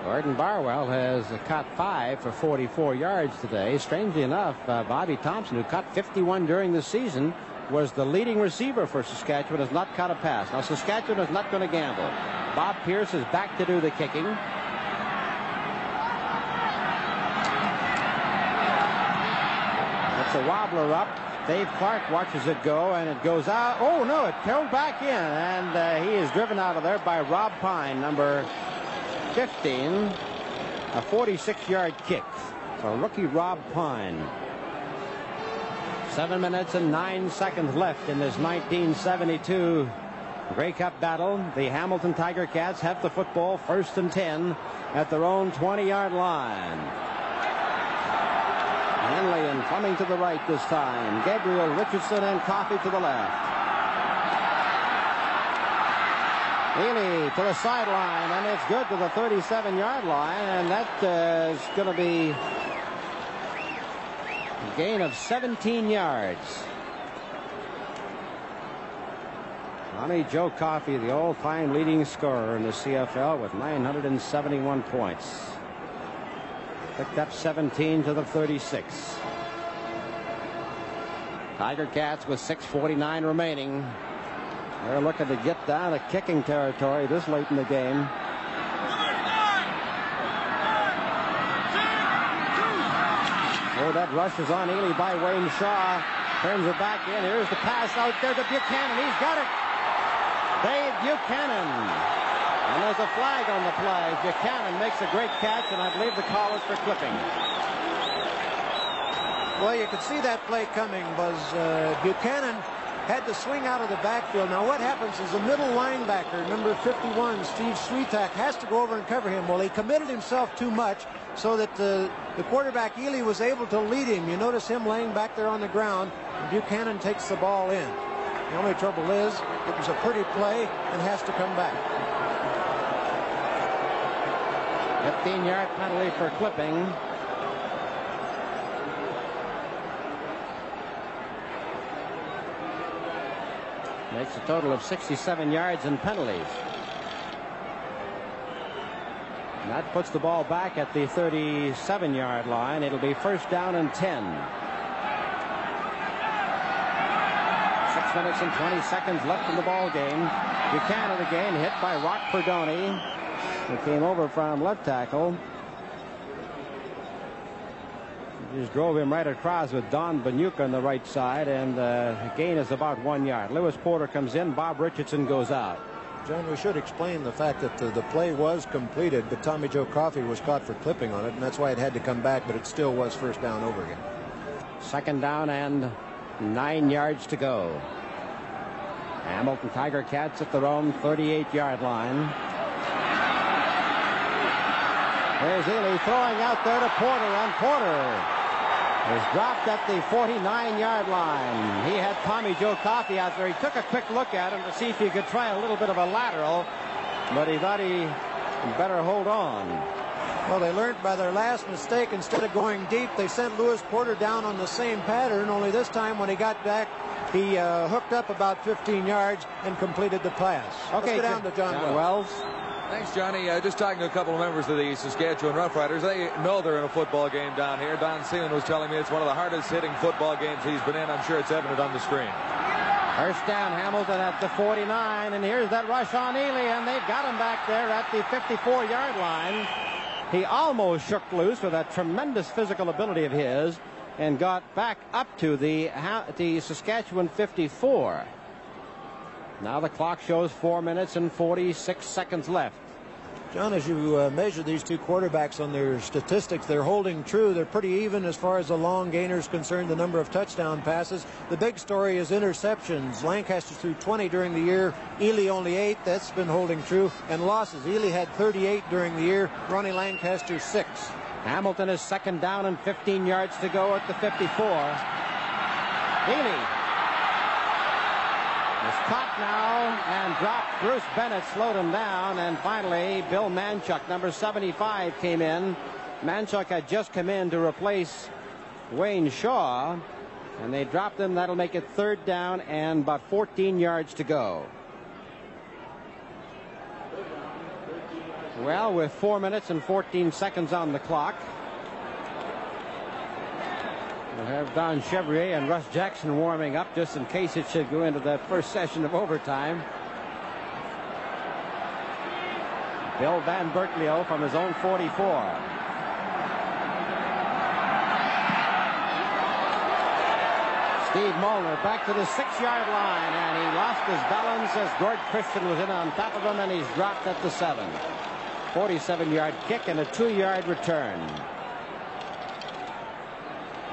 Speaker 4: Gordon Barwell has caught 5 for 44 yards today. Strangely enough, Bobby Thompson, who caught 51 during the season, was the leading receiver for Saskatchewan, has not caught a pass. Now, Saskatchewan is not going to gamble. Bob Pierce is back to do the kicking. It's a wobbler up. Dave Clark watches it go, and it goes out. Oh, no, it held back in, and he is driven out of there by Rob Pine, number 15, a 46-yard kick. So rookie Rob Pine. 7 minutes and 9 seconds left in this 1972 Grey Cup battle. The Hamilton Tiger Cats have the football, 1st and 10 at their own 20-yard line. Henley and Fleming to the right this time. Gabriel, Richardson, and Coffey to the left. Healy to the sideline, and it's good to the 37-yard line, and that is going to be a gain of 17 yards. Ronnie Joe Coffey, the all-time leading scorer in the CFL with 971 points. Picked up 17 to the 36. Tiger Cats with 6:49 remaining. They're looking to get down to kicking territory this late in the game. that rush is on Ely by Wayne Shaw. Turns it back in. Here's the pass out there to Buchanan. He's got it. Dave Buchanan. And there's a flag on the play. Buchanan makes a great catch, and I believe the call is for clipping.
Speaker 14: Well, you could see that play coming, Buzz. Buchanan had to swing out of the backfield. Now, what happens is the middle linebacker, number 51, Steve Swiatek, has to go over and cover him. Well, he committed himself too much so that the quarterback, Ely, was able to lead him. You notice him laying back there on the ground, and Buchanan takes the ball in. The only trouble is it was a pretty play and has to come back.
Speaker 4: 15-yard penalty for clipping. Makes a total of 67 yards in penalties. And that puts the ball back at the 37-yard line. It'll be first down and 10. 6 minutes and 20 seconds left in the ball game. Buchanan again hit by Rock Perdoni, who came over from left tackle. Just drove him right across with Don Banuka on the right side, and the gain is about 1 yard. Lewis Porter comes in. Bob Richardson goes out.
Speaker 14: John, we should explain the fact that the play was completed, but Tommy Joe Coffey was caught for clipping on it, and that's why it had to come back, but it still was first down over again.
Speaker 4: Second down and 9 yards to go. Hamilton Tiger Cats at their own 38-yard line. There's Ely throwing out there to Porter, and Porter is dropped at the 49-yard line. He had Tommy Joe Coffey out there. He took a quick look at him to see if he could try a little bit of a lateral, but he thought he better hold on.
Speaker 14: Well, they learned by their last mistake. Instead of going deep, they sent Lewis Porter down on the same pattern, only this time when he got back, he hooked up about 15 yards and completed the pass.
Speaker 4: Okay,
Speaker 14: let's go down to John Wells.
Speaker 11: Thanks, Johnny. Just talking to a couple of members of the Saskatchewan Roughriders. They know they're in a football game down here. Don Seaman was telling me it's one of the hardest hitting football games he's been in. I'm sure it's evident on the screen.
Speaker 4: First down, Hamilton at the 49, and here's that rush on Ely, and they've got him back there at the 54-yard line. He almost shook loose with that tremendous physical ability of his and got back up to the Saskatchewan 54. Now the clock shows 4 minutes and 46 seconds left.
Speaker 14: John, as you measure these two quarterbacks on their statistics, they're holding true. They're pretty even as far as the long gainer is concerned, the number of touchdown passes. The big story is interceptions. Lancaster threw 20 during the year. Ely only 8. That's been holding true. And losses. Ely had 38 during the year. Ronnie Lancaster 6.
Speaker 4: Hamilton is second down and 15 yards to go at the 54. Ely is caught now and dropped. Bruce Bennett slowed him down, and finally Bill Manchuk, number 75, came in. Manchuk had just come in to replace Wayne Shaw, and they dropped him. That'll make it third down and about 14 yards to go. Well, with 4 minutes and 14 seconds on the clock, we'll have Don Chevrier and Russ Jackson warming up just in case it should go into that first session of overtime. Bill Van Berkeley from his own 44. Steve Molnar back to the 6-yard line, and he lost his balance as Gord Christian was in on top of him, and he's dropped at the 7. 47-yard kick and a 2-yard return.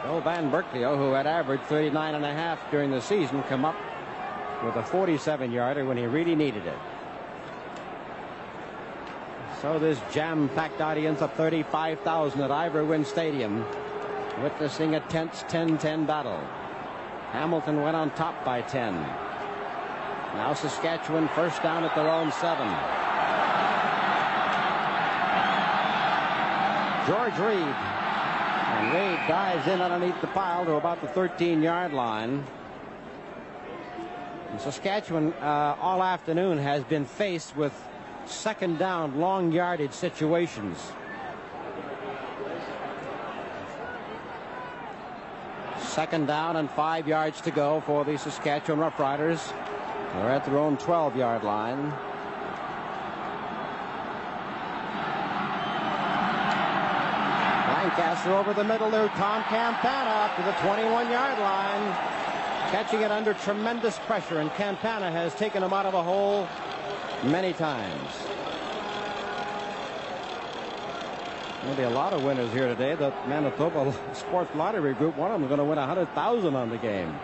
Speaker 4: Bill Van Berkeley, who had averaged 39.5 during the season, come up with a 47-yarder when he really needed it. So this jam-packed audience of 35,000 at Ivor Wynne Stadium witnessing a tense 10-10 battle. Hamilton went on top by 10. Now Saskatchewan first down at their own 7. George Reed. And Reed dives in underneath the pile to about the 13-yard line. And Saskatchewan all afternoon has been faced with second down, long yardage situations. Second down and 5 yards to go for the Saskatchewan Roughriders. They're at their own 12-yard line. Lancaster over the middle there. Tom Campana up to the 21-yard line. Catching it under tremendous pressure, and Campana has taken him out of a hole many times. There'll be a lot of winners here today. The Manitoba Sports Lottery Group, one of them is going to win $100,000 on the game.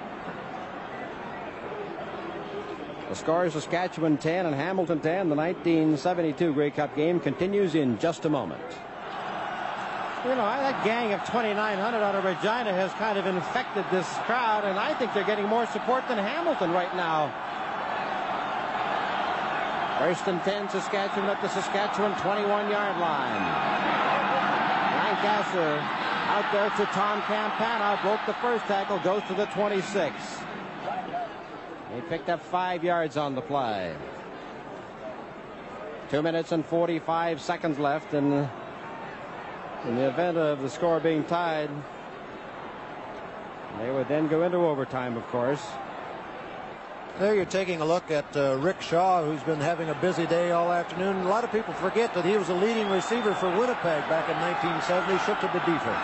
Speaker 4: The score is Saskatchewan 10 and Hamilton 10. The 1972 Grey Cup game continues in just a moment. You know, that gang of 2,900 out of Regina has kind of infected this crowd, and I think they're getting more support than Hamilton right now. First and 10, Saskatchewan at the Saskatchewan 21-yard line. Lancaster out there to Tom Campana, broke the first tackle, goes to the 26. He picked up 5 yards on the play. 2 minutes and 45 seconds left, and in the event of the score being tied, they would then go into overtime, of course.
Speaker 14: There you're taking a look at Rick Shaw, who's been having a busy day all afternoon. A lot of people forget that he was a leading receiver for Winnipeg back in 1970, shifted to defense.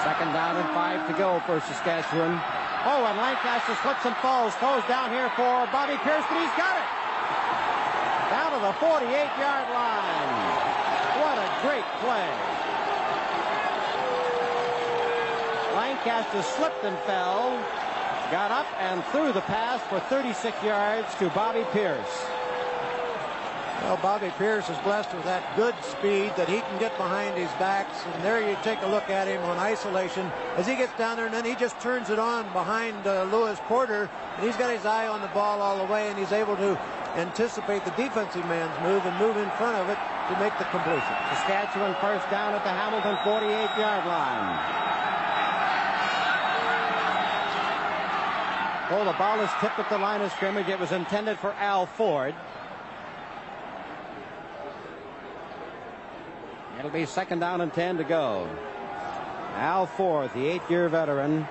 Speaker 4: Second down and 5 to go for Saskatchewan. Oh, and Lancaster slips and falls. Throws down here for Bobby Pierce, but he's got it. Down to the 48-yard line. What a great play. Lancaster slipped and fell, got up and threw the pass for 36 yards to Bobby Pierce.
Speaker 14: Well, Bobby Pierce is blessed with that good speed that he can get behind his backs, and there you take a look at him on isolation as he gets down there, and then he just turns it on behind Lewis Porter, and he's got his eye on the ball all the way, and he's able to anticipate the defensive man's move and move in front of it to make the completion.
Speaker 4: Saskatchewan first down at the Hamilton 48-yard line. Oh, the ball is tipped at the line of scrimmage. It was intended for Al Ford. It'll be second down and 10 to go. Al Ford, the 8-year veteran.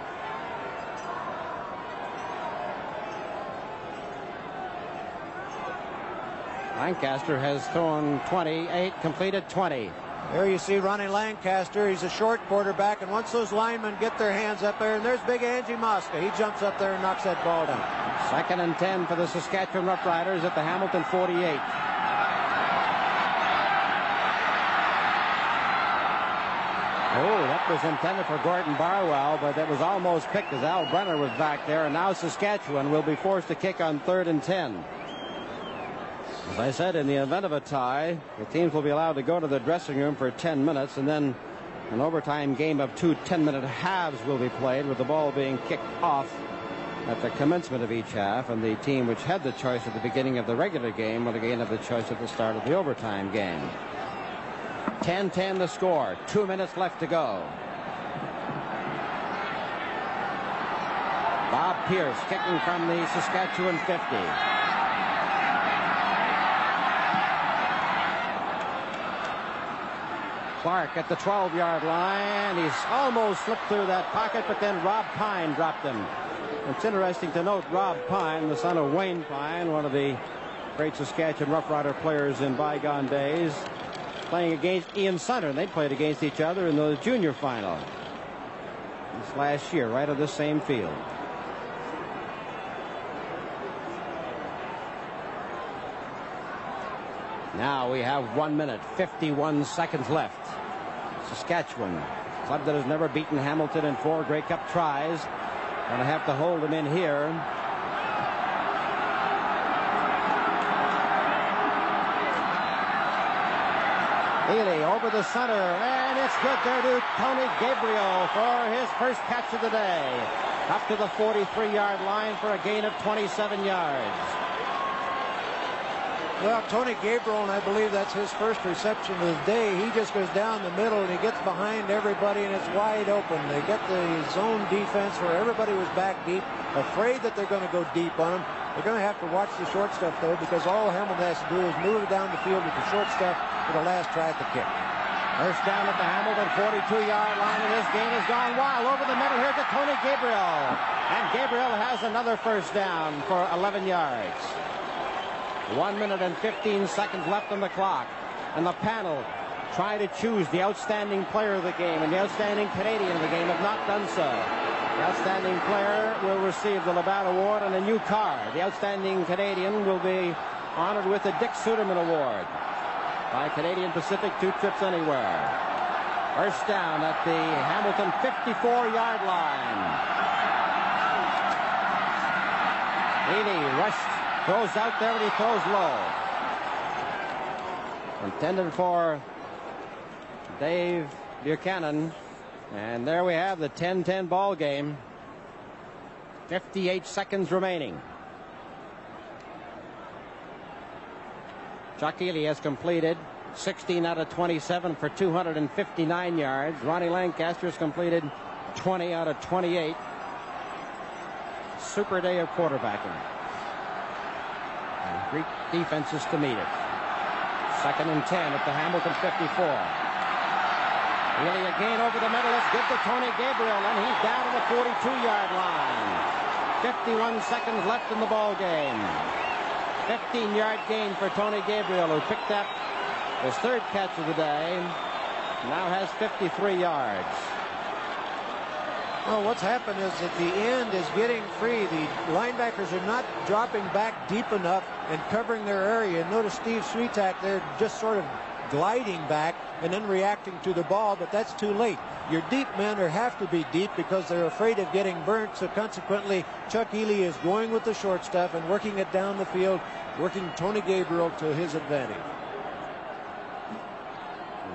Speaker 4: Lancaster has thrown 28, completed 20.
Speaker 14: There you see Ronnie Lancaster. He's a short quarterback, and once those linemen get their hands up there, and there's big Angie Mosca. He jumps up there and knocks that ball down.
Speaker 4: Second and 10 for the Saskatchewan Roughriders at the Hamilton 48. Oh, that was intended for Gordon Barwell, but it was almost picked as Al Brenner was back there, and now Saskatchewan will be forced to kick on 3rd and 10. As I said, in the event of a tie, the teams will be allowed to go to the dressing room for 10 minutes, and then an overtime game of 2 10-minute halves will be played, with the ball being kicked off at the commencement of each half, and the team which had the choice at the beginning of the regular game will again have the choice at the start of the overtime game. 10-10 the score. 2 minutes left to go. Bob Pierce kicking from the Saskatchewan 50. Clark at the 12-yard line. He's almost slipped through that pocket, but then Rob Pine dropped him. It's interesting to note Rob Pine, the son of Wayne Pine, one of the great Saskatchewan Rough Rider players in bygone days, playing against Ian Sunner. They played against each other in the junior final this last year, right on this same field. Now we have 1 minute, 51 seconds left. Saskatchewan, club that has never beaten Hamilton in 4 Grey Cup tries, going to have to hold them in here. Healy over the center, and it's good there to Tony Gabriel for his first catch of the day. Up to the 43-yard line for a gain of 27 yards.
Speaker 14: Well, Tony Gabriel, and I believe that's his first reception of the day, he just goes down the middle and he gets behind everybody, and it's wide open. They get the zone defense where everybody was back deep, afraid that they're going to go deep on them. They're going to have to watch the short stuff, though, because all Hamilton has to do is move it down the field with the short stuff for the last try at the kick.
Speaker 4: First down at the Hamilton 42-yard line, and this game has gone wild. Over the middle here to Tony Gabriel. And Gabriel has another first down for 11 yards. 1 minute and 15 seconds left on the clock. And the panel try to choose the outstanding player of the game and the outstanding Canadian of the game have not done so. The outstanding player will receive the Labatt Award and a new car. The outstanding Canadian will be honored with the Dick Suderman Award by Canadian Pacific 2 Trips Anywhere. First down at the Hamilton 54-yard line. Healy rushed, throws out there, and he throws low. Intended for Dave Buchanan. And there we have the 10-10 ball game. 58 seconds remaining. Chuck Healy has completed 16 out of 27 for 259 yards. Ronnie Lancaster has completed 20 out of 28. Super day of quarterbacking. And Greek defenses to meet it. 2nd and 10 at the Hamilton 54. Healy again over the middle. It's good to Tony Gabriel, and he's down to the 42-yard line. 51 seconds left in the ball game. 15-yard gain for Tony Gabriel, who picked up his 3rd catch of the day. Now has 53 yards.
Speaker 14: Well, what's happened is that the end is getting free. The linebackers are not dropping back deep enough and covering their area. Notice Steve Swiatek there just sort of gliding back and then reacting to the ball, but that's too late. Your deep men have to be deep because they're afraid of getting burnt, so consequently Chuck Healy is going with the short stuff and working it down the field, working Tony Gabriel to his advantage.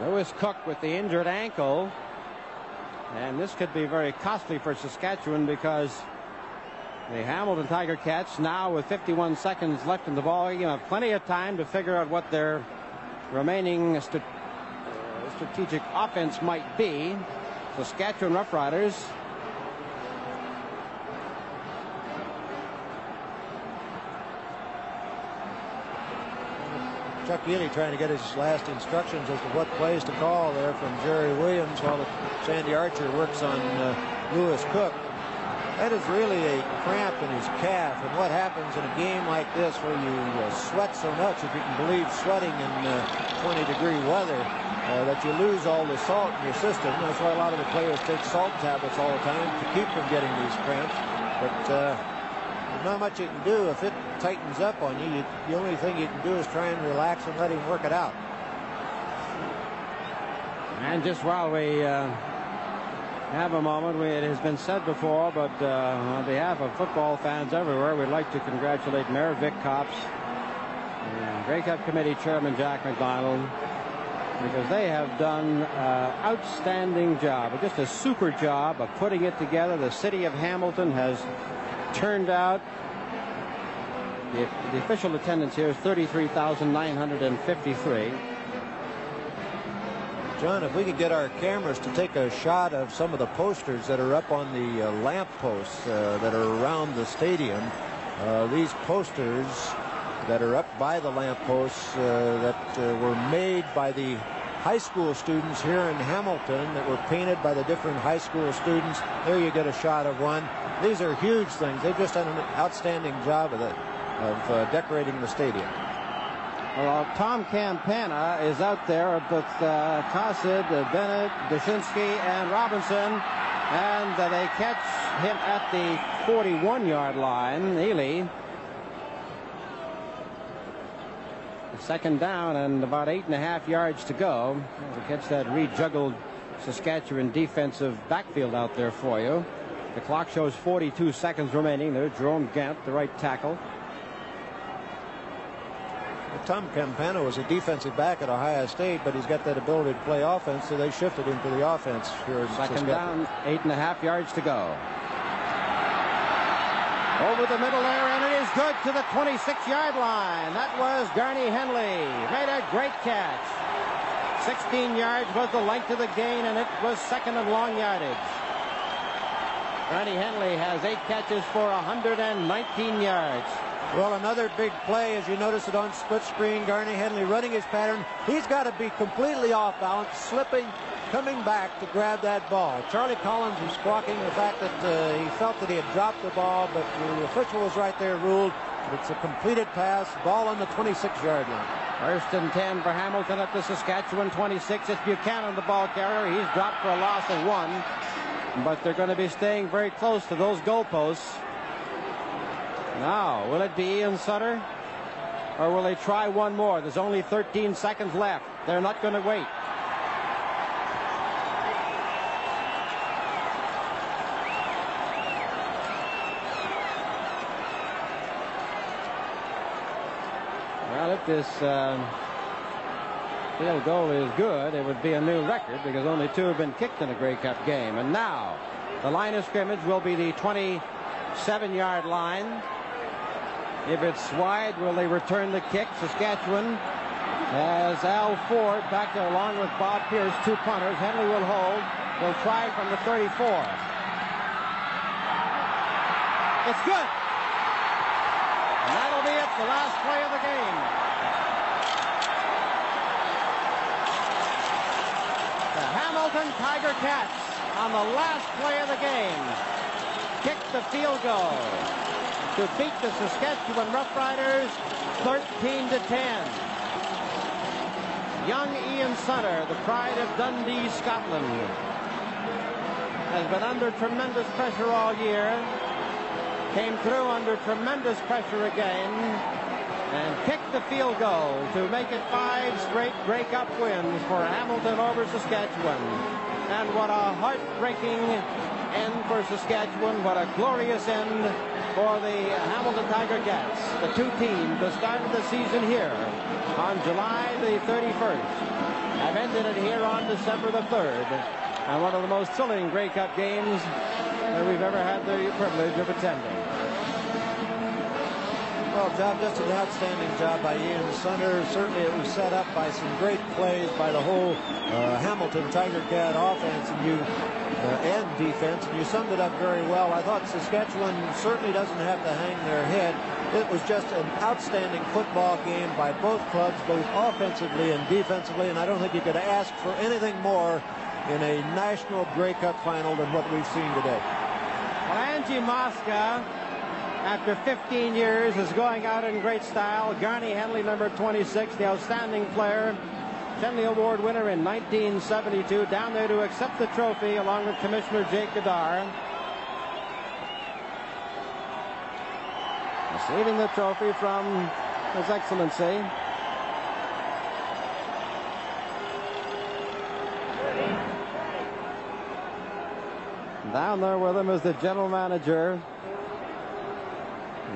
Speaker 4: Lewis Cook with the injured ankle, and this could be very costly for Saskatchewan because the Hamilton Tiger Cats, now with 51 seconds left in the ball game, have plenty of time to figure out what their remaining strategic offense might be. Saskatchewan Roughriders
Speaker 14: Chuck Healy trying to get his last instructions as to what plays to call there from Jerry Williams while Sandy Archer works on Lewis Cook. That is really a cramp in his calf, and what happens in a game like this where you sweat so much, if you can believe sweating in 20-degree weather, that you lose all the salt in your system. That's why a lot of the players take salt tablets all the time to keep from getting these cramps. But there's not much you can do. If it tightens up on you, the only thing you can do is try and relax and let him work it out.
Speaker 4: And just while we have a moment, it has been said before, but on behalf of football fans everywhere, we'd like to congratulate Mayor Vic Copps and Grey Cup Committee Chairman Jack McDonald, because they have done an outstanding job, just a super job of putting it together. The city of Hamilton has turned out, the official attendance here is 33,953.
Speaker 14: John, if we could get our cameras to take a shot of some of the posters that are up on the lamp posts that are around the stadium. These posters that are up by the lamp posts that were made by the high school students here in Hamilton, that were painted by the different high school students. There you get a shot of one. These are huge things. They've just done an outstanding job of decorating the stadium.
Speaker 4: Well, Tom Campana is out there with Cossid, Bennett, Dushinsky, and Robinson, and they catch him at the 41-yard line. Healy. Second down and about 8.5 yards to go. To catch that rejuggled Saskatchewan defensive backfield out there for you. The clock shows 42 seconds remaining. There's Jerome Gant, the right tackle.
Speaker 14: Tom Campana was a defensive back at Ohio State, but he's got that ability to play offense, so they shifted him to the offense here.
Speaker 4: Second down, 8.5 yards to go. Over the middle there, and it is good to the 26-yard line. That was Garney Henley. Made a great catch. 16 yards was the length of the gain, and it was second and long yardage. Garney Henley has 8 catches for 119 yards.
Speaker 14: Well, another big play, as you notice it on split screen. Garney Henley running his pattern. He's got to be completely off balance, slipping, coming back to grab that ball. Charlie Collins is squawking the fact that he felt that he had dropped the ball, but the official was right there, ruled that it's a completed pass, ball on the 26-yard line.
Speaker 4: First and 10 for Hamilton at the Saskatchewan 26. It's Buchanan, the ball carrier. He's dropped for a loss of 1. But they're going to be staying very close to those goalposts. Now, will it be Ian Sutter? Or will they try one more? There's only 13 seconds left. They're not going to wait. Well, if this field goal is good, it would be a new record because only 2 have been kicked in a Grey Cup game. And now, the line of scrimmage will be the 27-yard line. If it's wide, will they return the kick? Saskatchewan has Al Ford back there along with Bob Pierce, 2 punters. Henley will hold. They'll try from the 34. It's good. And that'll be it, the last play of the game. The Hamilton Tiger Cats on the last play of the game kicked the field goal to beat the Saskatchewan Roughriders 13-10. Young Ian Sutter, the pride of Dundee, Scotland, has been under tremendous pressure all year. Came through under tremendous pressure again and kicked the field goal to make it 5 straight Grey Cup wins for Hamilton over Saskatchewan. And what a heartbreaking end for Saskatchewan. What a glorious end for the Hamilton Tiger Cats. The 2 teams that started the season here on July the 31st have ended it here on December the 3rd. And one of the most thrilling Grey Cup games that we've ever had the privilege of attending.
Speaker 14: Well, just an outstanding job by Ian Sutter. Certainly it was set up by some great plays by the whole Hamilton Tiger Cat offense and defense, and you summed it up very well. I thought Saskatchewan certainly doesn't have to hang their head. It was just an outstanding football game by both clubs, both offensively and defensively, and I don't think you could ask for anything more in a national Grey Cup final than what we've seen today.
Speaker 4: Well, Angie Mosca, after 15 years, is going out in great style. Garney Henley, number 26, the outstanding player, Henley Award winner in 1972, down there to accept the trophy along with Commissioner Jake Godar. Receiving the trophy from His Excellency. Down there with him is the general manager,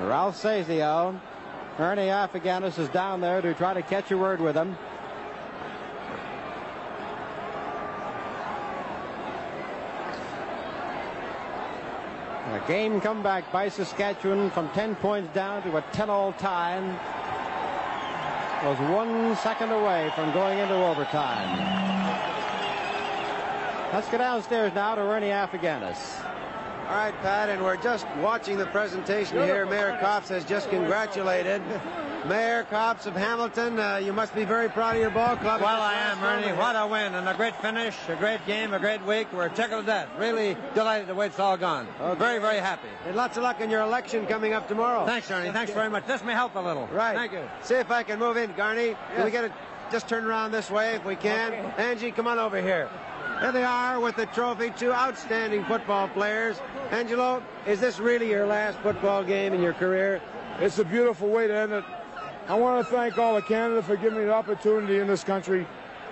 Speaker 4: Ralph Sazio. Ernie Afghanis is down there to try to catch a word with him. A game comeback by Saskatchewan from 10 points down to a 10-all tie. Was 1 second away from going into overtime. Let's go downstairs now to Ernie Afghanis.
Speaker 2: All right, Pat, and we're just watching the presentation here. Mayor Copps has just congratulated Mayor Copps of Hamilton. You must be very proud of your ball club.
Speaker 4: Well, I am, Ernie. What a win and a great finish, a great game, a great week. We're tickled to death. Really delighted the way it's all gone. Okay. Very, very happy.
Speaker 2: And lots of luck in your election coming up tomorrow.
Speaker 4: Thanks, Ernie. Thanks very much. This may help a little.
Speaker 2: Right.
Speaker 4: Thank you.
Speaker 2: See if I can move in, Garney.
Speaker 4: Yes.
Speaker 2: Can we get it? Just turn around this way if we can. Okay. Angie, come on over here. There they are with the trophy, 2 outstanding football players. Angelo, is this really your last football game in your career?
Speaker 15: It's a beautiful way to end it. I want to thank all of Canada for giving me the opportunity in this country.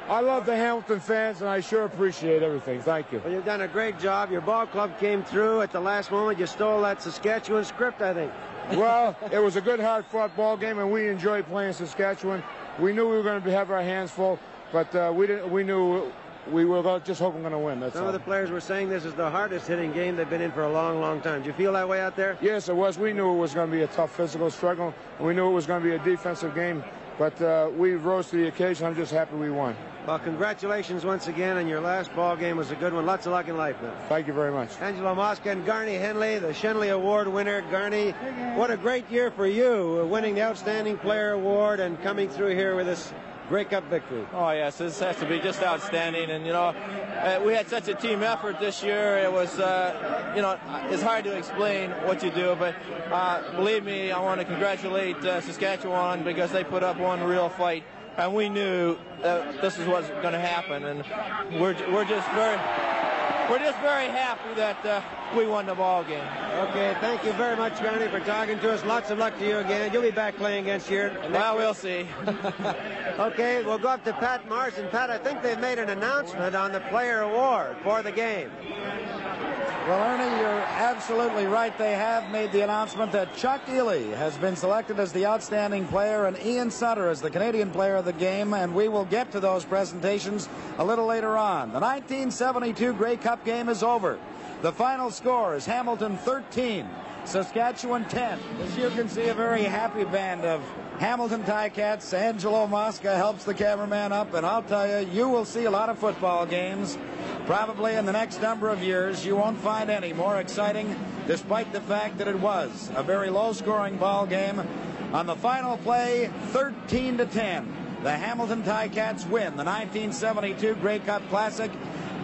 Speaker 15: I love the Hamilton fans, and I sure appreciate everything. Thank you.
Speaker 2: Well, you've done a great job. Your ball club came through at the last moment. You stole that Saskatchewan script, I think.
Speaker 15: Well, it was a good, hard-fought ball game, and we enjoyed playing Saskatchewan. We knew we were going to have our hands full, but we knew we were just hoping going to win. That's
Speaker 2: Some
Speaker 15: all.
Speaker 2: of the players were saying this is the hardest hitting game they've been in for a long, long time. Did you feel that way out there?
Speaker 15: Yes, it was. We knew it was going to be a tough physical struggle, and we knew it was going to be a defensive game, but we rose to the occasion. I'm just happy we won.
Speaker 2: Well, congratulations once again, and your last ball game was a good one. Lots of luck in life, man.
Speaker 15: Thank you very much.
Speaker 2: Angelo Mosca and Garney Henley, the Shenley Award winner. Garney, what a great year for you, winning the Outstanding Player Award and coming through here with this Grey Cup victory.
Speaker 16: Oh, yes, this has to be just outstanding. And, you know, we had such a team effort this year. It was, you know, it's hard to explain what you do. But believe me, I want to congratulate Saskatchewan because they put up one real fight. and we knew this is what's going to happen, and we're just very happy that we won the ball game.
Speaker 2: Okay, thank you very much, Garney, for talking to us. Lots of luck to you again. You'll be back playing against here.
Speaker 16: Well, we'll see.
Speaker 2: Okay, we'll go up to Pat Marsden. Pat, I think they've made an announcement on the player award for the game.
Speaker 1: Well, Ernie, you're absolutely right. They have made the announcement that Chuck Ely has been selected as the outstanding player and Ian Sutter as the Canadian player of the game, and we will get to those presentations a little later on. The 1972 Grey Cup game is over. The final score is Hamilton 13, Saskatchewan 10. As you can see, a very happy band of Hamilton Ticats. Angelo Mosca helps the cameraman up, and I'll tell you, you will see a lot of football games. Probably in the next number of years, you won't find any more exciting, despite the fact that it was a very low-scoring ball game. On the final play, 13-10, the Hamilton Ticats win the 1972 Grey Cup Classic.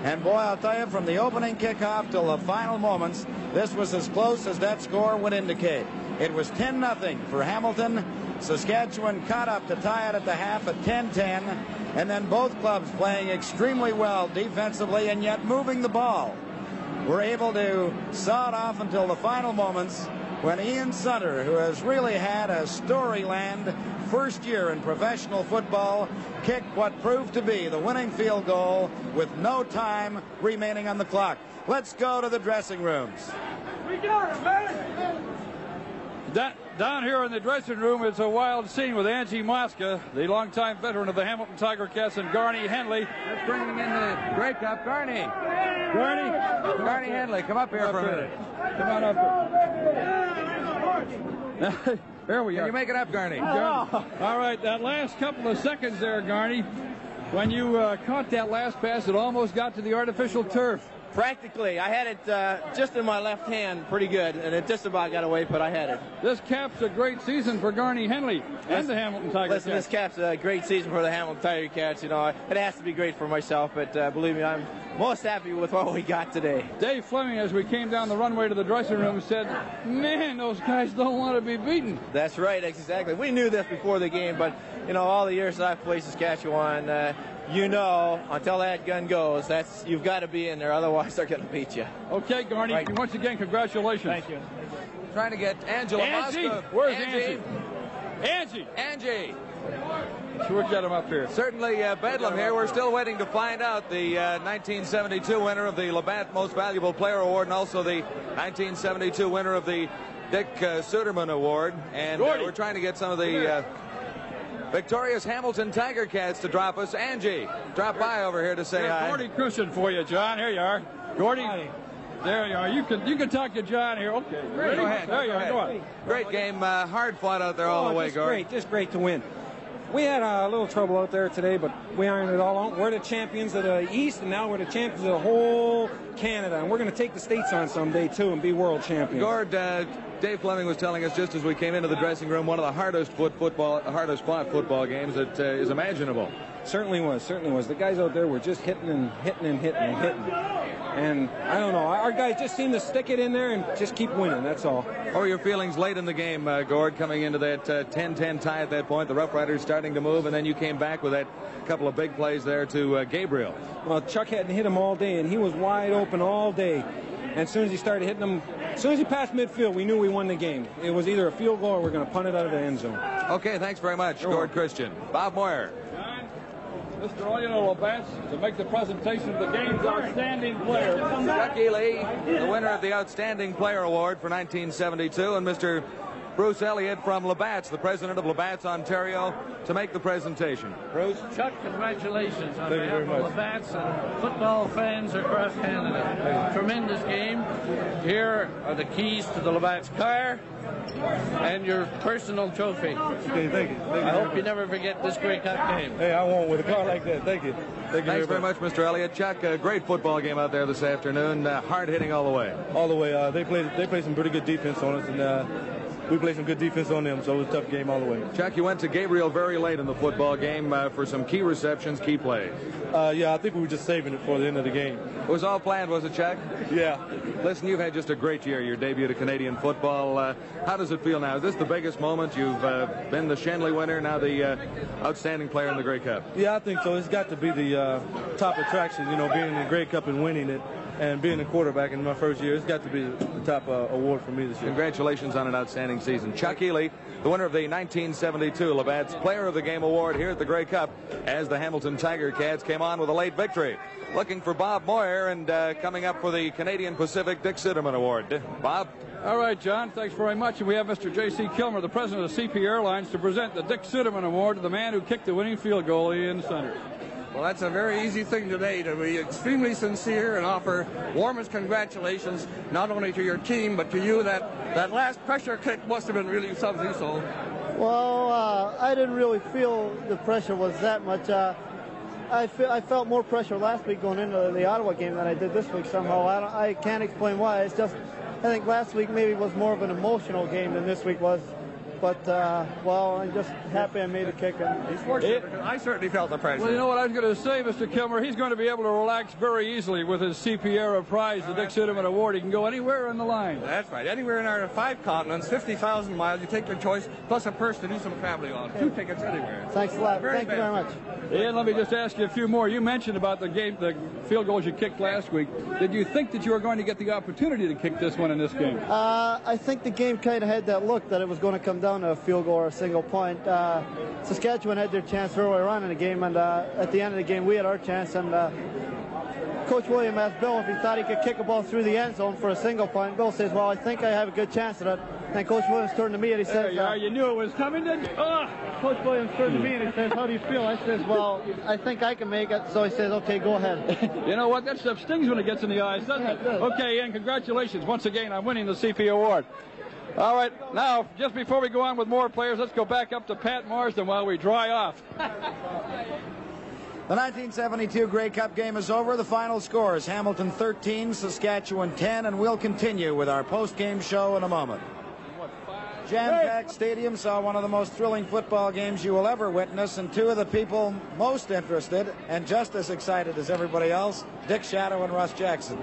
Speaker 1: And boy, I'll tell you, from the opening kickoff till the final moments, this was as close as that score would indicate. It was 10-0 for Hamilton. Saskatchewan caught up to tie it at the half at 10-10, and then both clubs playing extremely well defensively and yet moving the ball were able to saw it off until the final moments when Ian Sutter, who has really had a storyland first year in professional football, kicked what proved to be the winning field goal with no time remaining on the clock. Let's go to the dressing rooms.
Speaker 12: We got it, man! Down here in the dressing room, it's a wild scene with Angie Mosca, the longtime veteran of the Hamilton Tiger Cats, and Garney Henley.
Speaker 9: Let's bring him in the Grey Cup. Garney Henley, come up here for a minute.
Speaker 12: Come on up. There we are.
Speaker 9: Can you make it up, Garney?
Speaker 12: All right, that last couple of seconds there, Garney, when you caught that last pass, it almost got to the artificial turf.
Speaker 16: Practically, I had it just in my left hand pretty good, and it just about got away, but I had it.
Speaker 12: This caps a great season for Garney Henley and the Hamilton Tiger Cats.
Speaker 16: Listen, this caps a great season for the Hamilton Tiger Cats. You know, it has to be great for myself, but believe me, I'm most happy with what we got today.
Speaker 12: Dave Fleming, as we came down the runway to the dressing room, said, man, those guys don't want to be beaten.
Speaker 16: That's right, exactly. We knew this before the game, but, you know, all the years that I've played Saskatchewan, you know, until that gun goes, you've got to be in there, otherwise they're going to beat you.
Speaker 12: Okay, Garney, right. Once again, congratulations.
Speaker 16: Thank you.
Speaker 9: Trying to get Angela Mosca.
Speaker 12: Where's Angie? Angie! We'll get him up here.
Speaker 9: Certainly Bedlam here. We're still waiting to find out the 1972 winner of the Labatt Most Valuable Player Award and also the 1972 winner of the Dick Suderman Award. And we're trying to get some of the victorious Hamilton Tiger Cats to drop us. Angie, drop by over here to say hi.
Speaker 12: Gordy Christian for you, John. Here you are. Gordy. Hi. There you are. You can talk to John here. Okay. Ready?
Speaker 9: Go ahead.
Speaker 12: There you are. Go on.
Speaker 9: Great game. Hard fought out there all the way, Gordy.
Speaker 17: Just great to win. We had a little trouble out there today, but we ironed it all out. We're the champions of the East, and now we're the champions of the whole Canada. And we're going to take the States on someday, too, and be world champions.
Speaker 9: Gord, Dave Fleming was telling us just as we came into the dressing room, one of the hardest fought football games that is imaginable.
Speaker 17: Certainly was. The guys out there were just hitting. And I don't know, our guys just seem to stick it in there and just keep winning, that's all.
Speaker 9: What were your feelings late in the game, Gord, coming into that 10-10 tie at that point, the Rough Riders starting to move, and then you came back with that couple of big plays there to Gabriel?
Speaker 17: Well, Chuck hadn't hit him all day, and he was wide open all day. And as soon as he started hitting them, as soon as he passed midfield, we knew we won the game. It was either a field goal or we're going to punt it out of the end zone.
Speaker 9: Okay, thanks very much, Gord Christian. Bob Moyer.
Speaker 12: Mr. Olino Labatt's to make the presentation of the game's outstanding player.
Speaker 9: Chuck Ely, the winner of the Outstanding Player Award for 1972, and Mr. Bruce Elliott from Labatt's, the president of Labatt's, Ontario, to make the presentation.
Speaker 18: Bruce? Chuck, congratulations on behalf of Labatt's and football fans across Canada. Tremendous game. Here are the keys to the Labatt's car and your personal trophy.
Speaker 19: Okay, thank you.
Speaker 18: I hope you never forget this Grey Cup game.
Speaker 19: Hey, I won't with a car like that. Thank you.
Speaker 9: Thanks very much, Mr. Elliott. Chuck, a great football game out there this afternoon. Hard hitting all the way.
Speaker 19: All the way. They played some pretty good defense on us, and we played some good defense on them, so it was a tough game all the way.
Speaker 9: Chuck, you went to Gabriel very late in the football game for some key receptions, key plays.
Speaker 19: Yeah, I think we were just saving it for the end of the game.
Speaker 9: It was all planned, was it, Chuck?
Speaker 19: Yeah.
Speaker 9: Listen, you've had just a great year, your debut to Canadian football. How does it feel now? Is this the biggest moment? You've been the Shenley winner, now the outstanding player in the Grey Cup.
Speaker 19: Yeah, I think so. It's got to be the top attraction, you know, being in the Grey Cup and winning it. And being a quarterback in my first year, it's got to be the top award for me this year.
Speaker 9: Congratulations on an outstanding season. Chuck Ely, the winner of the 1972 Labatt's Player of the Game Award here at the Grey Cup, as the Hamilton Tiger Cats came on with a late victory. Looking for Bob Moyer, and coming up for the Canadian Pacific Dick Sitterman Award. Bob?
Speaker 12: All right, John, thanks very much. And we have Mr. J.C. Kilmer, the president of CP Airlines, to present the Dick Sitterman Award to the man who kicked the winning field goal in center.
Speaker 20: Well, that's a very easy thing today, to be extremely sincere and offer warmest congratulations not only to your team but to you. That last pressure kick must have been really something. So,
Speaker 21: well, I didn't really feel the pressure was that much. I felt more pressure last week going into the Ottawa game than I did this week somehow. I can't explain why. It's just I think last week maybe was more of an emotional game than this week was. But, well, I'm just happy I made a kick.
Speaker 20: He's fortunate because I certainly felt the pressure.
Speaker 12: Well, you know what I was going to say, Mr. Kilmer? He's going to be able to relax very easily with his CP prize, the Dick Sitterman Award. He can go anywhere in the line.
Speaker 20: That's right. Anywhere in our 5 continents, 50,000 miles, you take your choice, plus a purse to do some traveling on. 2 tickets anywhere.
Speaker 21: Thanks a lot. Thank you very much.
Speaker 12: And let me just ask you a few more. You mentioned about the game, the field goals you kicked last week. Did you think that you were going to get the opportunity to kick this one in this game?
Speaker 21: I think the game kind of had that look that it was going to come down to a field goal or a single point. Saskatchewan had their chance earlier on in the game, and at the end of the game we had our chance, and Coach William asked Bill if he thought he could kick a ball through the end zone for a single point. Bill says, well, I think I have a good chance of it. And Coach Williams turned to me and he says,
Speaker 12: you knew it was coming, didn't you?
Speaker 21: Coach Williams turned to me and he says, how do you feel? I says, well, I think I can make it. So he says, okay, go ahead.
Speaker 12: You know what? That stuff stings when it gets in the eyes, doesn't it? Okay, and congratulations once again on winning the CP Award. All right, now, just before we go on with more players, let's go back up to Pat Marsden while we dry off.
Speaker 1: The 1972 Grey Cup game is over. The final score is Hamilton 13, Saskatchewan 10, and we'll continue with our post-game show in a moment. Jam-packed stadium saw one of the most thrilling football games you will ever witness, and 2 of the people most interested and just as excited as everybody else, Dick Shadow and Russ Jackson.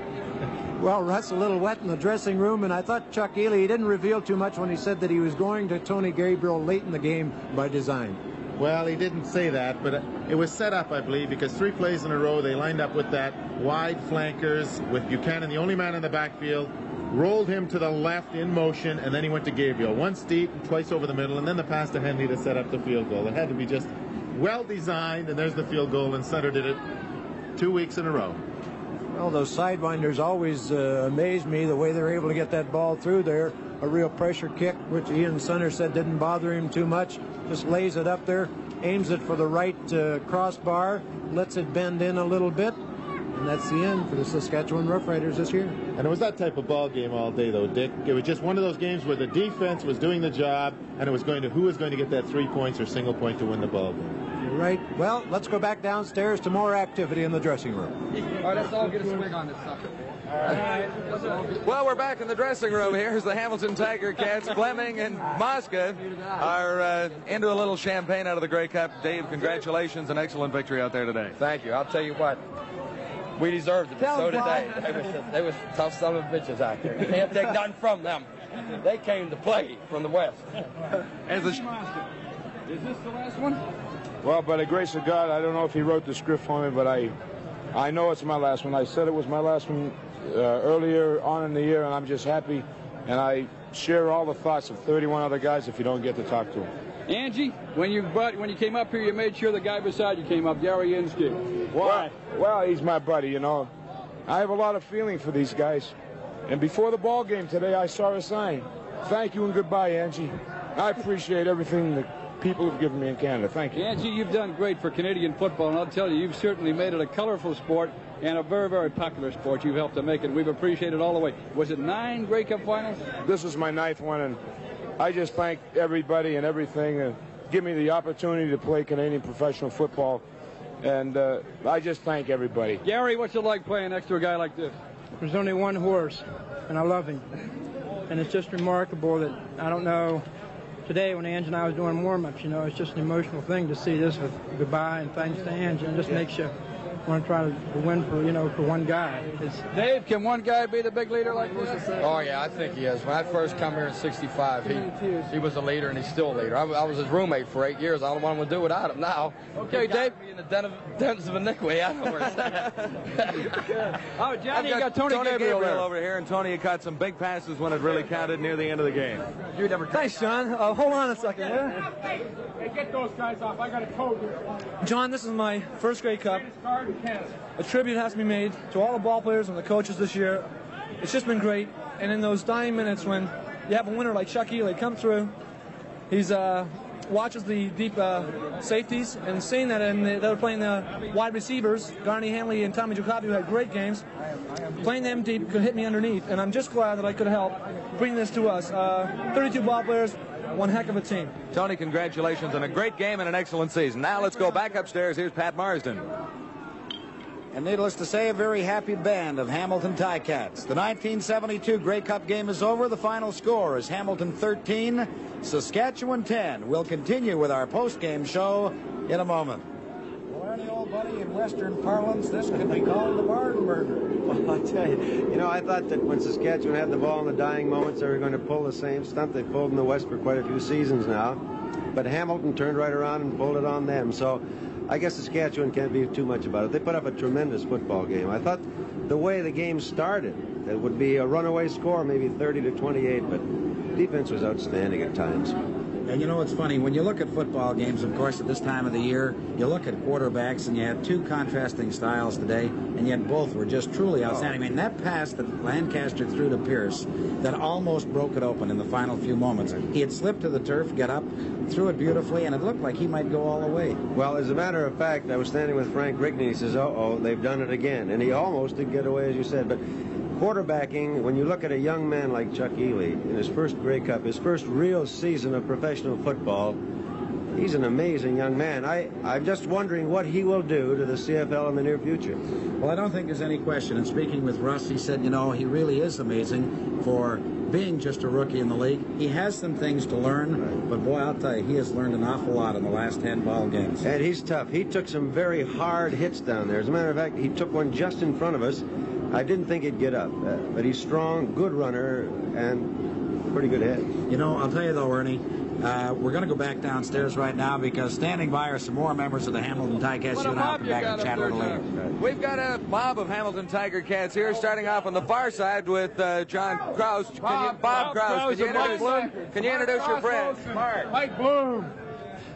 Speaker 14: Well, Russ a little wet in the dressing room, and I thought Chuck Ely, he didn't reveal too much when he said that he was going to Tony Gabriel late in the game by design.
Speaker 22: Well, he didn't say that, but it was set up, I believe, because 3 plays in a row, they lined up with that wide flankers with Buchanan, the only man in the backfield, rolled him to the left in motion, and then he went to Gabriel. Once deep and twice over the middle, and then the pass to Henley to set up the field goal. It had to be just well designed, and there's the field goal, and Sutter did it 2 weeks in a row.
Speaker 14: Well, those sidewinders always amaze me, the way they're able to get that ball through there. A real pressure kick, which Ian Sunner said didn't bother him too much. Just lays it up there, aims it for the right crossbar, lets it bend in a little bit, and that's the end for the Saskatchewan Roughriders this year.
Speaker 22: And it was that type of ball game all day, though, Dick. It was just one of those games where the defense was doing the job, and it was going to who was going to get that 3 points or single point to win the ball game.
Speaker 14: Right. Well, let's go back downstairs to more activity in the dressing room.
Speaker 11: All right, let's all get a swing on this sucker. Well, we're back in the dressing room. Here's the Hamilton Tiger Cats. Fleming and Mosca are into a little champagne out of the Grey Cup. Dave, congratulations. An excellent victory out there today.
Speaker 23: Thank you. I'll tell you what. We deserved it, but so did they. They was tough son of bitches out there. You can't take nothing from them. They came to play from the West.
Speaker 12: Is this the last one?
Speaker 15: Well, by the grace of God, I don't know if he wrote the script for me, but I know it's my last one. I said it was my last one earlier on in the year, and I'm just happy. And I share all the thoughts of 31 other guys if you don't get to talk to them.
Speaker 12: Angie, when you came up here, you made sure the guy beside you came up, Gary Inskeep.
Speaker 15: Why? Well, he's my buddy, you know. I have a lot of feeling for these guys. And before the ball game today, I saw a sign. Thank you and goodbye, Angie. I appreciate everything that people have given me in Canada. Thank you.
Speaker 12: Angie, you've done great for Canadian football, and I'll tell you, you've certainly made it a colorful sport and a very, very popular sport. You've helped to make it. We've appreciated it all the way. Was it 9 Grey Cup finals?
Speaker 15: This is my 9th one, and I just thank everybody and everything and give me the opportunity to play Canadian professional football, and I just thank everybody.
Speaker 12: Gary, what's it like playing next to a guy like this?
Speaker 24: There's only one horse, and I love him.
Speaker 3: and it's just remarkable that, I don't know, today when Ange and I was doing warm-ups, you know, it's just an emotional thing to see this with goodbye and thanks to Ange, and it just makes you want to try to win for, you know, for one guy.
Speaker 12: Dave, can one guy be the big leader like this?
Speaker 23: Oh, yeah, I think he is. When I first come here in '65, he was a leader, and he's still a leader. I was his roommate for 8 years. I don't know what I'm going to do without him now.
Speaker 12: Okay, Dave.
Speaker 23: In the dens of iniquity. I don't know where it's at.
Speaker 12: Oh, Johnny, you got Tony
Speaker 11: Gabriel
Speaker 12: there.
Speaker 11: over here, and Tony caught some big passes when it really counted near the end of the game.
Speaker 23: You never.
Speaker 3: Thanks, John. Hold on a second, yeah?
Speaker 5: Hey, get those guys off. I got a code here.
Speaker 3: John, this is my first Grey Cup. A tribute has to be made to all the ball players and the coaches this year. It's just been great. And in those dying minutes when you have a winner like Chuck Ely come through, he's watches the deep safeties and seeing that, and they're playing the wide receivers, Garney Hanley and Tommy Jacoby, who had great games. Playing them deep could hit me underneath, and I'm just glad that I could help bring this to us. 32 ball players, one heck of a team.
Speaker 11: Tony, congratulations on a great game and an excellent season. Now let's go back upstairs. Here's Pat Marsden.
Speaker 1: And needless to say, a very happy band of Hamilton Ticats. The 1972 Grey Cup game is over. The final score is Hamilton 13, Saskatchewan 10. We'll continue with our post-game show in a moment.
Speaker 14: Well, Ernie, old buddy, in Western parlance, this could be called the barn burner.
Speaker 2: Well, I tell you, I thought that when Saskatchewan had the ball in the dying moments, they were going to pull the same stunt they pulled in the West for quite a few seasons now. But Hamilton turned right around and pulled it on them. So I guess Saskatchewan can't be too much about it. They put up a tremendous football game. I thought the way the game started, it would be a runaway score, maybe 30-28, but defense was outstanding at times.
Speaker 1: And you know, it's funny, when you look at football games, of course, at this time of the year, you look at quarterbacks, and you have two contrasting styles today, and yet both were just truly outstanding. I mean, that pass that Lancaster threw to Pierce that almost broke it open in the final few moments. He had slipped to the turf, got up, threw it beautifully, and it looked like he might go all the way.
Speaker 2: Well, as a matter of fact, I was standing with Frank Rigney. He says, uh-oh, they've done it again. And he almost did get away, as you said, but quarterbacking, when you look at a young man like Chuck Ely in his first Grey Cup, his first real season of professional football, he's an amazing young man. I'm just wondering what he will do to the CFL in the near future.
Speaker 1: Well, I don't think there's any question. And speaking with Russ, he said, you know, he really is amazing for being just a rookie in the league. He has some things to learn, but boy, I'll tell you, he has learned an awful lot in the last 10 ball games.
Speaker 2: And he's tough. He took some very hard hits down there. As a matter of fact, he took one just in front of us. I didn't think he'd get up, but he's strong, good runner, and pretty good head.
Speaker 1: You know, I'll tell you though, Ernie, we're going to go back downstairs right now because standing by are some more members of the Hamilton Ticats. You and I will come back and chat a little later.
Speaker 11: We've got a mob of Hamilton Tiger Cats here, starting off on the far side with John Krause. Bob Krause. Can you introduce your friend?
Speaker 5: Mike Bloom.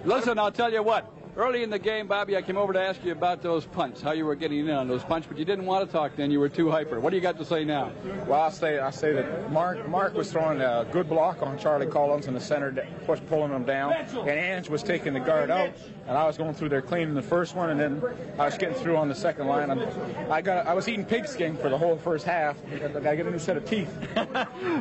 Speaker 12: Listen, I'll tell you what. Early in the game, Bobby, I came over to ask you about those punts, how you were getting in on those punts, but you didn't want to talk then. You were too hyper. What do you got to say now?
Speaker 5: Well, I say that Mark was throwing a good block on Charlie Collins in the center, was pulling him down, and Ange was taking the guard out, and I was going through there cleaning the first one, and then I was getting through on the second line. And I was eating pigskin for the whole first half. I got to get a new set of teeth.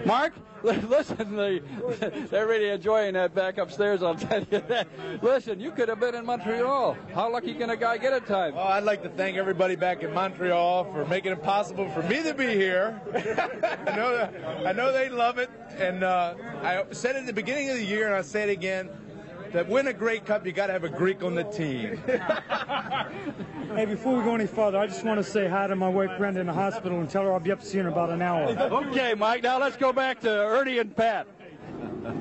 Speaker 12: Mark, listen, they're really enjoying that back upstairs, I'll tell you that. Listen, you could have been in Montreal. How lucky can a guy get at times?
Speaker 7: Well, I'd like to thank everybody back in Montreal for making it possible for me to be here. I know they love it, and I said it at the beginning of the year, and I'll say it again, that win a Grey Cup, you got to have a Greek on the team.
Speaker 24: Hey, before we go any further, I just want to say hi to my wife Brenda in the hospital and tell her I'll be up to see her in about an hour.
Speaker 12: Okay, Mike, now let's go back to Ernie and Pat.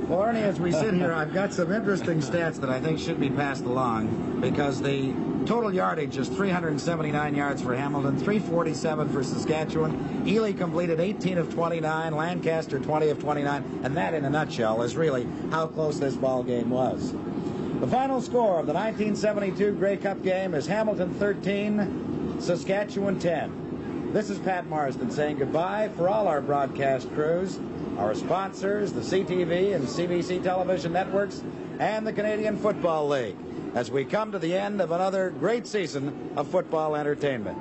Speaker 1: Well, Ernie, as we sit here, I've got some interesting stats that I think should be passed along because the total yardage is 379 yards for Hamilton, 347 for Saskatchewan. Ely completed 18 of 29, Lancaster 20 of 29, and that in a nutshell is really how close this ball game was. The final score of the 1972 Grey Cup game is Hamilton 13, Saskatchewan 10. This is Pat Marsden saying goodbye for all our broadcast crews, our sponsors, the CTV and CBC television networks, and the Canadian Football League, as we come to the end of another great season of football entertainment.